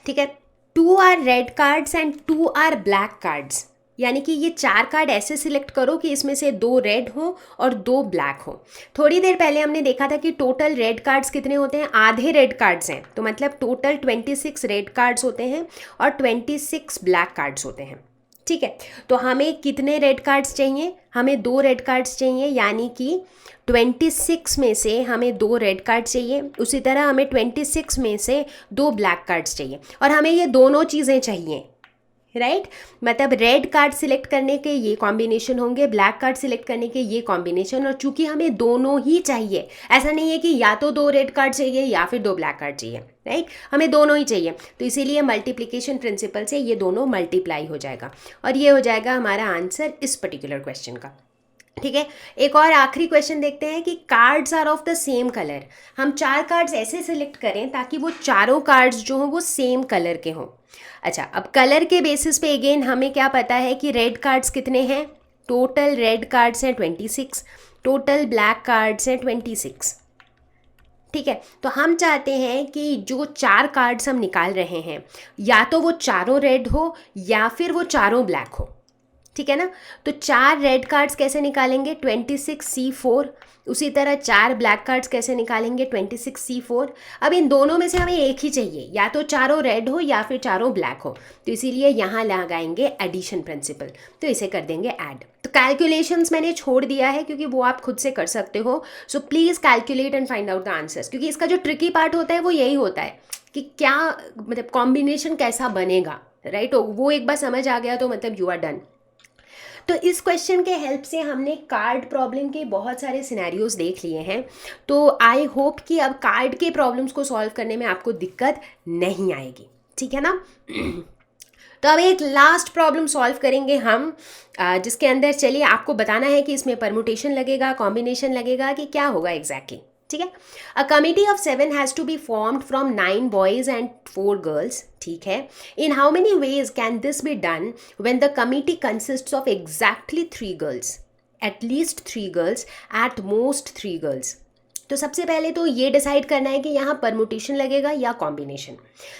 ठीक है, 2 are red cards and 2 are black cards. यानी कि ये 4 कार्ड ऐसे सिलेक्ट करो कि इसमें से 2 रेड हो और 2 ब्लैक हो। थोड़ी देर पहले हमने देखा था कि टोटल रेड कार्ड्स कितने होते हैं, आधे रेड कार्ड्स हैं, तो मतलब टोटल 26 रेड कार्ड्स होते हैं और 26 ब्लैक कार्ड्स होते हैं। ठीक है, तो हमें कितने रेड कार्ड्स चाहिए, हमें 2 रेड कार्ड्स चाहिए, यानी कि 26 में से हमें 2 रेड कार्ड चाहिए, उसी तरह हमें 26 में से 2 ब्लैक कार्ड्स चाहिए, और हमें ये दोनों चीज़ें चाहिए, राइट मतलब रेड कार्ड सिलेक्ट करने के ये कॉम्बिनेशन होंगे, ब्लैक कार्ड सिलेक्ट करने के ये कॉम्बिनेशन, और चूंकि हमें दोनों ही चाहिए, ऐसा नहीं है कि या तो 2 रेड कार्ड चाहिए या फिर 2 ब्लैक कार्ड चाहिए, राइट हमें दोनों ही चाहिए, तो इसीलिए मल्टीप्लिकेशन प्रिंसिपल से ये दोनों मल्टीप्लाई हो जाएगा और ये हो जाएगा हमारा आंसर इस पर्टिकुलर क्वेश्चन का। ठीक है, एक और आखिरी क्वेश्चन देखते हैं कि cards are of the same colour. हम 4 कार्ड्स ऐसे सिलेक्ट करें ताकि वो चारों कार्ड्स जो हों वो सेम कलर के हों। अच्छा, अब कलर के बेसिस पे अगेन हमें क्या पता है कि रेड कार्ड्स कितने हैं, टोटल रेड कार्ड्स हैं 26, टोटल ब्लैक कार्ड्स हैं 26। ठीक है, तो हम चाहते हैं कि जो 4 कार्ड्स हम निकाल रहे हैं या तो वो चारों रेड हो या फिर वो चारों ब्लैक हो। ठीक है ना, तो 4 रेड कार्ड्स कैसे निकालेंगे, 26C4। उसी तरह 4 ब्लैक कार्ड्स कैसे निकालेंगे, 26C4। अब इन दोनों में से हमें एक ही चाहिए, या तो चारों रेड हो या फिर चारों ब्लैक हो, तो इसीलिए यहाँ लगाएंगे एडिशन प्रिंसिपल, तो इसे कर देंगे ऐड। तो कैलकुलेशंस मैंने छोड़ दिया है क्योंकि वो आप खुद से कर सकते हो, so please calculate and find out the answers, क्योंकि इसका जो ट्रिकी पार्ट होता है वो यही होता है कि क्या मतलब कॉम्बिनेशन कैसा बनेगा, राइट वो एक बार समझ आ गया तो मतलब यू आर डन। तो इस क्वेश्चन के हेल्प से हमने कार्ड प्रॉब्लम के बहुत सारे सिनेरियोज देख लिए हैं, तो आई होप कि अब कार्ड के प्रॉब्लम्स को सॉल्व करने में आपको दिक्कत नहीं आएगी। ठीक है ना। तो अब एक लास्ट प्रॉब्लम सॉल्व करेंगे हम, जिसके अंदर चलिए आपको बताना है कि इसमें परमुटेशन लगेगा, कॉम्बिनेशन लगेगा, कि क्या होगा एग्जैक्टली। ठीक है, a committee of 7 has to be formed from 9 boys and 4 girls. ठीक है, in how many ways can this be done when the committee consists of exactly 3 girls, at least 3 girls, at most 3 girls. तो सबसे पहले तो ये decide करना है कि यहाँ परमुटेशन लगेगा या कॉम्बिनेशन।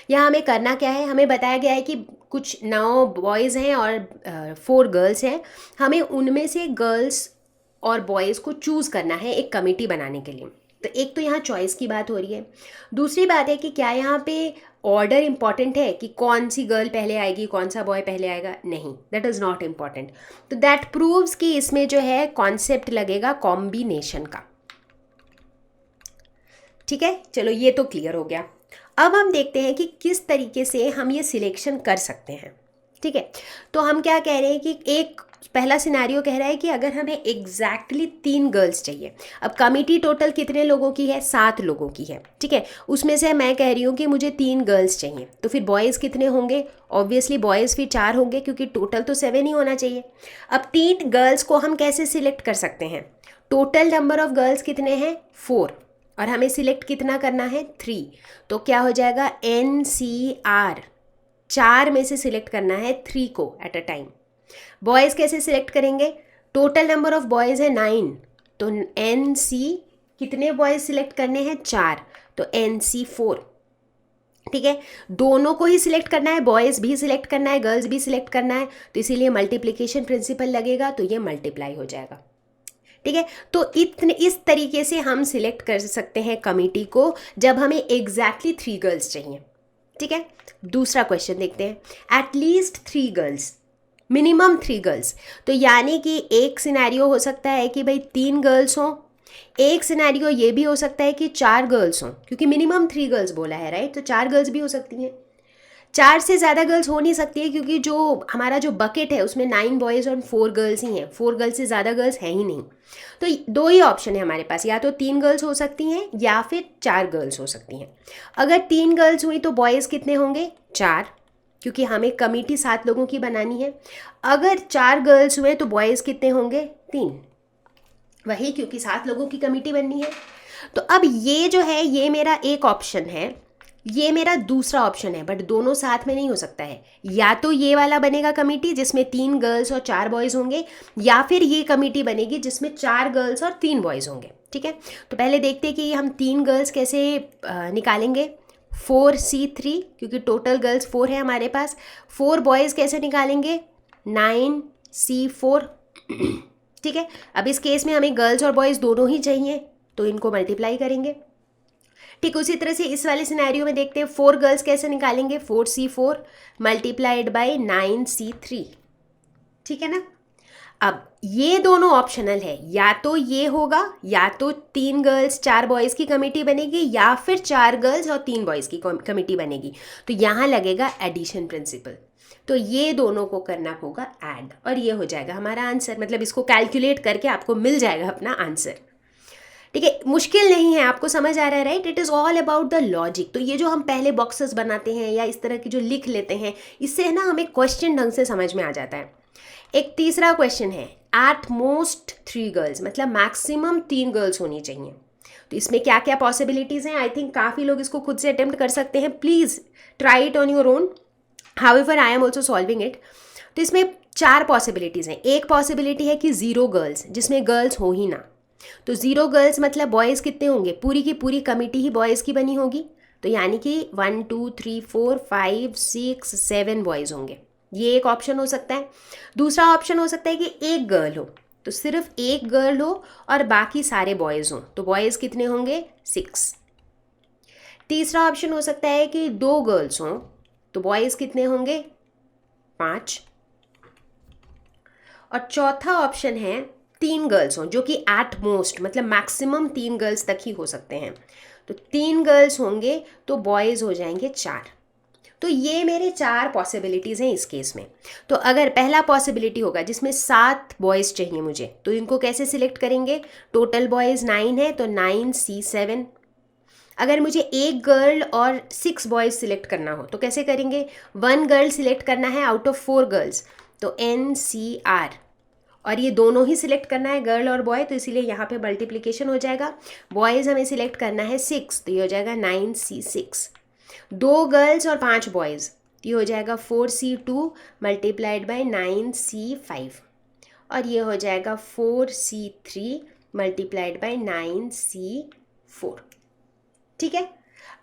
यहाँ हमें करना क्या है, हमें बताया गया है कि कुछ 9 बॉयज़ हैं और 4 गर्ल्स हैं, हमें उनमें से गर्ल्स और बॉयज़ को चूज़ करना है एक कमेटी बनाने के लिए। तो एक तो यहाँ चॉइस की बात हो रही है, दूसरी बात है कि क्या यहाँ पे ऑर्डर इंपॉर्टेंट है कि कौन सी गर्ल पहले आएगी कौन सा बॉय पहले आएगा, नहीं, दैट इज़ नॉट इम्पॉर्टेंट। तो दैट प्रूव्स कि इसमें जो है कॉन्सेप्ट लगेगा कॉम्बिनेशन का। ठीक है, चलो ये तो क्लियर हो गया। अब हम देखते हैं कि किस तरीके से हम ये सिलेक्शन कर सकते हैं। ठीक है, तो हम क्या कह रहे हैं कि एक पहला सिनेरियो कह रहा है कि अगर हमें एग्जैक्टली 3 गर्ल्स चाहिए। अब कमिटी टोटल कितने लोगों की है, 7 लोगों की है। ठीक है, उसमें से मैं कह रही हूँ कि मुझे 3 गर्ल्स चाहिए, तो फिर बॉयज़ कितने होंगे, ऑब्वियसली बॉयज़ फिर 4 होंगे क्योंकि टोटल तो 7 ही होना चाहिए। अब 3 गर्ल्स को हम कैसे सिलेक्ट कर सकते हैं, टोटल नंबर ऑफ गर्ल्स कितने हैं 4, और हमें सिलेक्ट कितना करना है 3, तो क्या हो जाएगा NCR, 4 में से सिलेक्ट करना है 3 को एट अ टाइम। बॉयज़ कैसे सिलेक्ट करेंगे, टोटल नंबर ऑफ बॉयज़ है 9, तो NC कितने बॉयज़ सिलेक्ट करने हैं 4, तो NC4। ठीक है, दोनों को ही सिलेक्ट करना है, बॉयज़ भी सिलेक्ट करना है गर्ल्स भी सिलेक्ट करना है, तो इसीलिए मल्टीप्लिकेशन प्रिंसिपल लगेगा, तो ये मल्टीप्लाई हो जाएगा। ठीक है, तो इस तरीके से हम सिलेक्ट कर सकते हैं कमिटी को जब हमें एग्जैक्टली 3 गर्ल्स चाहिए। ठीक है, दूसरा क्वेश्चन देखते हैं, eight least 3 girls, minimum 3 girls. तो यानी कि एक सिनेरियो हो सकता है कि भाई 3 गर्ल्स हों, एक सिनेरियो ये भी हो सकता है कि 4 गर्ल्स हों, क्योंकि मिनिमम 3 गर्ल्स बोला है, राइट, तो 4 गर्ल्स भी हो सकती हैं। 4 से ज़्यादा गर्ल्स हो नहीं सकती है क्योंकि जो हमारा जो बकेट है उसमें 9 बॉयज़ और 4 गर्ल्स ही हैं, 4 गर्ल्स से ज़्यादा गर्ल्स हैं ही नहीं। तो 2 ही ऑप्शन है हमारे पास, या तो 3 गर्ल्स हो सकती हैं या फिर 4 गर्ल्स हो सकती हैं। अगर 3 गर्ल्स हुई तो बॉयज़ कितने होंगे 4, क्योंकि हमें कमिटी 7 लोगों की बनानी है। अगर 4 गर्ल्स हुए तो बॉयज़ कितने होंगे 3, वही क्योंकि 7 लोगों की कमिटी बननी है। तो अब ये जो है ये मेरा एक ऑप्शन है, ये मेरा दूसरा ऑप्शन है, बट दोनों साथ में नहीं हो सकता है। या तो ये वाला बनेगा कमिटी जिसमें 3 गर्ल्स और 4 बॉयज़ होंगे, या फिर ये कमिटी बनेगी जिसमें 4 गर्ल्स और 3 बॉयज़ होंगे। ठीक है, तो पहले देखते हैं कि हम 3 गर्ल्स कैसे निकालेंगे, 4C3, क्योंकि टोटल गर्ल्स 4 है हमारे पास। 4 बॉयज़ कैसे निकालेंगे, 9C4। ठीक है, अब इस केस में हमें गर्ल्स और बॉयज़ दोनों ही चाहिए, तो इनको मल्टीप्लाई करेंगे। ठीक, उसी तरह से इस वाले सिनेरियो में देखते हैं 4 गर्ल्स कैसे निकालेंगे, 4C4 मल्टीप्लाइड बाई 9C3। ठीक है ना। अब ये दोनों ऑप्शनल है, या तो ये होगा, या तो 3 गर्ल्स 4 बॉयज़ की कमेटी बनेगी, या फिर 4 गर्ल्स और 3 बॉयज़ की कमेटी बनेगी। तो यहाँ लगेगा एडिशन प्रिंसिपल। तो ये दोनों को करना होगा ऐड और ये हो जाएगा हमारा आंसर, मतलब इसको कैलकुलेट करके आपको मिल जाएगा अपना आंसर। ठीक है, मुश्किल नहीं है, आपको समझ आ रहा है right. It is all about the logic. तो ये जो हम पहले बॉक्सेस बनाते हैं या इस तरह की जो लिख लेते हैं, इससे है ना हमें क्वेश्चन ढंग से समझ में आ जाता है। एक तीसरा क्वेश्चन है, एट मोस्ट 3 गर्ल्स, मतलब मैक्सिमम 3 गर्ल्स होनी चाहिए। तो इसमें क्या क्या पॉसिबिलिटीज़ हैं, आई थिंक काफ़ी लोग इसको खुद से अटेम्प्ट कर सकते हैं। Please try it on your own, however I am also solving it. तो इसमें 4 पॉसिबिलिटीज़ हैं। एक पॉसिबिलिटी है कि 0 गर्ल्स, जिसमें गर्ल्स हो ही ना। तो 0 गर्ल्स मतलब बॉयज़ कितने होंगे, पूरी की पूरी कमिटी ही बॉयज़ की बनी होगी। तो यानी कि 1 2 3 4 5 6 7 बॉयज़ होंगे, ये एक ऑप्शन हो सकता है। दूसरा ऑप्शन हो सकता है कि एक गर्ल हो, तो सिर्फ एक गर्ल हो और बाकी सारे बॉयज़ हों, तो बॉयज़ कितने होंगे 6। तीसरा ऑप्शन हो सकता है कि 2 गर्ल्स हों, तो बॉयज़ कितने होंगे 5। और चौथा ऑप्शन है 3 गर्ल्स हों, जो कि एट मोस्ट मतलब मैक्सिमम 3 गर्ल्स तक ही हो सकते हैं। तो 3 गर्ल्स होंगे तो बॉयज़ हो जाएंगे 4। तो ये मेरे 4 पॉसिबिलिटीज़ हैं इस केस में। तो अगर पहला पॉसिबिलिटी होगा जिसमें 7 बॉयज़ चाहिए मुझे, तो इनको कैसे सिलेक्ट करेंगे, टोटल बॉयज़ 9 है तो 9C7। अगर मुझे एक गर्ल और 6 बॉयज़ सिलेक्ट करना हो तो कैसे करेंगे, 1 गर्ल सिलेक्ट करना है आउट ऑफ 4 गर्ल्स, तो NCR। और ये दोनों ही सिलेक्ट करना है गर्ल और बॉय, तो इसीलिए यहाँ पे मल्टीप्लिकेशन हो जाएगा। बॉयज़ हमें सिलेक्ट करना है 6, तो ये हो जाएगा 9C6। 2 गर्ल्स और 5 बॉयज़, तो ये हो जाएगा 4C2 मल्टीप्लाइड बाई 9C5। और ये हो जाएगा 4C3 मल्टीप्लाइड बाई 9C4। ठीक है,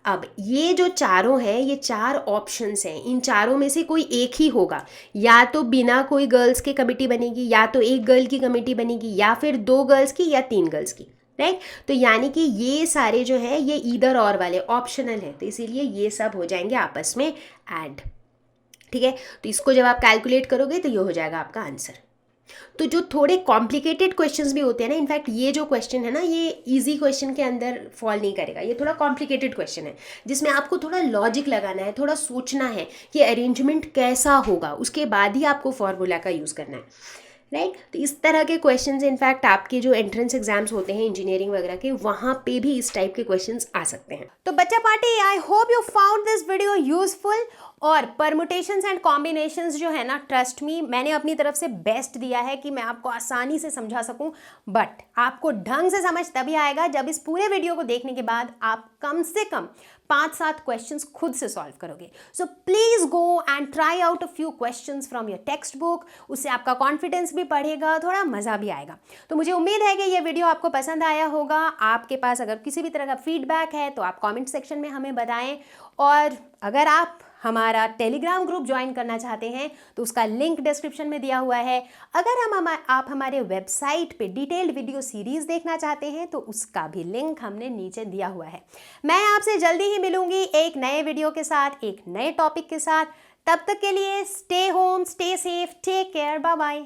अब ये जो चारों हैं, ये 4 ऑप्शंस हैं, इन चारों में से कोई एक ही होगा। या तो बिना कोई गर्ल्स की कमेटी बनेगी, या तो एक गर्ल की कमेटी बनेगी, या फिर 2 गर्ल्स की या 3 गर्ल्स की, राइट। तो यानी कि ये सारे जो है ये ईदर और वाले ऑप्शनल हैं, तो इसीलिए ये सब हो जाएंगे आपस में ऐड। ठीक है, तो इसको जब आप कैलकुलेट करोगे तो ये हो जाएगा आपका आंसर। तो जो थोड़े कॉम्प्लिकेटेड क्वेश्चंस भी होते हैं ना, इनफैक्ट ये जो क्वेश्चन है ना, ये इजी क्वेश्चन के अंदर फॉल नहीं करेगा। ये थोड़ा कॉम्प्लिकेटेड क्वेश्चन है जिसमें आपको थोड़ा लॉजिक लगाना है, थोड़ा सोचना है कि अरेंजमेंट कैसा होगा, उसके बाद ही आपको फॉर्मूला का यूज़ करना है, राइट। तो इस तरह के क्वेश्चंस इनफैक्ट आपके जो एंट्रेंस एग्जाम्स होते हैं इंजीनियरिंग वगैरह के, वहाँ पे भी इस टाइप के क्वेश्चंस आ सकते हैं। तो बच्चा party, I hope you found this video useful. और परमुटेशंस एंड कॉम्बिनेशंस जो है ना, ट्रस्ट मी, मैंने अपनी तरफ से बेस्ट दिया है कि मैं आपको आसानी से समझा सकूं, बट आपको ढंग से समझ तभी आएगा जब इस पूरे वीडियो को देखने के बाद आप कम से कम 5-7 क्वेश्चंस खुद से सॉल्व करोगे। So please go and try out a few questions from your text book. उससे आपका कॉन्फिडेंस भी बढ़ेगा, थोड़ा मज़ा भी आएगा। तो मुझे उम्मीद है कि ये वीडियो आपको पसंद आया होगा। आपके पास अगर किसी भी तरह का फीडबैक है तो आप कमेंट सेक्शन में हमें बताएं। और अगर आप हमारा टेलीग्राम ग्रुप ज्वाइन करना चाहते हैं तो उसका लिंक डिस्क्रिप्शन में दिया हुआ है। अगर आप हमारे वेबसाइट पे डिटेल्ड वीडियो सीरीज़ देखना चाहते हैं तो उसका भी लिंक हमने नीचे दिया हुआ है। मैं आपसे जल्दी ही मिलूंगी एक नए वीडियो के साथ, एक नए टॉपिक के साथ। तब तक के लिए stay home, stay safe, take care, bye bye.